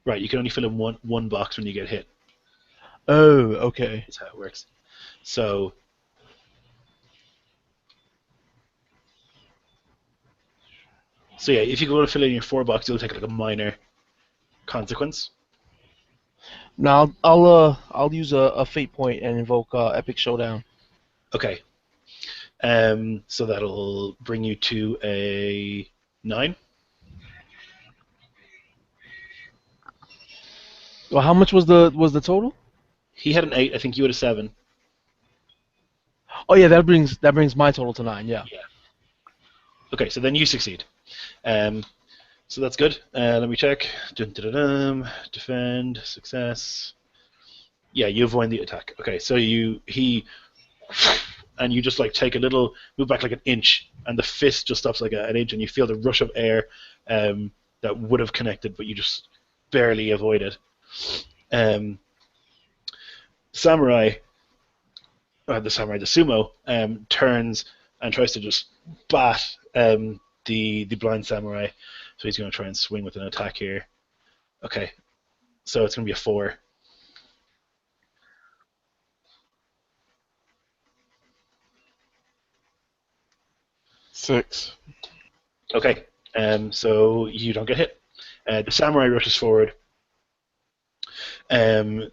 Right, you can only fill in one box when you get hit. Oh, okay. That's how it works. So yeah, if you go to fill in your 4 box, you'll take like a minor consequence. Now I'll use a fate point and invoke Epic Showdown. Okay. So that'll bring you to a 9. Well, how much was the total? He had an 8. I think you had a 7. Oh yeah, that brings my total to 9. Yeah. Okay, so then you succeed. So that's good. Let me check. Defend, success. Yeah, you avoid the attack. Okay, so you just like take a little move back like an inch, and the fist just stops like an inch, and you feel the rush of air that would have connected, but you just barely avoid it. The sumo turns and tries to just bat the blind samurai. So he's going to try and swing with an attack here. Okay, so it's going to be a 4. Six. Okay, so you don't get hit. The samurai rushes forward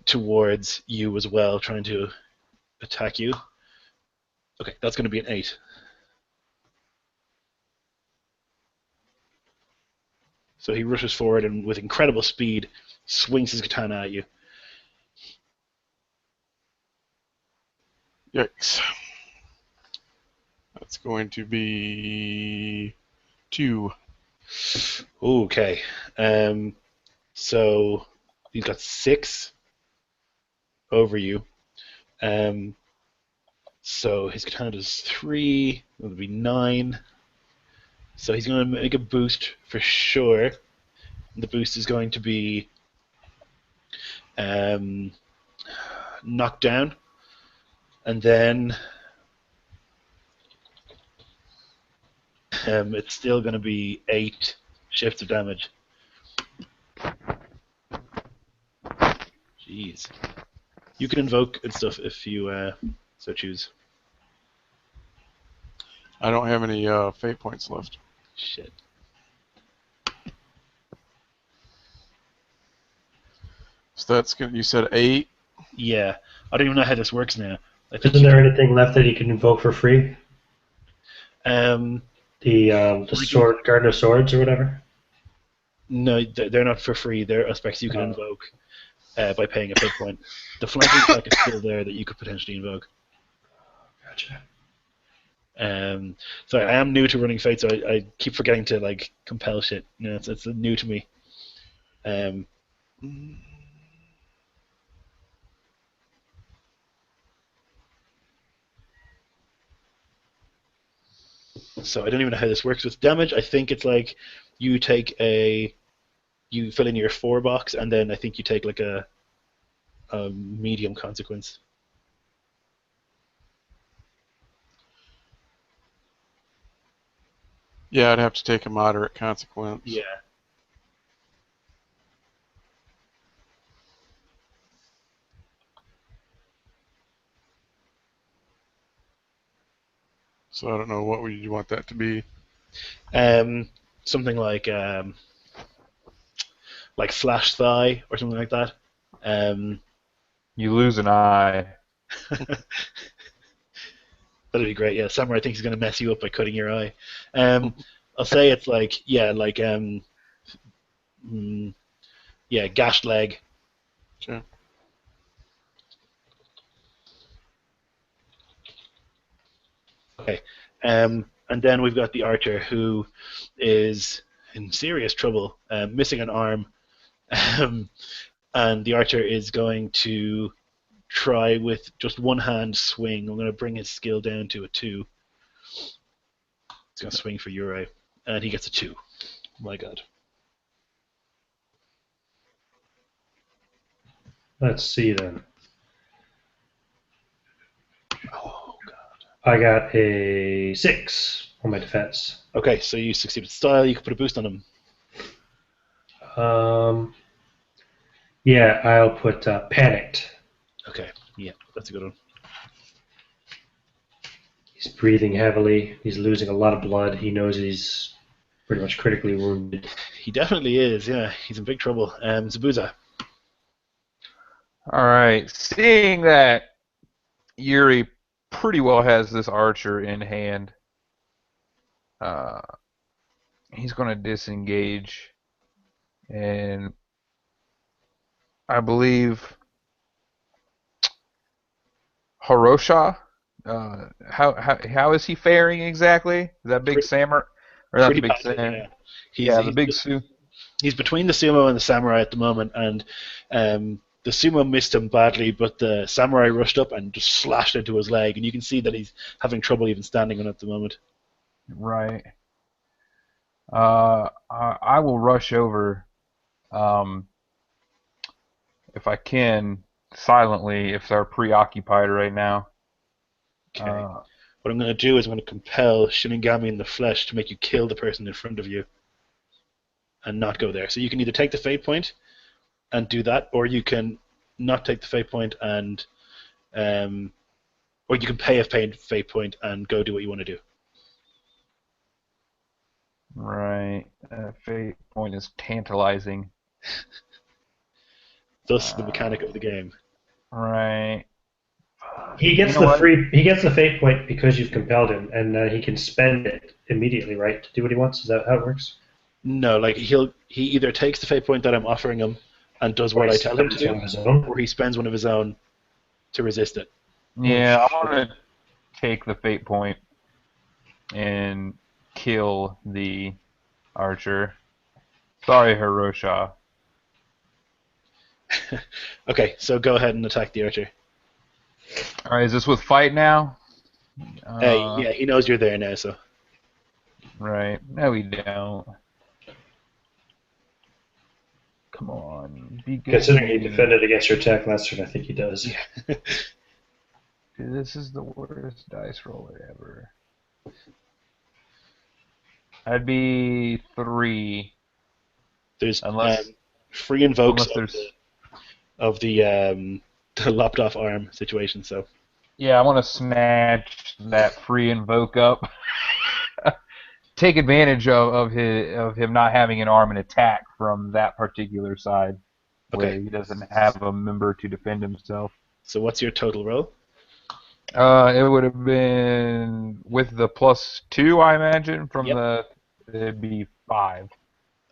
towards you as well, trying to attack you. Okay, that's going to be an 8. So he rushes forward and with incredible speed swings his katana at you. Yikes. That's going to be 2. Okay. So he's got 6 over you. So his katana does 3. That would be 9. So he's going to make a boost for sure. The boost is going to be knocked down, and then it's still going to be 8 shifts of damage. Jeez. You can invoke and stuff if you so choose. I don't have any fate points left. Shit. So that's good. You said 8. Yeah, I don't even know how this works now. I think Isn't there anything left that you can invoke for free? the The sword, Garden of Swords or whatever? No, they're not for free. They're aspects you can invoke by paying a fate point. The flanking attack is still there that you could potentially invoke. Gotcha. Sorry, I am new to running fate, so I keep forgetting to like compel shit. You know, it's new to me. So I don't even know how this works with damage. I think it's like you fill in your 4 box, and then I think you take like a medium consequence. Yeah, I'd have to take a moderate consequence. Yeah. So I don't know, what would you want that to be? Something like flash thigh or something like that. You lose an eye. That'd be great. Yeah, Samurai thinks he's going to mess you up by cutting your eye. I'll say it's like gashed leg, Sure. Okay. And then we've got the archer who is in serious trouble, missing an arm, and the archer is going to try with just one hand swing. I'm going to bring his skill down to a 2. He's going to swing for Uri, and he gets a 2. My God. Let's see then. Oh God. I got a 6 on my defense. Okay, so you succeed with style. You can put a boost on him. Yeah, I'll put panicked. Okay, yeah, that's a good one. He's breathing heavily. He's losing a lot of blood. He knows he's pretty much critically wounded. He definitely is. Yeah, he's in big trouble. Zabuza. All right. Seeing that Yuri pretty well has this archer in hand, he's going to disengage, and I believe Hirosha. How is he faring exactly? Is that big samurai or not the big badly, samurai? yeah. Yeah, the big Su. He's between the sumo and the samurai at the moment, and the sumo missed him badly, but the samurai rushed up and just slashed into his leg, and you can see that he's having trouble even standing on it at the moment. Right. I will rush over, if I can, silently, if they're preoccupied right now. Okay. What I'm going to do is I'm going to compel Shinigami in the flesh to make you kill the person in front of you and not go there. So you can either take the fate point and do that, or you can not take the fate point and, or you can pay a fate point and go do what you want to do. Right. Fate point is tantalizing. Thus the mechanic of the game. Right. He gets He gets the fate point because you've compelled him, and he can spend it immediately, right, to do what he wants. Is that how it works? No, like he either takes the fate point that I'm offering him and does what I tell him to do, or he spends one of his own to resist it. Yeah, I want to take the fate point and kill the archer. Sorry, Hirosha. Okay, so go ahead and attack the archer. Alright, is this with fight now? Yeah, he knows you're there now, so. Right. No, we don't. Come on. Be good. Considering he defended against your attack last turn, I think he does. Yeah. Dude, this is the worst dice roller ever. That'd be 3. There's Unless free invokes unless of the lopped off arm situation, so. Yeah, I want to snatch that free invoke up. Take advantage of him not having an arm and attack from that particular side, where Okay. he doesn't have a member to defend himself. So what's your total roll? It would have been with the +2, I imagine. From it'd be 5.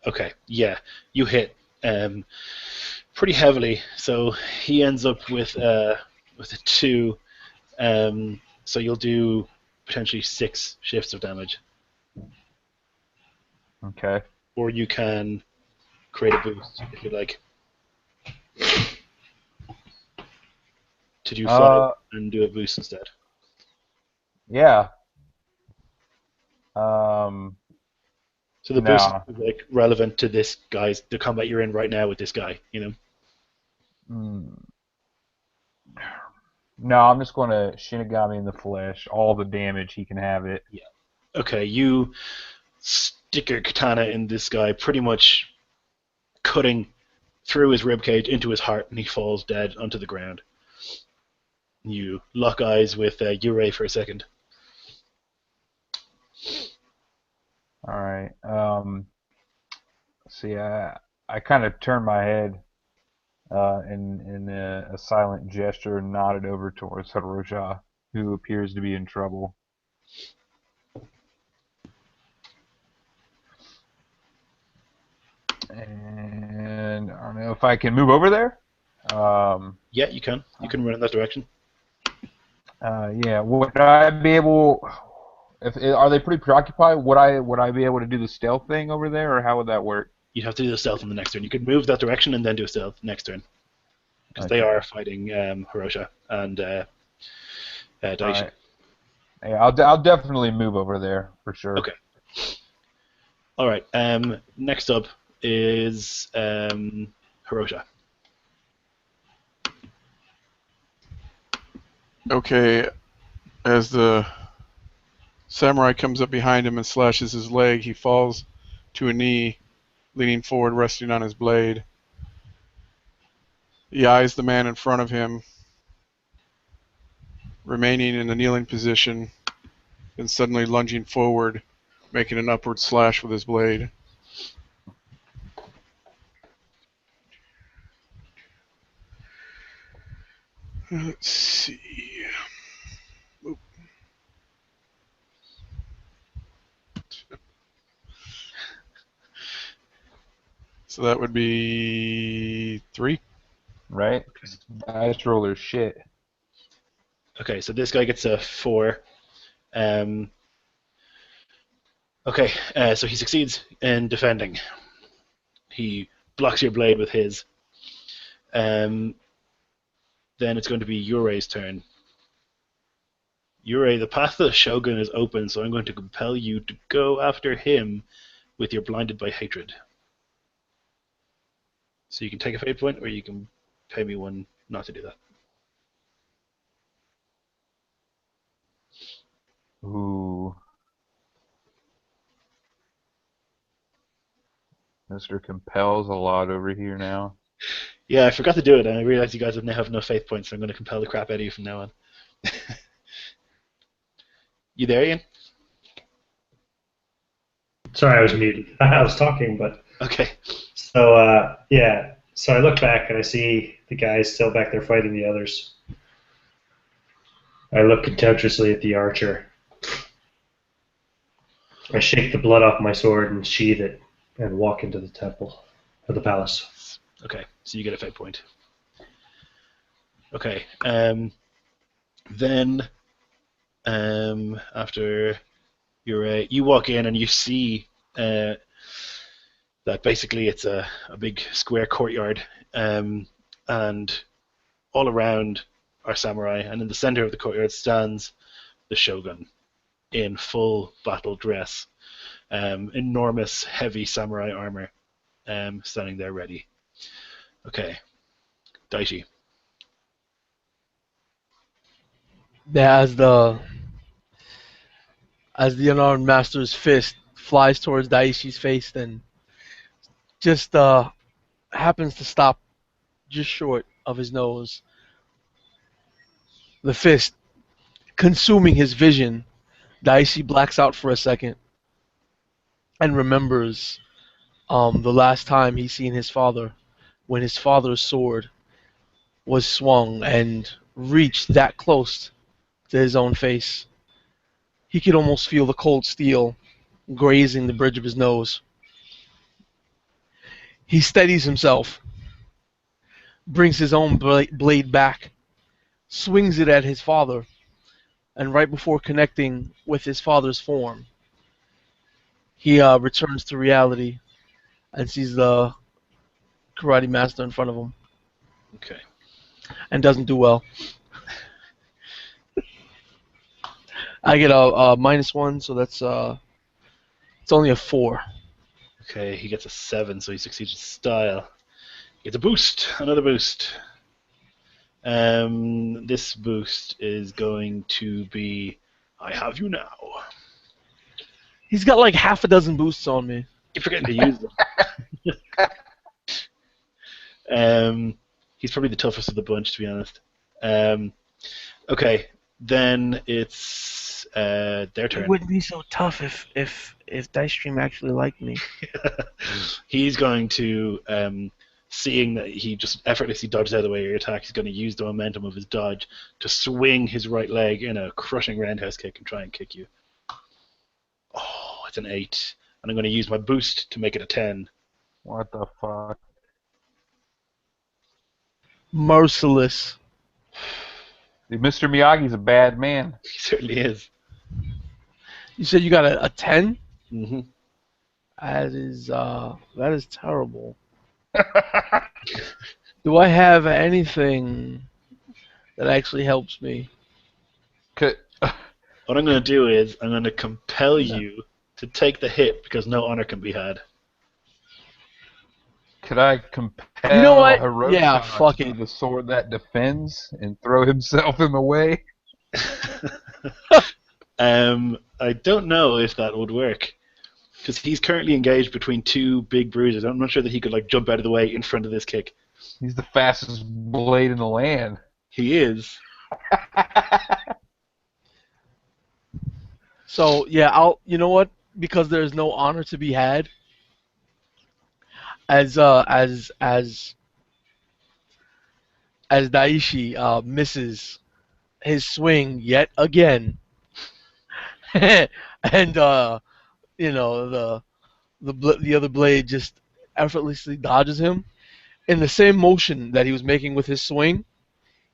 Okay, yeah, you hit pretty heavily, so he ends up with a 2. So you'll do potentially 6 shifts of damage. Okay. Or you can create a boost if you like. To do 5 and do a boost instead. Yeah. So the boost is like relevant to the combat you're in right now with this guy, you know? No, I'm just going to Shinigami in the flesh. All the damage he can have it. Yeah. Okay, you stick your katana in this guy, pretty much cutting through his ribcage into his heart, and he falls dead onto the ground. You lock eyes with Yurei for a second. All right. See, I kind of turned my head in a silent gesture and nodded over towards Hirosha, who appears to be in trouble. And I don't know if I can move over there. Yeah, you can. You can run in that direction. Yeah. Would I be able? Are they pretty preoccupied? Would I be able to do the stealth thing over there, or how would that work? You'd have to do the stealth on the next turn. You could move that direction and then do a stealth next turn. Because they are fighting Hirosha and Daishi. Right. Yeah, I'll definitely move over there for sure. Okay. All right. Next up is Hirosha. Okay, as the samurai comes up behind him and slashes his leg, he falls to a knee, leaning forward, resting on his blade. He eyes the man in front of him, remaining in the kneeling position, then suddenly lunging forward, making an upward slash with his blade. Let's see. Oop. So that would be 3. Right. Dice roller shit. Okay, so this guy gets a 4. Okay, so he succeeds in defending. He blocks your blade with his. Then it's going to be Yurei's turn. Yurei, the path to the Shogun is open, so I'm going to compel you to go after him with your blinded by hatred. So you can take a fate point, or you can pay me 1 not to do that. Ooh. Mr. Compel's a lot over here now. Yeah, I forgot to do it, and I realized you guys now have no faith points, so I'm going to compel the crap out of you from now on. You there, Ian? Sorry, I was muted. I was talking, but Okay. so yeah. So I look back and I see the guys still back there fighting the others. I look contemptuously at the archer. I shake the blood off my sword and sheathe it, and walk into the temple or the palace. Okay, so you get a fate point. Okay. Then after you walk in and you see that basically it's a big square courtyard, and all around are samurai, and in the center of the courtyard stands the Shogun in full battle dress, enormous heavy samurai armor, standing there ready. Okay, Daishi. Yeah, as the unarmed master's fist flies towards Daishi's face, then just happens to stop just short of his nose. The fist consuming his vision, Daishi blacks out for a second and remembers the last time he seen his father, when his father's sword was swung and reached that close to his own face. He could almost feel the cold steel grazing the bridge of his nose. He steadies himself, brings his own blade back, swings it at his father, and right before connecting with his father's form, he returns to reality and sees the karate master in front of him Okay. and doesn't do well. I get a -1, so that's it's only a 4. Okay, he gets a 7, so he succeeds with style. He gets a boost, another boost. This boost is going to be, I have you now. He's got like half a dozen boosts on me. Keep forgetting to use them. He's probably the toughest of the bunch, to be honest. Okay, then it's their turn. It wouldn't be so tough if Dice Stream actually liked me. He's going to, seeing that he just effortlessly dodges out of the way of your attack, he's going to use the momentum of his dodge to swing his right leg in a crushing roundhouse kick and try and kick you. Oh, it's an 8. And I'm going to use my boost to make it a 10. What the fuck? Merciless. Mr. Miyagi's a bad man. He certainly is. You said you got a 10? Hmm. That is terrible. Do I have anything that actually helps me? Could- What I'm going to do is I'm going to compel you to take the hit because no honor can be had. Could I compel You know what? Hiroshi Yeah, fuck to it. the sword that defends and throw himself in the way? I don't know if that would work because he's currently engaged between two big bruisers. I'm not sure that he could like jump out of the way in front of this kick. He's the fastest blade in the land. He is. So yeah, you know what? Because there's no honor to be had. As Daishi misses his swing yet again, and the other blade just effortlessly dodges him. In the same motion that he was making with his swing,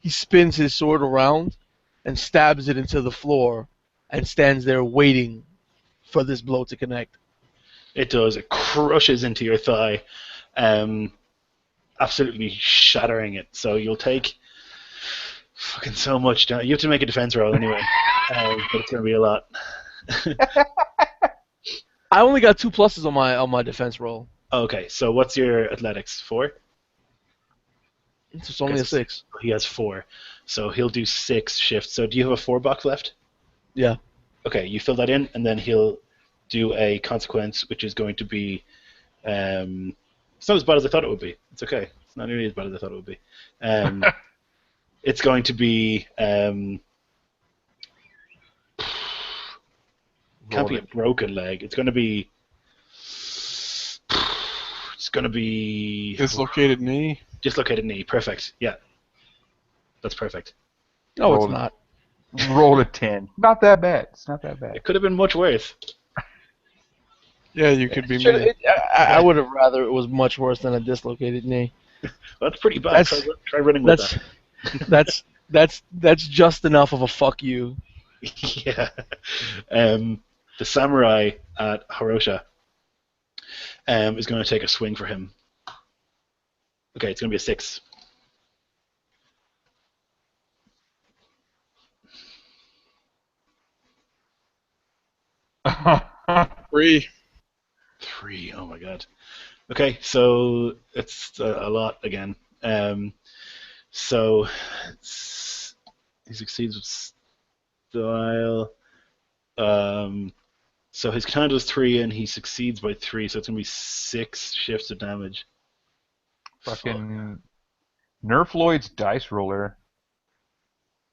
he spins his sword around and stabs it into the floor and stands there waiting for this blow to connect. It does. It crushes into your thigh, absolutely shattering it. So you'll take fucking so much damage. You have to make a defense roll anyway, but it's going to be a lot. I only got 2 pluses on my defense roll. Okay, so what's your athletics? 4? It's just only a 6. He has 4, so he'll do 6 shifts. So do you have a 4 box left? Yeah. Okay, you fill that in, and then he'll do a consequence, which is going to be. It's not as bad as I thought it would be. It's okay. It's not nearly as bad as I thought it would be. It's going to be. Can't be a broken leg. It's going to be. It's going to be. Dislocated knee. Dislocated knee. Perfect. Yeah. That's perfect. No, it's not. Rolled a 10. Not that bad. It's not that bad. It could have been much worse. Yeah, you could be me. I would have rather it was much worse than a dislocated knee. That's pretty bad. Try running with that. That's just enough of a fuck you. Yeah. The samurai at Hirosha is going to take a swing for him. Okay, it's going to be a 6. Three. 3. Oh my god. Okay, so it's a lot again. So he succeeds with style. So his command was 3, and he succeeds by 3, so it's gonna be 6 shifts of damage. Fucking Nerf Lloyd's dice roller.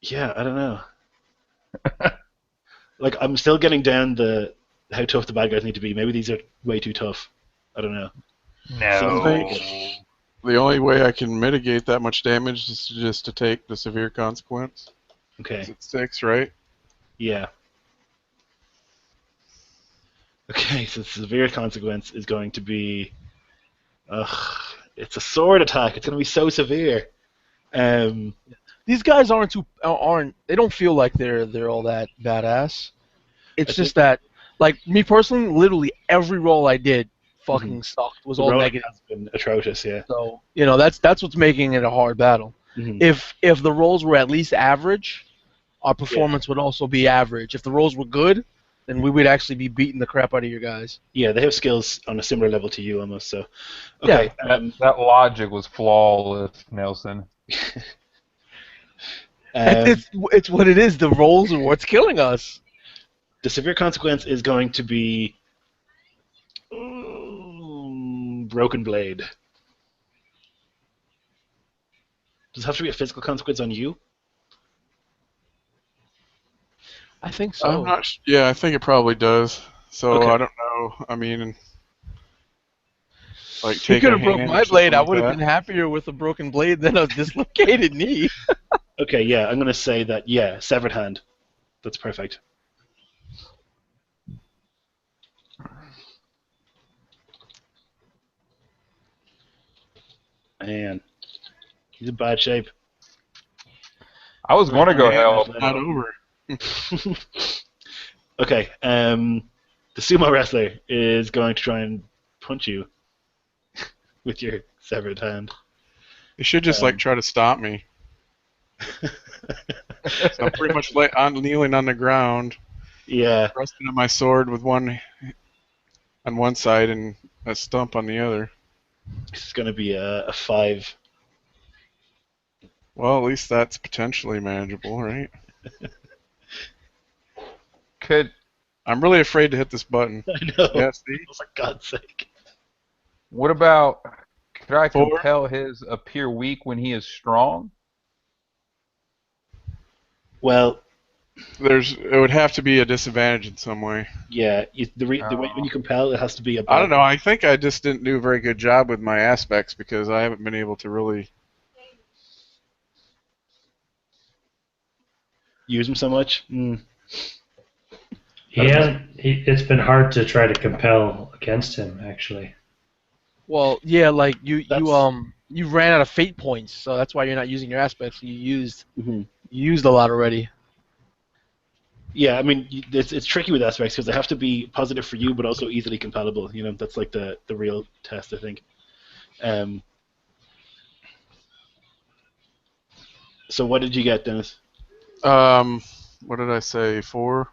Yeah, I don't know. Like, I'm still getting down how tough the bad guys need to be. Maybe these are way too tough. I don't know. No. The only way I can mitigate that much damage is just to take the severe consequence. Okay. It's 6, right? Yeah. Okay, so the severe consequence is going to be... it's a sword attack. It's going to be so severe. These guys they don't feel like they're all that badass. It's just that, like, me personally, literally every roll I did fucking sucked. Was all negative. Has been atrocious, yeah. So that's what's making it a hard battle. Mm-hmm. If the rolls were at least average, our performance would also be average. If the rolls were good, then we would actually be beating the crap out of your guys. Yeah, they have skills on a similar level to you almost. So, okay. Yeah, that logic was flawless, Nelson. It's what it is. The rolls are what's killing us. The severe consequence is going to be broken blade. Does it have to be a physical consequence on you? I think so. I'm not. Yeah, I think it probably does. So Okay. I don't know. I mean, like He take could a have broke hand my or blade. something I like would have that. been happier with a broken blade than a dislocated knee. Okay, yeah, I'm going to say that, yeah, severed hand. That's perfect. And He's in bad shape. I was going to go help. Not over. Okay, the sumo wrestler is going to try and punch you with your severed hand. They should just try to stop me. So I'm pretty much kneeling on the ground, Yeah. resting on my sword with one on one side and a stump on the other. This is going to be a 5. Well, at least that's potentially manageable, right? I'm really afraid to hit this button. I know. Yeah, see? For God's sake. What about, could I 4? compel his appear weak when he is strong? Well, it would have to be a disadvantage in some way. yeah. The way when you compel, it has to be a. I don't know. I think I just didn't do a very good job with my aspects because I haven't been able to really use him so much. It's been hard to try to compel against him, actually. Well, yeah, like you ran out of fate points, so that's why you're not using your aspects. You used a lot already. Yeah, I mean, it's tricky with aspects because they have to be positive for you, but also easily compatible. You know, that's like the real test, I think. So what did you get, Dennis? What did I say? 4?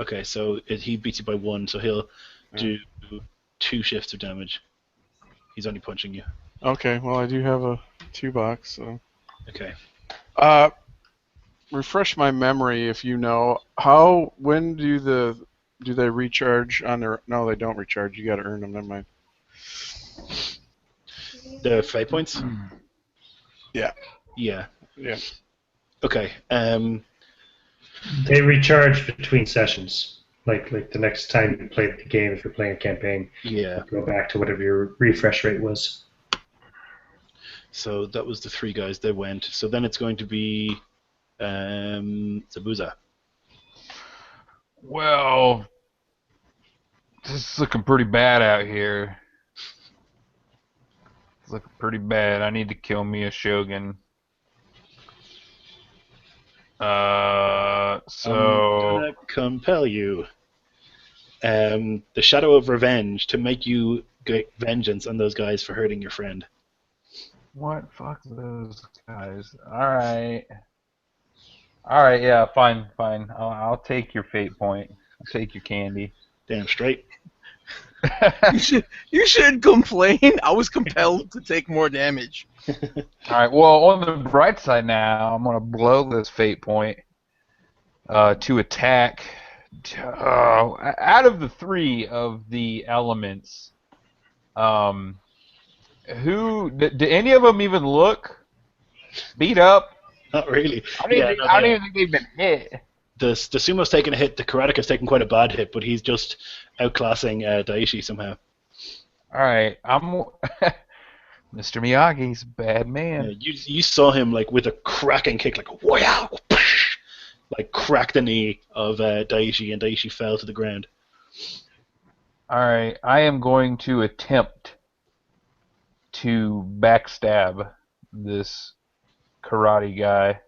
Okay, so he beats you by 1, so he'll do 2 shifts of damage. He's only punching you. Okay, well I do have a 2 box, so. Okay. Refresh my memory if you know. When do they recharge on their? No, they don't recharge. You got to earn them. Never mind. The fate points? Yeah. Yeah. Yeah. Okay. They recharge between sessions. Like the next time you play the game, if you're playing a campaign, Yeah. go back to whatever your refresh rate was. So that was the 3 guys that went. So then it's going to be Zabuza. Well, this is looking pretty bad out here. It's looking pretty bad. I need to kill me a shogun. I'm gonna compel you. The Shadow of Revenge to make you get vengeance on those guys for hurting your friend. What? Fuck those guys. Alright, yeah, fine. I'll take your fate point. I'll take your candy. Damn straight. You should complain. I was compelled to take more damage. Alright, well, on the bright side now, I'm going to blow this fate point to attack. Out of the 3 of the elements, do any of them even look beat up? Not really. I don't even think they've been hit. The sumo's taken a hit. The karateka's taken quite a bad hit, but he's just outclassing Daishi somehow. All right, I'm Mr. Miyagi's a bad man. You saw him like with a cracking kick, like wow, like crack the knee of Daishi, and Daishi fell to the ground. All right, I am going to attempt to backstab this karate guy.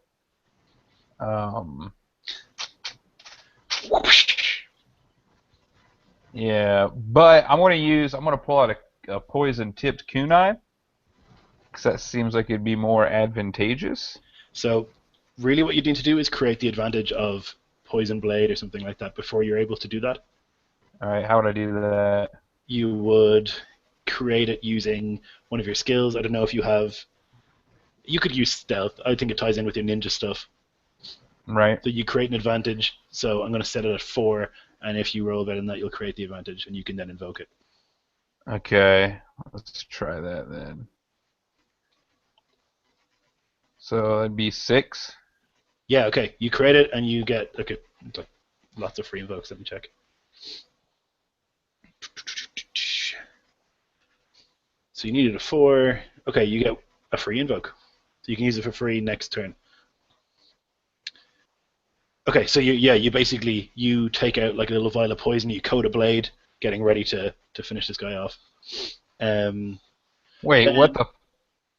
Yeah, but I'm going to pull out a poison-tipped kunai, because that seems like it'd be more advantageous. So, really what you need to do is create the advantage of Poison Blade or something like that before you're able to do that. Alright, how would I do that? You would create it using one of your skills. I don't know if you have... You could use stealth. I think it ties in with your ninja stuff. Right. So you create an advantage. So I'm going to set it at 4, and if you roll better than that, you'll create the advantage, and you can then invoke it. Okay, let's try that then. So that'd be 6. Yeah, okay. You create it, and you get lots of free invokes. Let me check. So you needed a 4. Okay, you get a free invoke. So you can use it for free next turn. Okay, so you basically take out like a little vial of poison, you coat a blade, getting ready to finish this guy off. Wait, what the?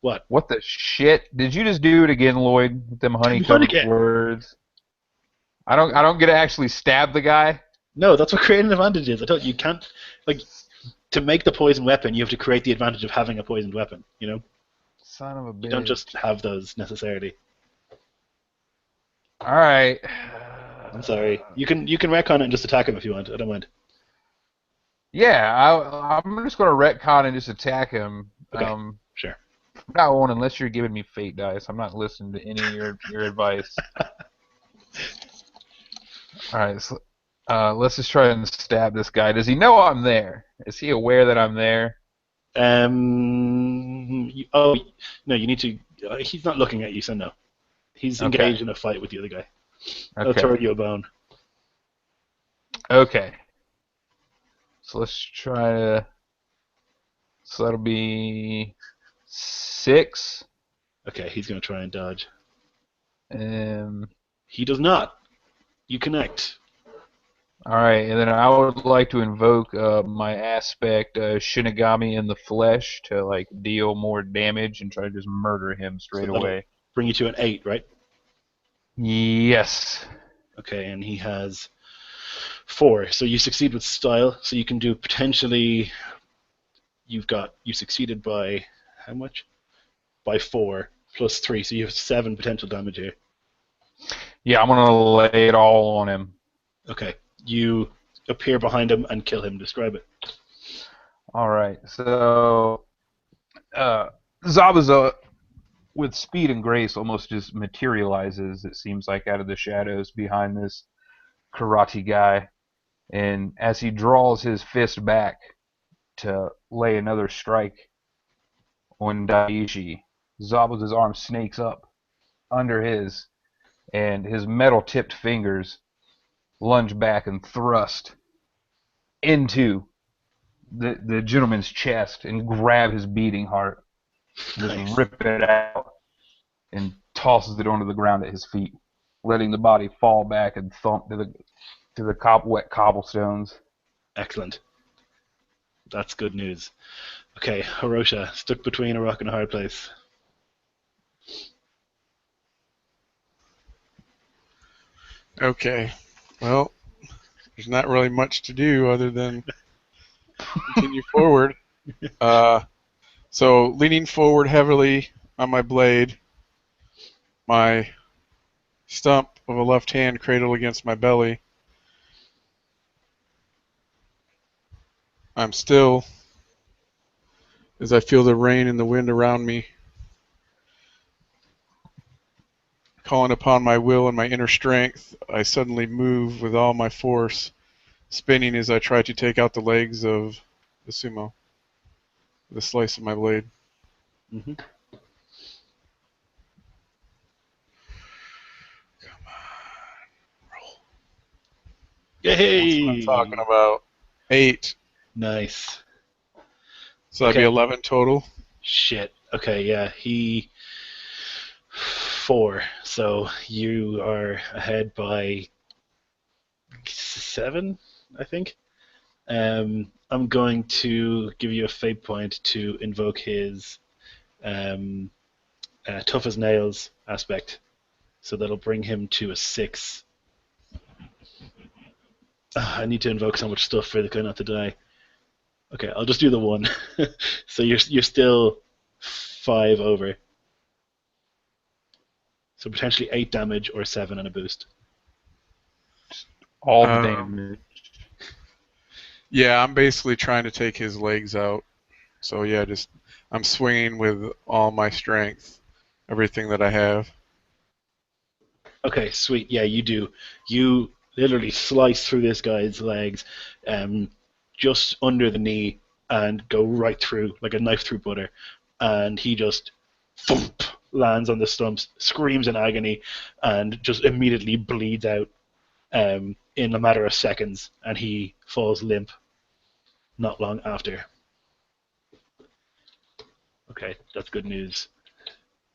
What? What the shit? Did you just do it again, Lloyd? With them honeycombed again. words. I don't get to actually stab the guy. No, that's what creating an advantage is. I thought you can't, like, to make the poison weapon, you have to create the advantage of having a poisoned weapon, you know? Son of a bitch. You don't just have those necessarily. Alright. I'm sorry. You can retcon it and just attack him if you want. I don't mind. Yeah, I'm just going to retcon and just attack him. Okay, sure. From now on, unless you're giving me fate dice, I'm not listening to any of your advice. Alright, so, let's just try and stab this guy. Does he know I'm there? Is he aware that I'm there? No, you need to... he's not looking at you, so no. He's engaged in a fight with the other guy. I'll throw you a bone. Okay. So let's try to... So that'll be 6. Okay, he's going to try and dodge. And He does not. You connect. alright, and then I would like to invoke my aspect Shinigami in the flesh to like deal more damage and try to just murder him straight away. Bring you to an 8, right? Yes. Okay, and he has 4. So you succeed with style. So you can do potentially... You succeeded by how much? By 4 plus 3. So you have 7 potential damage here. Yeah, I'm gonna lay it all on him. Okay. You appear behind him and kill him. Describe it. Alright, so Zabuza, with speed and grace, almost just materializes, it seems like, out of the shadows behind this karate guy. And as he draws his fist back to lay another strike on Daiichi, Zabuza's arm snakes up under his, and his metal-tipped fingers lunge back and thrust into the gentleman's chest and grab his beating heart, just rip it out, and tosses it onto the ground at his feet, letting the body fall back and thump to the wet cobblestones. Excellent. That's good news. Okay, Hirosha, stuck between a rock and a hard place. Okay. Well, there's not really much to do other than continue forward. So leaning forward heavily on my blade, my stump of a left hand cradled against my belly. I'm still, as I feel the rain and the wind around me, calling upon my will and my inner strength. I suddenly move with all my force, spinning as I try to take out the legs of the sumo with a slice of my blade. Mm-hmm. Come on, roll. Yay! That's what I'm talking about. 8. Nice. So that'd be 11 total. Shit. Okay, yeah. He 4. So you are ahead by 7, I think. I'm going to give you a fate point to invoke his tough as nails aspect. So that'll bring him to a 6. I need to invoke so much stuff for the guy not to die. Okay, I'll just do the 1. So you're still 5 over. So potentially 8 damage or 7 and a boost. All the damage. Yeah, I'm basically trying to take his legs out. So yeah, I'm swinging with all my strength, everything that I have. Okay, sweet. Yeah, you do. You literally slice through this guy's legs, just under the knee, and go right through like a knife through butter. And he just thump lands on the stumps, screams in agony, and just immediately bleeds out in a matter of seconds, and he falls limp not long after. Okay, that's good news.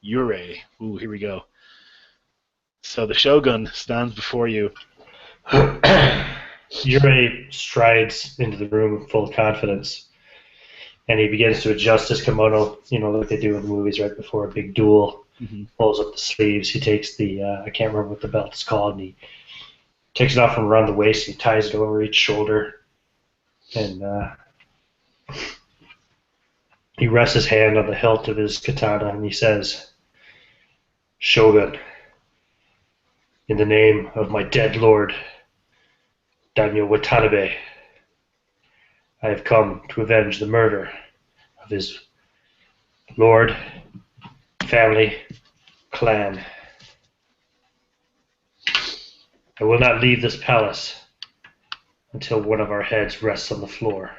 Yurei. Ooh, here we go. So the Shogun stands before you. Yurei strides into the room with full confidence. And he begins to adjust his kimono, like they do in the movies right before a big duel. Mm-hmm. Pulls up the sleeves. He takes the, I can't remember what the belt is called, and he takes it off from around the waist. He ties it over each shoulder. And he rests his hand on the hilt of his katana, and he says, "Shogun, in the name of my dead lord, Daimyo Watanabe, I have come to avenge the murder of his lord, family, clan. I will not leave this palace until one of our heads rests on the floor."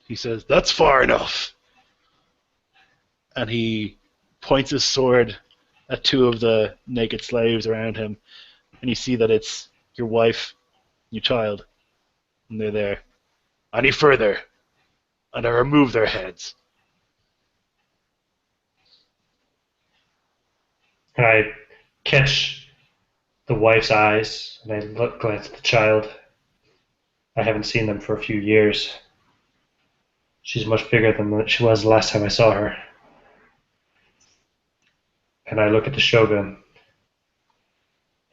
He says, "That's far enough." And he points his sword at two of the naked slaves around him, and you see that it's your wife, your child, and they're there. "Any further, and I remove their heads." And I catch the wife's eyes, and I glance at the child. I haven't seen them for a few years. She's much bigger than she was the last time I saw her. And I look at the Shogun,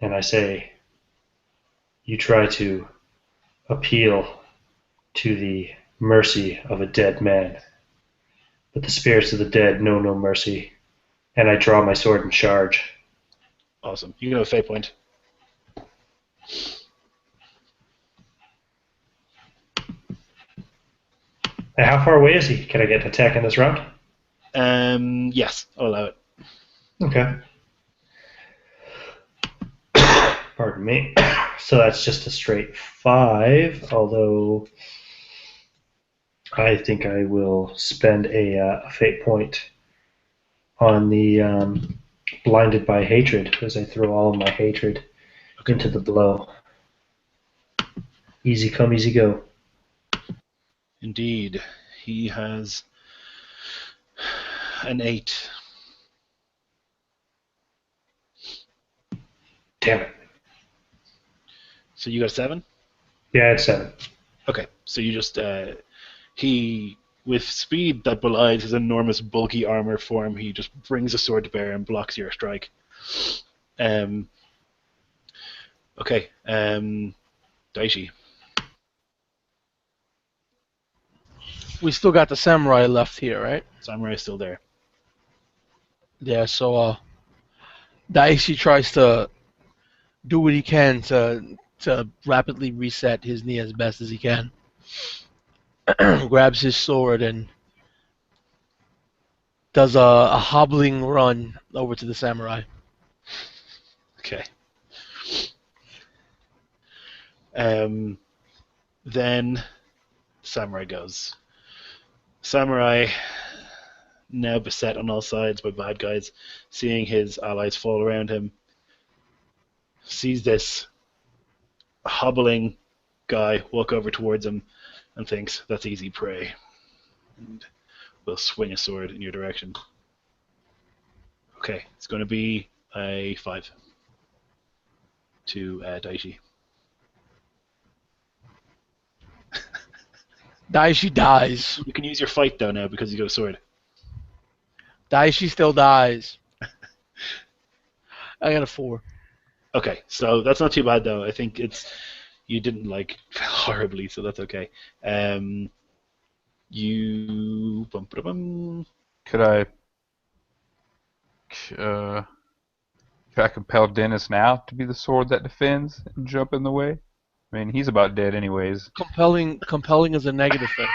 and I say, "You try to appeal to the mercy of a dead man, but the spirits of the dead know no mercy." And I draw my sword and charge. Awesome. You can have a fate point. Now, how far away is he? Can I get an attack in this round? Yes, I'll allow it. Okay. Pardon me. So that's just a straight 5, although I think I will spend a fate point on the blinded by hatred, as I throw all of my hatred into the blow. Easy come, easy go. Indeed. He has an 8. Damn it. So you got a 7? Yeah, it's 7. Okay, so you just, he, with speed that belies his enormous bulky armor form, he just brings a sword to bear and blocks your strike. Okay, Daishi. We still got the samurai left here, right? Samurai's still there. Yeah, so Daishi tries to do what he can to rapidly reset his knee as best as he can. Grabs his sword and does a hobbling run over to the samurai. Okay. Then Samurai goes. Samurai, now beset on all sides by bad guys, seeing his allies fall around him, sees this hobbling guy walk over towards him and thinks, "That's easy prey," and will swing a sword in your direction. Okay, it's going to be a 5 to Daishi. Daishi dies. You can use your fight though now because you got a sword. Daishi still dies. I got a 4. Okay, so that's not too bad though. I think you didn't fail horribly, so that's okay. You Could I compel Dennis now to be the sword that defends and jump in the way? I mean, he's about dead anyways. Compelling is a negative thing.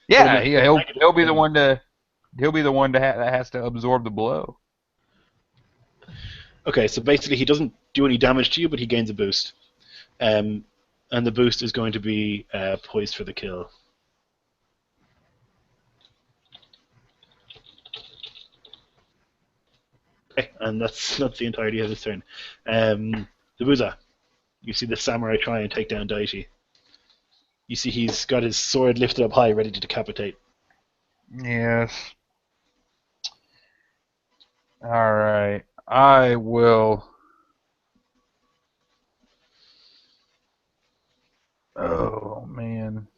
Yeah, he'll be the one that has to absorb the blow. Okay, so basically he doesn't do any damage to you, but he gains a boost. And the boost is going to be poised for the kill. Okay, and that's the entirety of his turn. The Buza. You see the samurai try and take down Daishi. You see he's got his sword lifted up high, ready to decapitate. Yes. Alright. I will... Oh, man.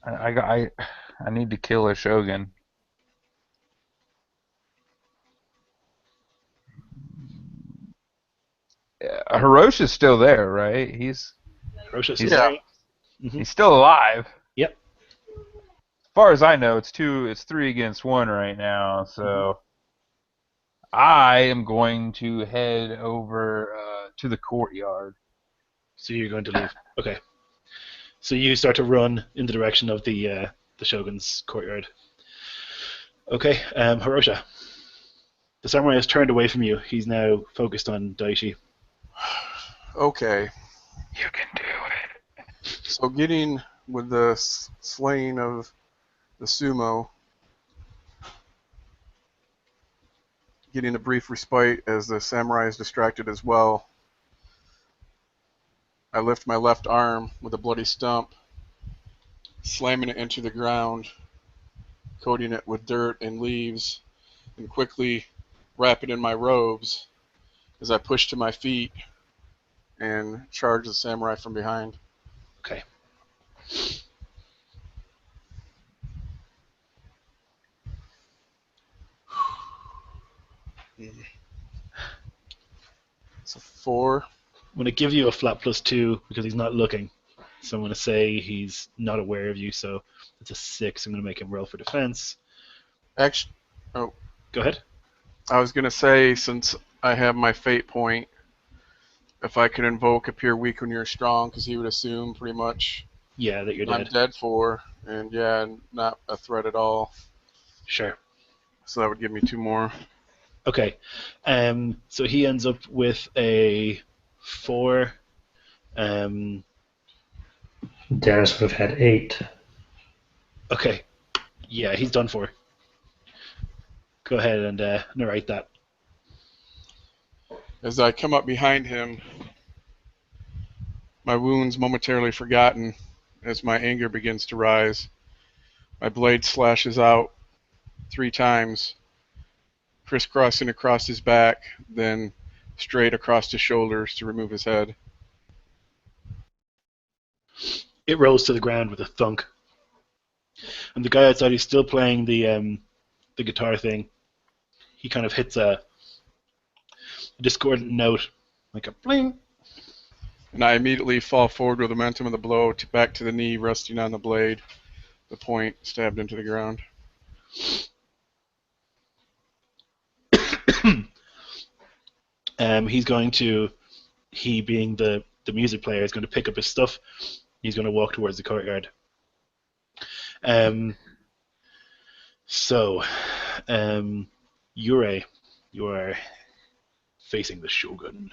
I need to kill a shogun. Hiroshi's still there, right? He's Rosh's He's- there. Mhm. he's still alive. Yep. As far as I know, it's 3 against 1 right now. So I am going to head over to the courtyard. So you're going to leave. Okay. So you start to run in the direction of the Shogun's courtyard. Okay, Hirosha. The samurai has turned away from you. He's now focused on Daishi. Okay. You can do it. So getting with the slaying of the sumo, getting a brief respite as the samurai is distracted as well, I lift my left arm with a bloody stump, slamming it into the ground, coating it with dirt and leaves, and quickly wrap it in my robes as I push to my feet and charge the samurai from behind. Okay. It's a 4. I'm going to give you a flat +2 because he's not looking. So I'm going to say he's not aware of you. So it's a 6. I'm going to make him roll for defense. Actually, Go ahead. I was going to say, since I have my fate point, if I could invoke appear weak when you're strong, because he would assume pretty much Yeah, that you're I'm dead. dead for, and yeah, not a threat at all. Sure. So that would give me 2 more. Okay. So he ends up with a 4. Dennis would have had 8. Okay. Yeah, he's done for. Go ahead and narrate that. As I come up behind him, my wounds momentarily forgotten as my anger begins to rise. My blade slashes out 3 times, crisscrossing across his back, then straight across his shoulders to remove his head. It rolls to the ground with a thunk. And the guy outside, he's still playing the guitar thing. He kind of hits a discordant note, like a bling. And I immediately fall forward with the momentum of the blow back to the knee, resting on the blade, the point stabbed into the ground. He's going to, he being the music player, is going to pick up his stuff. He's going to walk towards the courtyard. Yurei, you are facing the Shogun.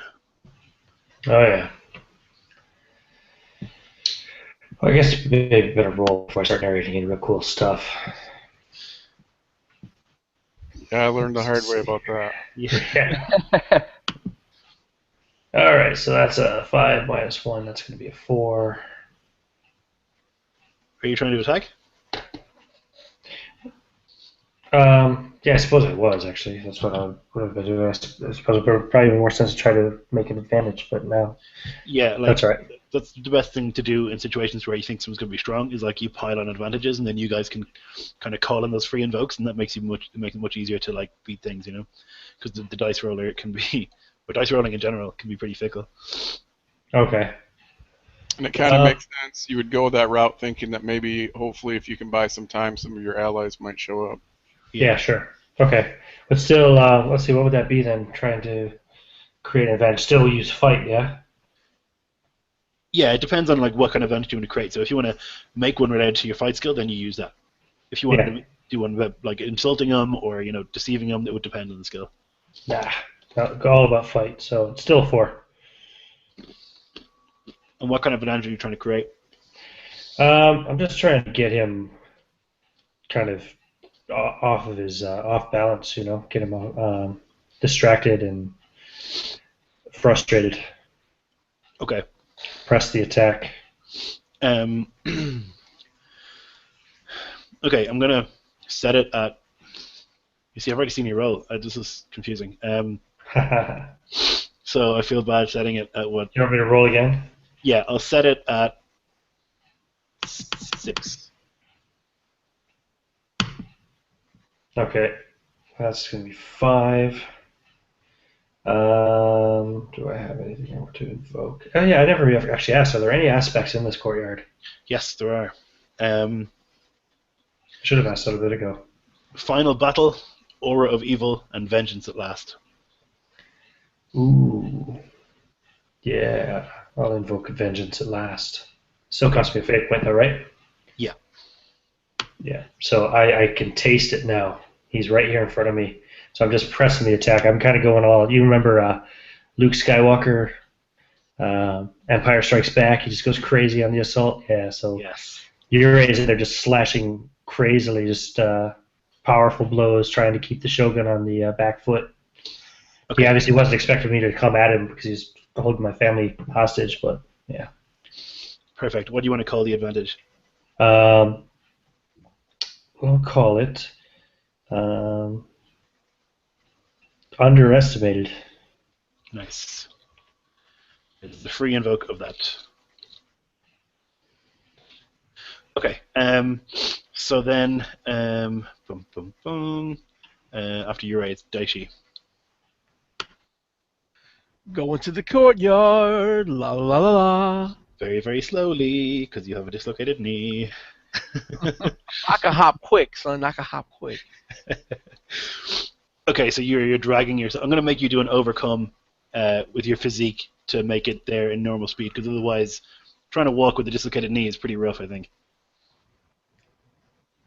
Oh, yeah. Well, I guess maybe better roll before I start narrating any real cool stuff. Yeah, I learned the hard way about that. Yeah. All right, so that's a 5 minus 1. That's going to be a 4. Are you trying to attack? Yeah, I suppose I was, actually. That's what I would have been doing. I suppose it would probably be more sense to try to make an advantage, but no. Yeah, like, That's right. That's the best thing to do in situations where you think someone's going to be strong, is like you pile on advantages, and then you guys can kind of call in those free invokes, and that makes it much easier to like beat things, you know, because the dice roller, it can be, or dice rolling in general can be pretty fickle. Okay. And it kind of makes sense. You would go that route thinking that maybe, hopefully, if you can buy some time, some of your allies might show up. Yeah, sure. Okay. But still, let's see, what would that be then, trying to create an advantage? Still use fight, yeah? Yeah, it depends on like what kind of advantage you want to create. So if you want to make one related to your fight skill, then you use that. If you want to do one about like insulting them or deceiving them, it would depend on the skill. Nah, all about fight. So it's still 4. And what kind of advantage are you trying to create? I'm just trying to get him kind of off of his off balance, get him distracted and frustrated. Okay. Press the attack. Okay, I'm gonna set it at. You see, I've already seen you roll. This is confusing. So I feel bad setting it at what? You want me to roll again? Yeah, I'll set it at 6. Okay. That's going to be 5. Do I have anything more to invoke? Oh yeah, I never actually asked. Are there any aspects in this courtyard? Yes, there are. I should have asked that a bit ago. Final battle, aura of evil, and vengeance at last. Ooh. Yeah. I'll invoke vengeance at last. Still cost me a fate point though, right? Yeah. Yeah. So I can taste it now. He's right here in front of me. So I'm just pressing the attack. I'm kind of going all. You remember Luke Skywalker, Empire Strikes Back? He just goes crazy on the assault. Yeah. So Yes. you're right. They're just slashing crazily, just powerful blows, trying to keep the Shogun on the back foot. Okay. He obviously wasn't expecting me to come at him because he's holding my family hostage. But yeah. Perfect. What do you want to call the advantage? We'll call it underestimated. Nice. It's the free invoke of that. Okay. So then, boom, boom, boom. After you raise Daishi. Go into the courtyard. La la la la. Very, very slowly, because you have a dislocated knee. I can hop quick, son. I can hop quick. Okay, so you're dragging yourself. I'm going to make you do an overcome with your physique to make it there in normal speed, because otherwise, trying to walk with a dislocated knee is pretty rough, I think.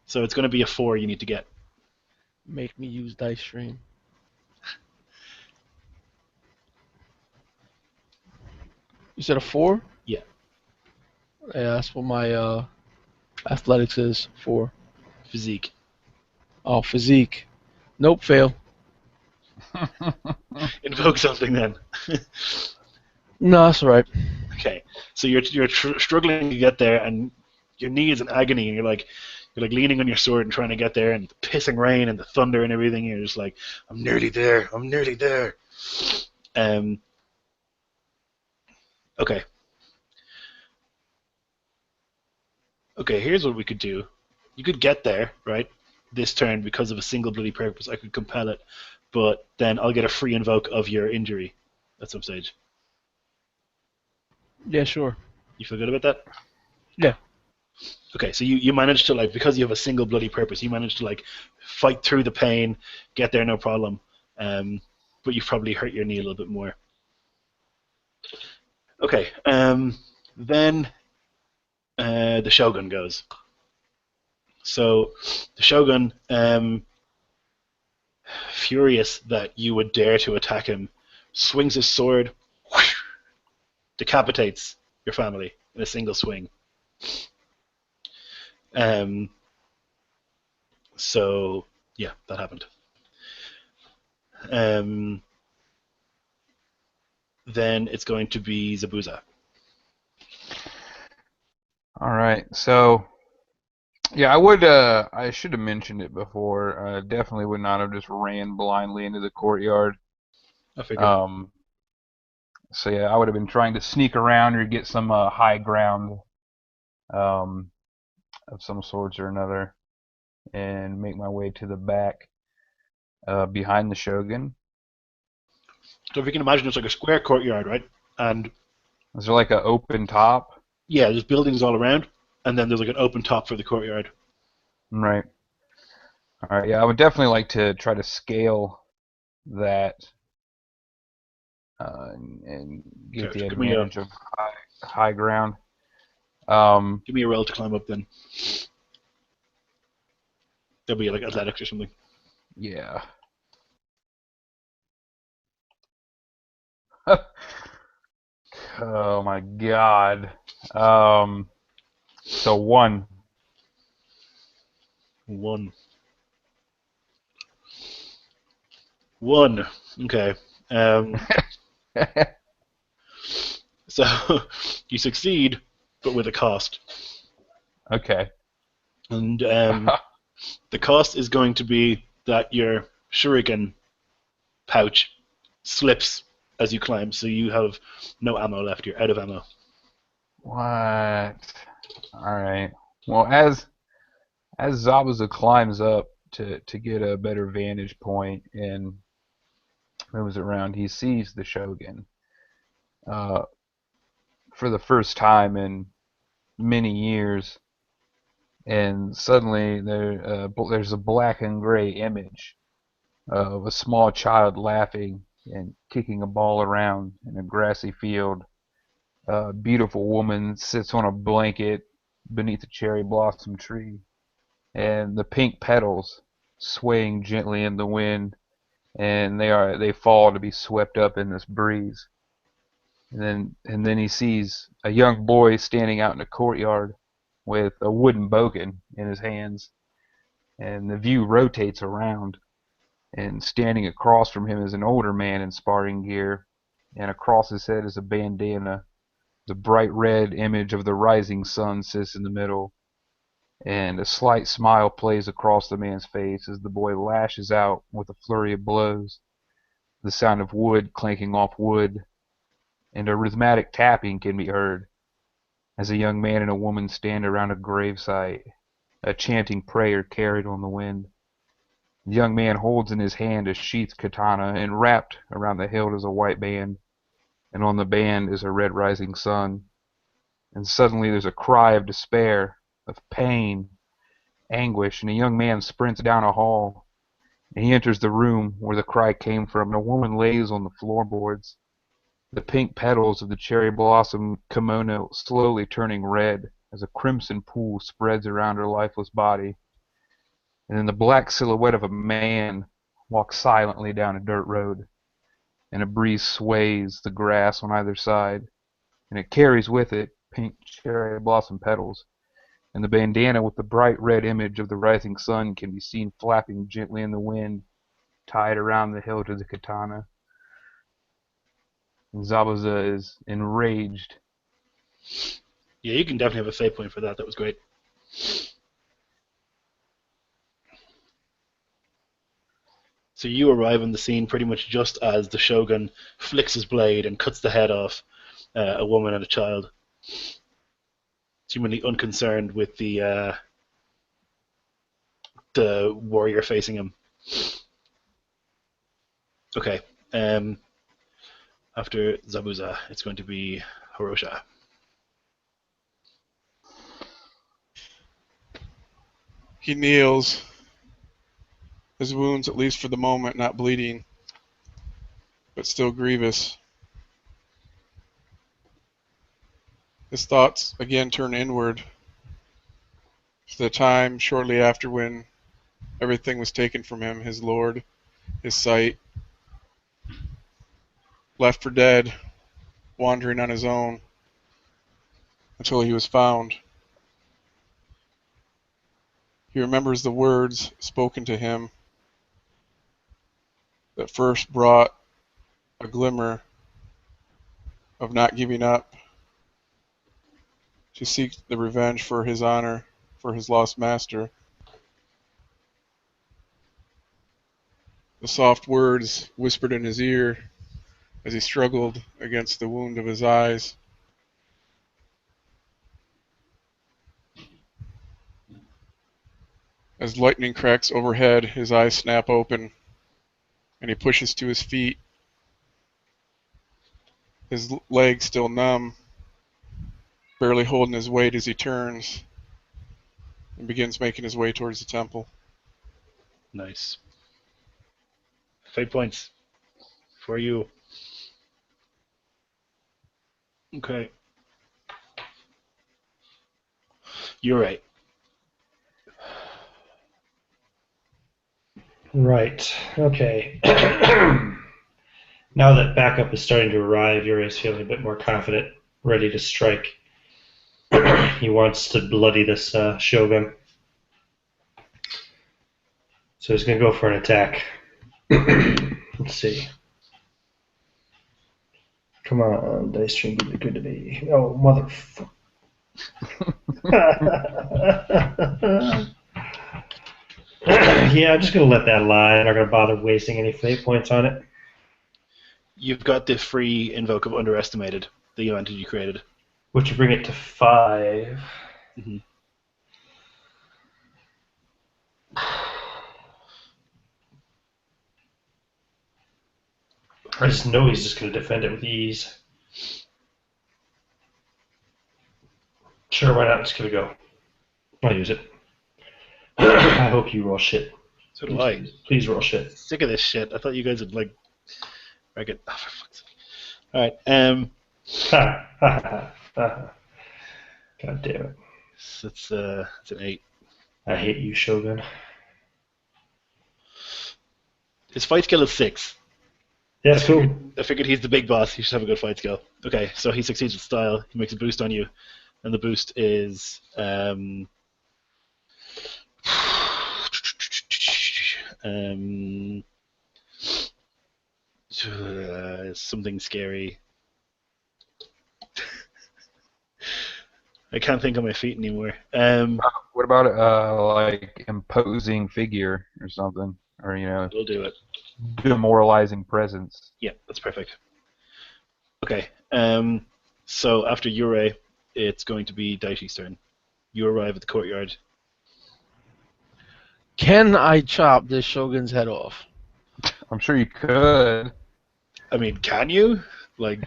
So it's going to be a 4 you need to get. Make me use dice stream. You said a 4? Yeah. Yeah, that's what my athletics is. 4. Physique. Oh, physique. Nope, fail. Invoke something then. No, that's all right. Okay, so you're struggling to get there, and your knee is in agony, and you're like leaning on your sword and trying to get there, and the pissing rain and the thunder and everything. You're just like, I'm nearly there. I'm nearly there. Okay. Okay, here's what we could do. You could get there, right? This turn, because of a single bloody purpose, I could compel it, but then I'll get a free invoke of your injury at some stage. Yeah, sure. You feel good about that? Yeah. Okay, so you managed to, like, because you have a single bloody purpose, you managed to, like, fight through the pain, get there no problem, but you've probably hurt your knee a little bit more. Okay, then the Shogun goes. So the Shogun, furious that you would dare to attack him, swings his sword, whoosh, decapitates your family in a single swing. So yeah, that happened. Then it's going to be Zabuza. All right, so yeah, I should have mentioned it before. Definitely would not have just ran blindly into the courtyard. I figured. So yeah, I would have been trying to sneak around or get some high ground of some sorts or another, and make my way to the back behind the Shogun. So if you can imagine, it's like a square courtyard, right? And Is there like an open top? yeah, there's buildings all around, and then there's like an open top for the courtyard. Right. All right. Yeah, I would definitely like to try to scale that and get Okay, the give me a- advantage of high ground. Give me a roll to climb up then. There'll be like athletics or something. Yeah. Oh my God. So 1. 1. 1. Okay. So you succeed, but with a cost. Okay. And the cost is going to be that your shuriken pouch slips as you climb, so you have no ammo left. You're out of ammo. What? All right. Well, as Zabuza climbs up to get a better vantage point and moves around. He sees the Shogun for the first time in many years, and suddenly there's a black and gray image of a small child laughing and kicking a ball around in a grassy field. A beautiful woman sits on a blanket beneath a cherry blossom tree, and the pink petals swaying gently in the wind, and they fall to be swept up in this breeze. And then he sees a young boy standing out in a courtyard with a wooden bogan in his hands, and the view rotates around, and standing across from him is an older man in sparring gear, and across his head is a bandana. The bright red image of the rising sun sits in the middle, and a slight smile plays across the man's face as the boy lashes out with a flurry of blows. The sound of wood clanking off wood, and a rhythmic tapping can be heard as a young man and a woman stand around a gravesite, a chanting prayer carried on the wind. The young man holds in his hand a sheathed katana, and wrapped around the hilt is a white band, and on the band is a red rising sun. And suddenly there's a cry of despair, of pain, anguish, and a young man sprints down a hall, and he enters the room where the cry came from, and a woman lays on the floorboards, the pink petals of the cherry blossom kimono slowly turning red as a crimson pool spreads around her lifeless body. And then the black silhouette of a man walks silently down a dirt road, and a breeze sways the grass on either side, and it carries with it pink cherry blossom petals, and the bandana with the bright red image of the rising sun can be seen flapping gently in the wind, tied around the hilt of the katana. And Zabuza is enraged. Yeah, you can definitely have a save point for that. That was great. So you arrive on the scene pretty much just as the Shogun flicks his blade and cuts the head off a woman and a child. Seemingly unconcerned with the warrior facing him. Okay. After Zabuza, it's going to be Hirosha. He kneels, his wounds, at least for the moment, not bleeding, but still grievous. His thoughts again turn inward to the time shortly after when everything was taken from him, his lord, his sight, left for dead, wandering on his own until he was found. He remembers the words spoken to him that first brought a glimmer of not giving up, to seek the revenge for his honor, for his lost master. The soft words whispered in his ear as he struggled against the wound of his eyes. As lightning cracks overhead, his eyes snap open, and he pushes to his feet, his legs still numb, barely holding his weight as he turns and begins making his way towards the temple. Nice. Fate points for you. Okay. You're right. Right. Okay. Now that backup is starting to arrive, Yuri's feeling a bit more confident, ready to strike. He wants to bloody this Shogun. So he's going to go for an attack. Let's see. Come on, dice stream, be good to me. Oh, motherfucker. Yeah, I'm just going to let that lie. I'm not going to bother wasting any fate points on it. You've got the free invoke of underestimated, the event you created. Which would bring it to 5. Mm-hmm. I just know he's just going to defend it with ease. Sure, why not? Just going to go. I'll use it. I hope you roll shit. So do I. Please roll shit. Sick of this shit. I thought you guys would like wreck it. Oh, for fuck's sake. Alright, Ha ha ha ha. God damn it. it's an 8. I hate you, Shogun. His fight skill is 6. Yeah, it's cool. I figured he's the big boss. He should have a good fight skill. Okay, so he succeeds with style. He makes a boost on you, and the boost is something scary. I can't think on my feet anymore. What about like imposing figure or something, or We'll do it. demoralizing presence? Yeah, that's perfect. Okay. So after Yurei, it's going to be Daishi's turn. You arrive at the courtyard. Can I chop this Shogun's head off? I'm sure you could. I mean, can you? Like,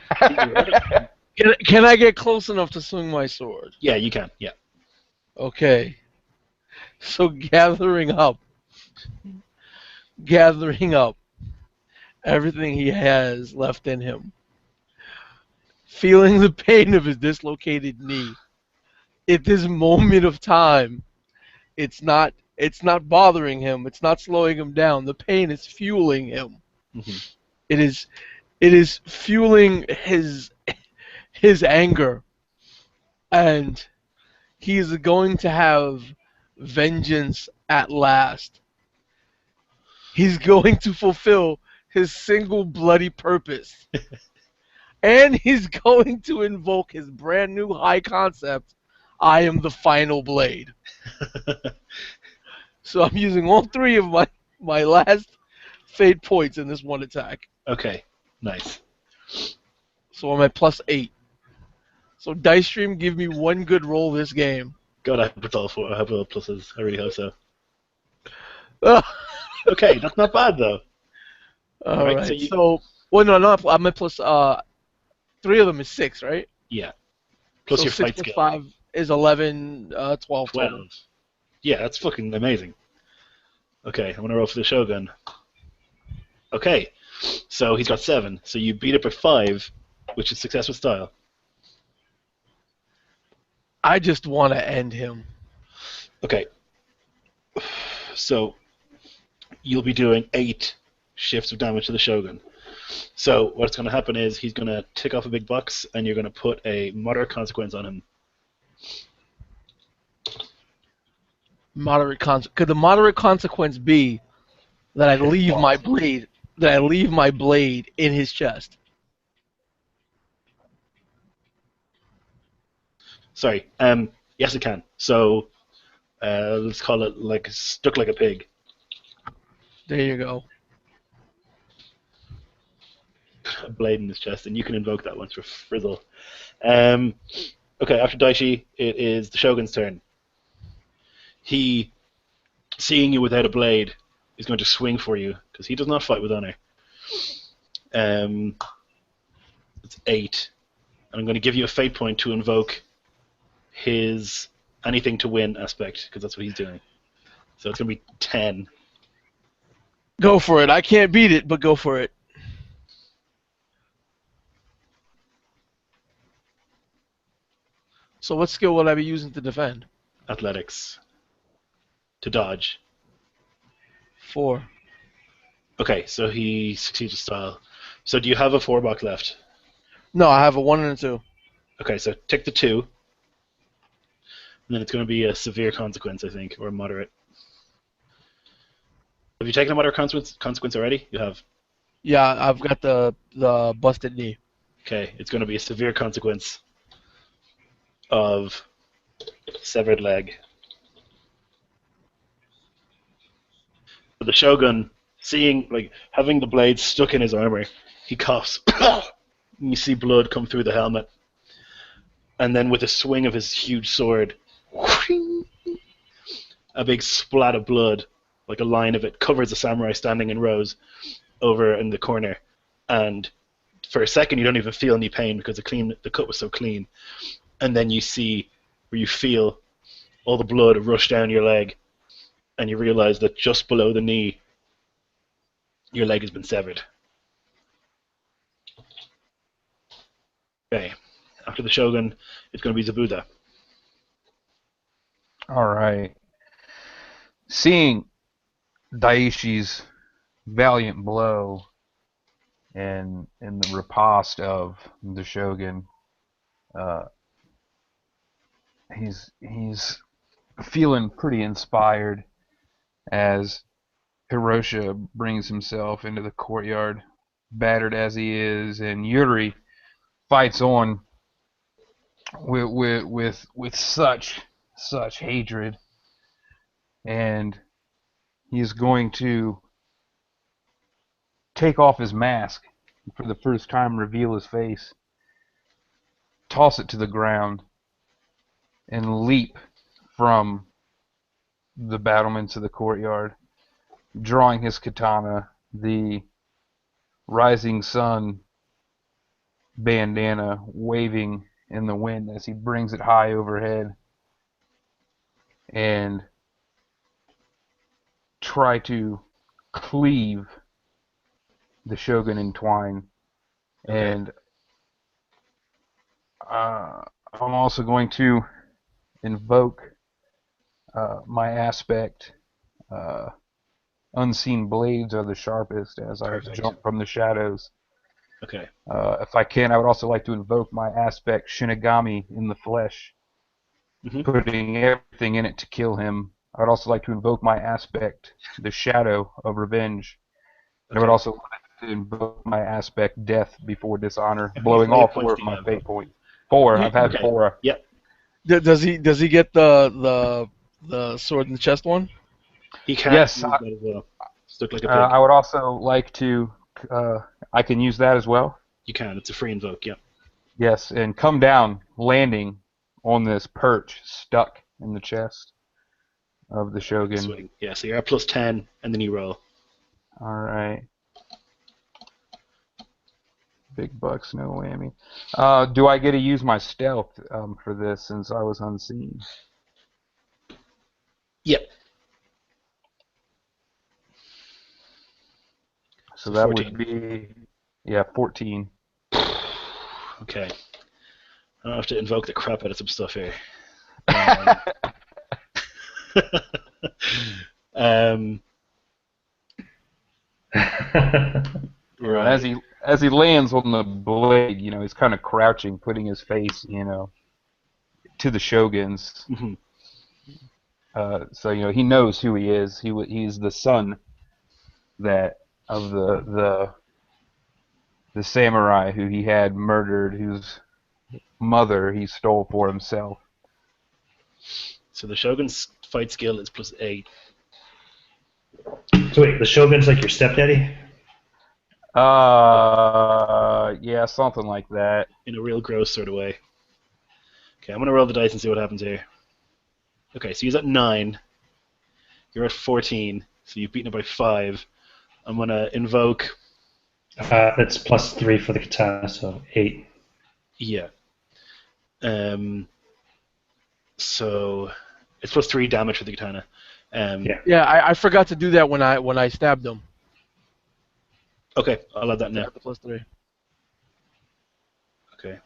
Can I get close enough to swing my sword? yeah, you can. Yeah. Okay. So gathering up everything he has left in him, feeling the pain of his dislocated knee. At this moment of time, it's not bothering him. It's not slowing him down. The pain is fueling him. Mm-hmm. It is fueling his anger, and he is going to have vengeance at last. He's going to fulfill his single bloody purpose. And he's going to invoke his brand new high concept, I am the final blade. So I'm using all 3 of my last fate points in this one attack. Okay. Nice. So I'm at +8. So Dice Stream, give me one good roll this game. God, I hope it's all 4. I hope all pluses. I really hope so. Okay, that's not bad though. All right. so you- So, well, no, I'm at plus. 3 of them is 6, right? Yeah. Plus so your 6 fight plus skill. 5 is 11, 12 total. 12. Yeah, that's fucking amazing. Okay, I'm gonna roll for the Shogun. Okay, so he's got 7. So you beat it by 5, which is success with style. I just want to end him. Okay. So you'll be doing 8 shifts of damage to the Shogun. So what's going to happen is he's going to tick off a big box, and you're going to put a moderate consequence on him. Could the moderate consequence be that I leave my blade? That I leave my blade in his chest? Sorry. Yes, it can. So let's call it like stuck like a pig. There you go. A blade in his chest, and you can invoke that once for Frizzle. Okay, after Daishi, it is the Shogun's turn. He, seeing you without a blade, is going to swing for you, because he does not fight with honor. It's 8. And I'm going to give you a fate point to invoke his anything to win aspect, because that's what he's doing. So it's going to be 10. Go for it. I can't beat it, but go for it. So what skill will I be using to defend? Athletics. To dodge. 4. Okay, so he succeeds with style. So do you have a 4 box left? No, I have a 1 and a 2. Okay, so tick the 2. And then it's going to be a severe consequence, I think, or a moderate. Have you taken a moderate consequence already? You have. Yeah, I've got the busted knee. Okay, it's going to be a severe consequence of severed leg. The Shogun, having the blade stuck in his armor, he coughs. And you see blood come through the helmet. And then with a swing of his huge sword, a big splat of blood, like a line of it, covers the samurai standing in rows over in the corner. and for a second you don't even feel any pain because the cut was so clean, and then you see where you feel all the blood rush down your leg, and you realize that just below the knee your leg has been severed. Okay, after the Shogun, it's going to be Zabuza. All right. Seeing Daishi's valiant blow and the riposte of the Shogun, he's feeling pretty inspired as Hirosha brings himself into the courtyard, battered as he is, and Yuri fights on with such hatred, and he's going to take off his mask and for the first time reveal his face, toss it to the ground, and leap from the battlements of the courtyard, drawing his katana, the rising sun bandana waving in the wind as he brings it high overhead, and try to cleave the Shogun in twine. Okay. And I'm also going to invoke my aspect. Unseen blades are the sharpest as I Perfect. jump from the shadows. Okay. If I can, I would also like to invoke my aspect Shinigami in the flesh, putting everything in it to kill him. I would also like to invoke my aspect, the Shadow of Revenge. And I would also like to invoke my aspect, Death Before Dishonor, blowing all 4 of my fate points. 4. I've had 4. Yep. Does he get the sword in the chest one? He can. Yes, use that as well. Stuck like a pig. I would also like to. I can use that as well. You can. It's a free invoke. Yeah. Yes, and come down, landing on this perch, stuck in the chest of the Shogun. Swing. Yeah. So you're at +10, and then you roll. All right. Big bucks, no whammy. Do I get to use my stealth for this since I was unseen? Yep. So that 14. would be, 14. Okay. I have to invoke the crap out of some stuff here. Right. As he lands on the blade, he's kind of crouching, putting his face, to the Shogun's. Mhm. So he knows who he is. He's the son of the samurai who he had murdered, whose mother he stole for himself. So the Shogun's fight skill is +8. So wait, the Shogun's like your stepdaddy? Yeah, something like that. In a real gross sort of way. Okay, I'm gonna roll the dice and see what happens here. Okay, so he's at 9. You're at 14, so you've beaten it by 5. I'm gonna invoke. That's +3 for the katana, so 8. Yeah. So it's +3 damage for the katana. Yeah. Yeah, I forgot to do that when I stabbed him. Okay, I'll add that now. The +3. Okay.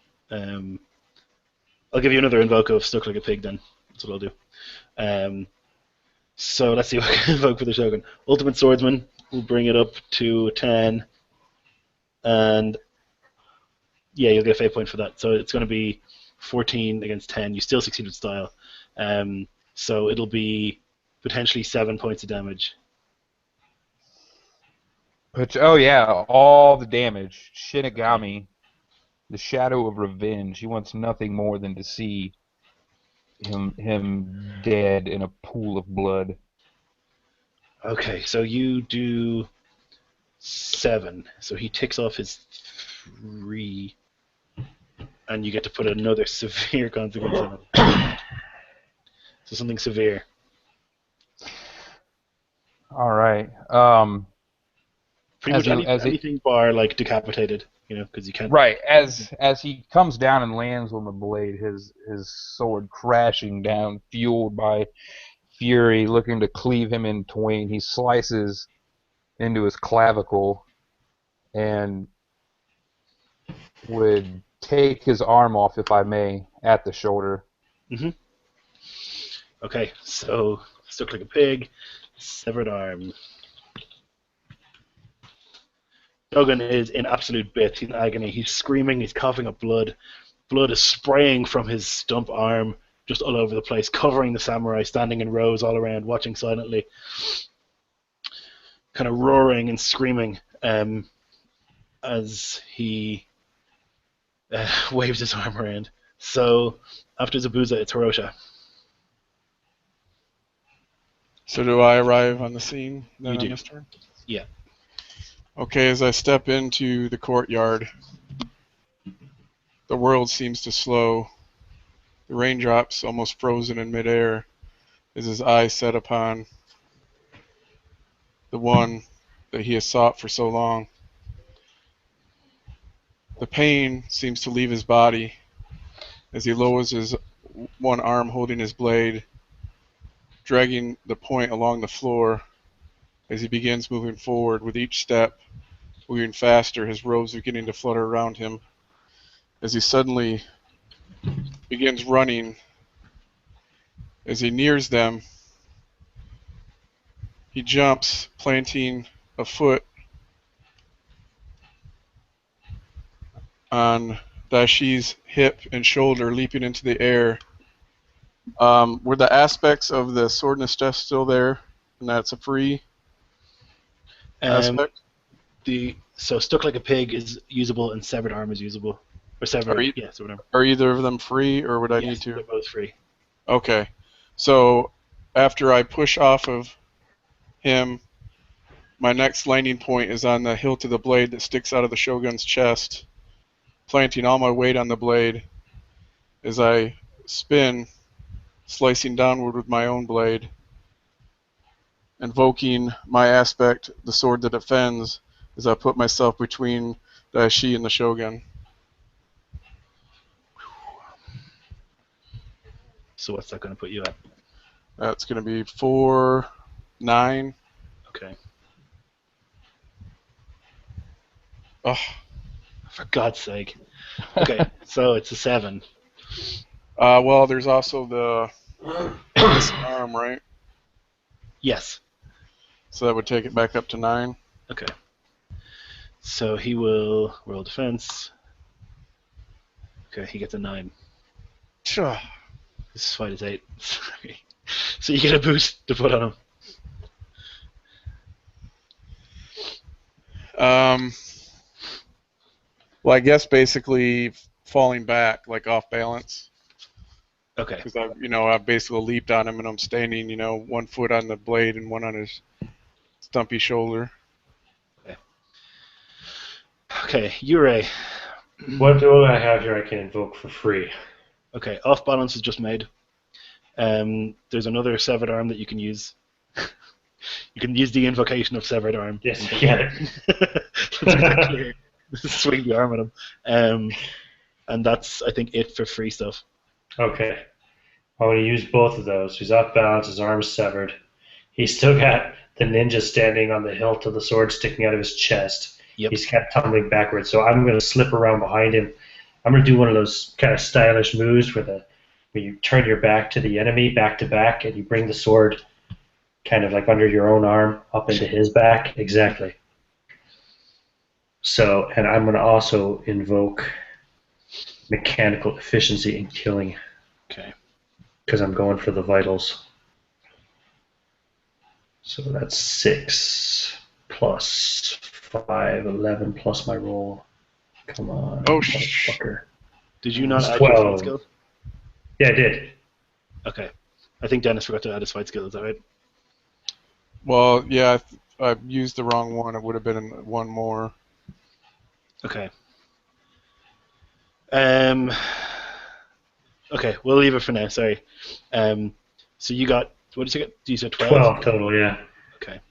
I'll give you another invoke of stuck like a pig then. That's what I'll do. So let's see what I can invoke for the Shogun. Ultimate Swordsman will bring it up to 10. And yeah, you'll get a fate point for that. So it's going to be 14 against 10. You still succeed with style. So it'll be potentially 7 points of damage. Oh yeah, all the damage. Shinigami, the Shadow of Revenge. He wants nothing more than to see him dead in a pool of blood. Okay, so you do 7. So he ticks off his 3, and you get to put another severe consequence on it. So something severe. All right. Pretty As much he- as he- anything bar like decapitated, because you can't. Right, as he comes down and lands on the blade, his sword crashing down, fueled by fury, looking to cleave him in twain. He slices into his clavicle and would take his arm off, if I may, at the shoulder. hmm Okay, so stuck like a pig, severed arm. Shogun is in absolute bits. He's in agony. He's screaming. He's coughing up blood. Blood is spraying from his stump arm just all over the place, covering the samurai standing in rows all around, watching silently, kind of roaring and screaming as he waves his arm around. So after Zabuza, it's Hirosha. So do I arrive on the scene then You on do. this turn? Yeah. Okay, as I step into the courtyard, the world seems to slow. The raindrops almost frozen in midair as his eyes set upon the one that he has sought for so long. The pain seems to leave his body as he lowers his one arm holding his blade, dragging the point along the floor as he begins moving forward. With each step, moving faster, his robes beginning to flutter around him as he suddenly begins running. As he nears them, he jumps, planting a foot on Daishi's hip and shoulder, leaping into the air. Were the aspects of the sword in his chest still there? And that's a free aspect? So stuck like a pig is usable and severed arm is usable. Or severed, severed arm. Are either of them free, or would I need They're to? both free. Okay. So after I push off of him, my next landing point is on the hilt of the blade that sticks out of the Shogun's chest, planting all my weight on the blade as I spin, slicing downward with my own blade, invoking my aspect, the sword that defends, as I put myself between Daishi and the Shogun. So what's that going to put you at? That's going to be 4, 9. Okay. Oh, For God's sake. Okay, so it's a 7. well, there's also the missing arm, right? Yes. So that would take it back up to 9. Okay. So he will roll defense. Okay, he gets a 9. Sure. This fight is 8. Sorry. So you get a boost to put on him. Well, I guess basically falling back, like off balance, Okay. because I've basically leaped on him and I'm standing, one foot on the blade and one on his stumpy shoulder. Okay, Yurei. What do I have here I can invoke for free? Okay, off balance is just made. There's another severed arm that you can use. You can use the invocation of severed arm. Yes, I get it. Swing the arm at him. And that's, I think, it for free stuff. Okay. I'm going to use both of those. He's off balance, his arm's severed. He's still got the ninja standing on the hilt of the sword sticking out of his chest. Yep. He's kind of tumbling backwards, so I'm going to slip around behind him. I'm going to do one of those kind of stylish moves where you turn your back to the enemy, back to back, and you bring the sword kind of like under your own arm up into his back. Exactly. So, and I'm going to also invoke mechanical efficiency in killing. Okay. Because I'm going for the vitals. So that's 6 plus 5, 11 plus my roll. Come on, Oh, motherfucker. Did you not It's add your 12. fight skill? Yeah, I did. Okay. I think Dennis forgot to add his fight skill, is that right? Well, yeah, I used the wrong one. It would have been one more. Okay. Okay, we'll leave it for now, sorry. So you got, what did you get? You said 12? 12 total, yeah. Okay.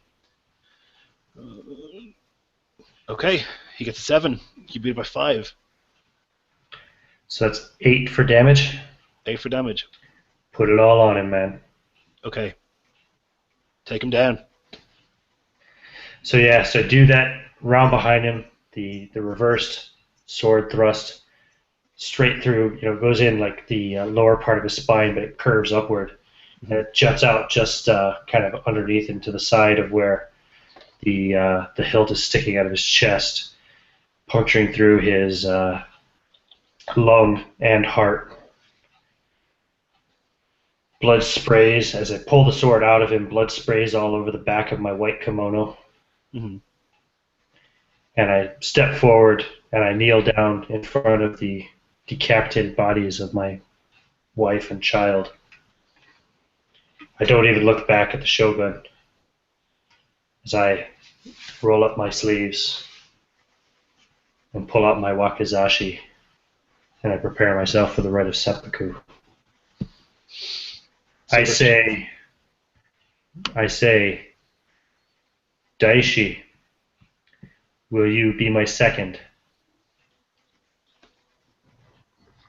Okay, he gets a 7. You beat it by 5. So that's 8 for damage. 8 for damage. Put it all on him, man. Okay. Take him down. So yeah, so do that round behind him, the reversed sword thrust straight through, goes in like the lower part of his spine, but it curves upward. And it juts out just kind of underneath into the side of where the hilt is sticking out of his chest, puncturing through his lung and heart. Blood sprays, as I pull the sword out of him, blood sprays all over the back of my white kimono. Mm-hmm. And I step forward and I kneel down in front of the decapitated bodies of my wife and child. I don't even look back at the Shogun as I roll up my sleeves and pull out my wakizashi, and I prepare myself for the rite of seppuku. I say, Daishi, will you be my second?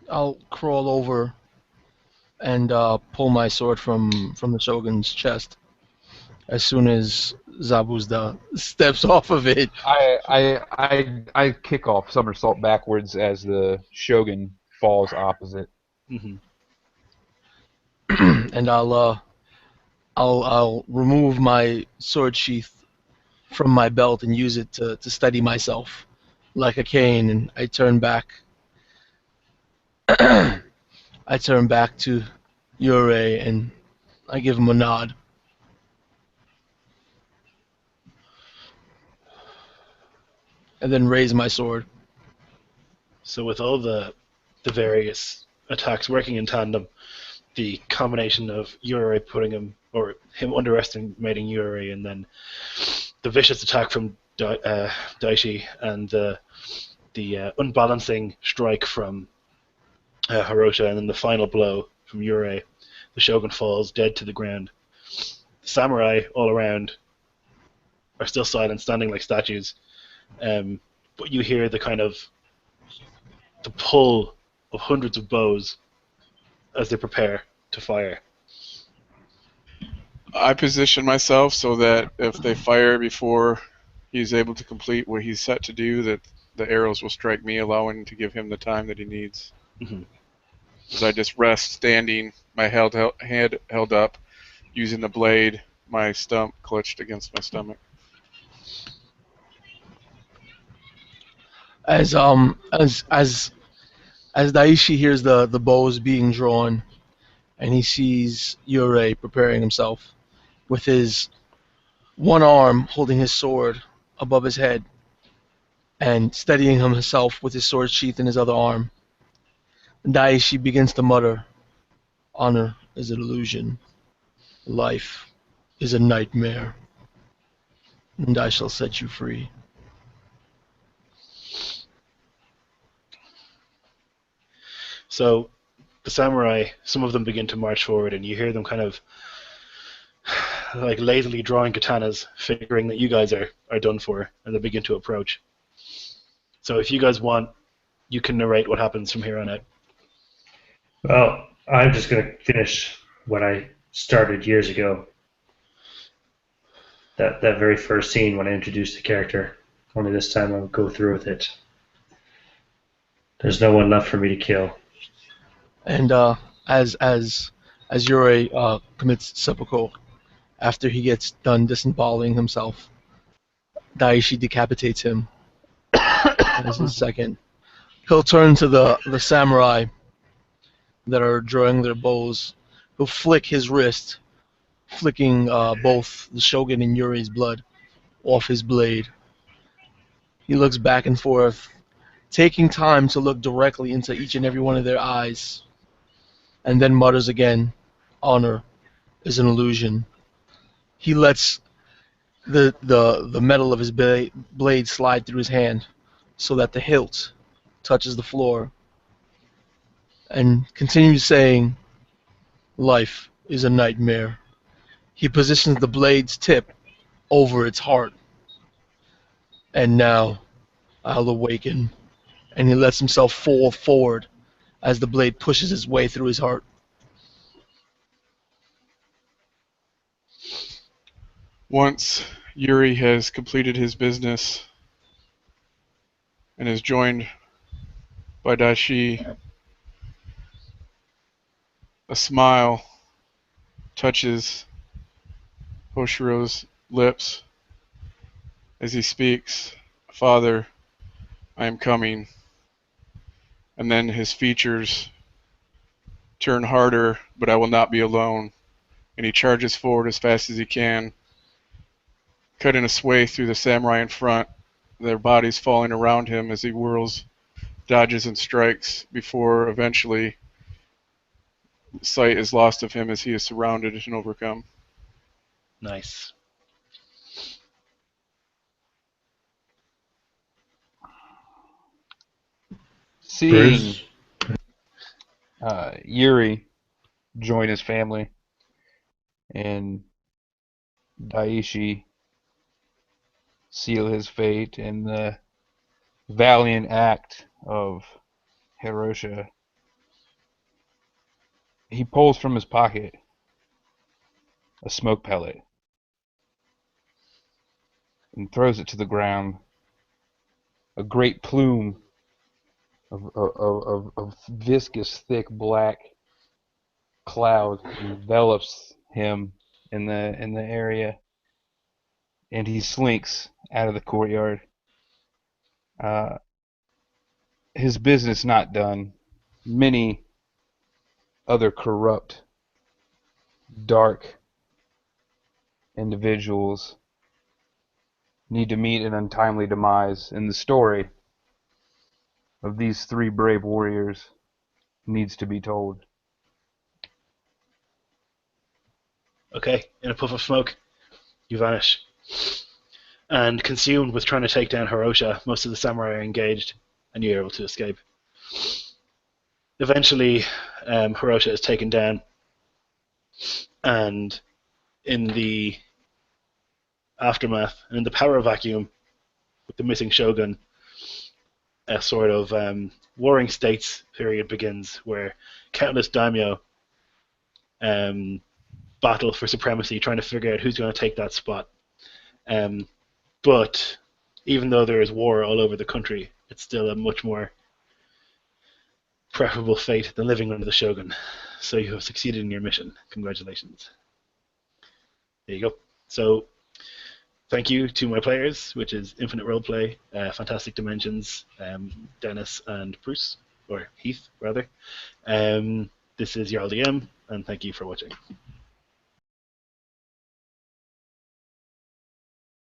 I'll crawl over and pull my sword from the Shogun's chest as soon as Zabuzda steps off of it. I kick off somersault backwards as the Shogun falls opposite. Mm-hmm. And I'll remove my sword sheath from my belt and use it to steady myself like a cane, and I turn back. I turn back to Yurei and I give him a nod. And then raise my sword. So with all the various attacks working in tandem, the combination of Yurei putting him, or him underestimating Yurei, and then the vicious attack from Daishi, and the unbalancing strike from Hirosha, and then the final blow from Yurei, the Shogun falls dead to the ground. The samurai all around are still silent, standing like statues. But you hear the kind of the pull of hundreds of bows as they prepare to fire. I position myself so that if they fire before he's able to complete what he's set to do, that the arrows will strike me, allowing to give him the time that he needs. Mm-hmm. As I just rest standing, my hand held up, using the blade, my stump clutched against my stomach. As Daishi hears the bows being drawn, and he sees Yurei preparing himself with his one arm holding his sword above his head and steadying himself with his sword sheath in his other arm, Daishi begins to mutter, "Honor is an illusion. Life is a nightmare. And I shall set you free." So the samurai, some of them begin to march forward, and you hear them kind of like lazily drawing katanas, figuring that you guys are done for, and they begin to approach. So if you guys want, you can narrate what happens from here on out. Well, I'm just going to finish what I started years ago. That very first scene when I introduced the character. Only this time I'll go through with it. There's no one left for me to kill. And as Yurei commits seppuku, after he gets done disemboweling himself, Daishi decapitates him as his second. He'll turn to the samurai that are drawing their bows. He'll flick his wrist, flicking both the Shogun and Yurei's blood off his blade. He looks back and forth, taking time to look directly into each and every one of their eyes, and then mutters again, "Honor is an illusion." He lets the metal of his blade slide through his hand so that the hilt touches the floor, and continues saying, "Life is a nightmare." He positions the blade's tip over its heart. "And now, I'll awaken. And he lets himself fall forward as the blade pushes its way through his heart. Once Yuri has completed his business and is joined by Dashi, a smile touches Hoshiro's lips as he speaks, "Father, I am coming." And then his features turn harder, "But I will not be alone." And he charges forward as fast as he can, cutting a sway through the samurai in front, their bodies falling around him as he whirls, dodges, and strikes before eventually sight is lost of him as he is surrounded and overcome. Nice. Seeing Bruce? Yuri join his family and Daishi seal his fate in the valiant act of Hirosha, he pulls from his pocket a smoke pellet and throws it to the ground. A great plume of viscous, thick black cloud envelops him in the area, and he slinks out of the courtyard. His business not done. Many other corrupt, dark individuals need to meet an untimely demise, and the story of these three brave warriors needs to be told. Okay, in a puff of smoke, you vanish. And consumed with trying to take down Hirosha, most of the samurai are engaged, and you're able to escape. Eventually, Hirosha is taken down, and in the aftermath, and in the power vacuum, with the missing shogun, a sort of warring states period begins, where countless daimyo battle for supremacy, trying to figure out who's going to take that spot. But even though there is war all over the country, it's still a much more preferable fate than living under the shogun. So you have succeeded in your mission. Congratulations. There you go. So thank you to my players, which is Infinite Roleplay, Fantastic Dimensions, Dennis and Bruce, or Heath rather. This is Jarl DM, and thank you for watching.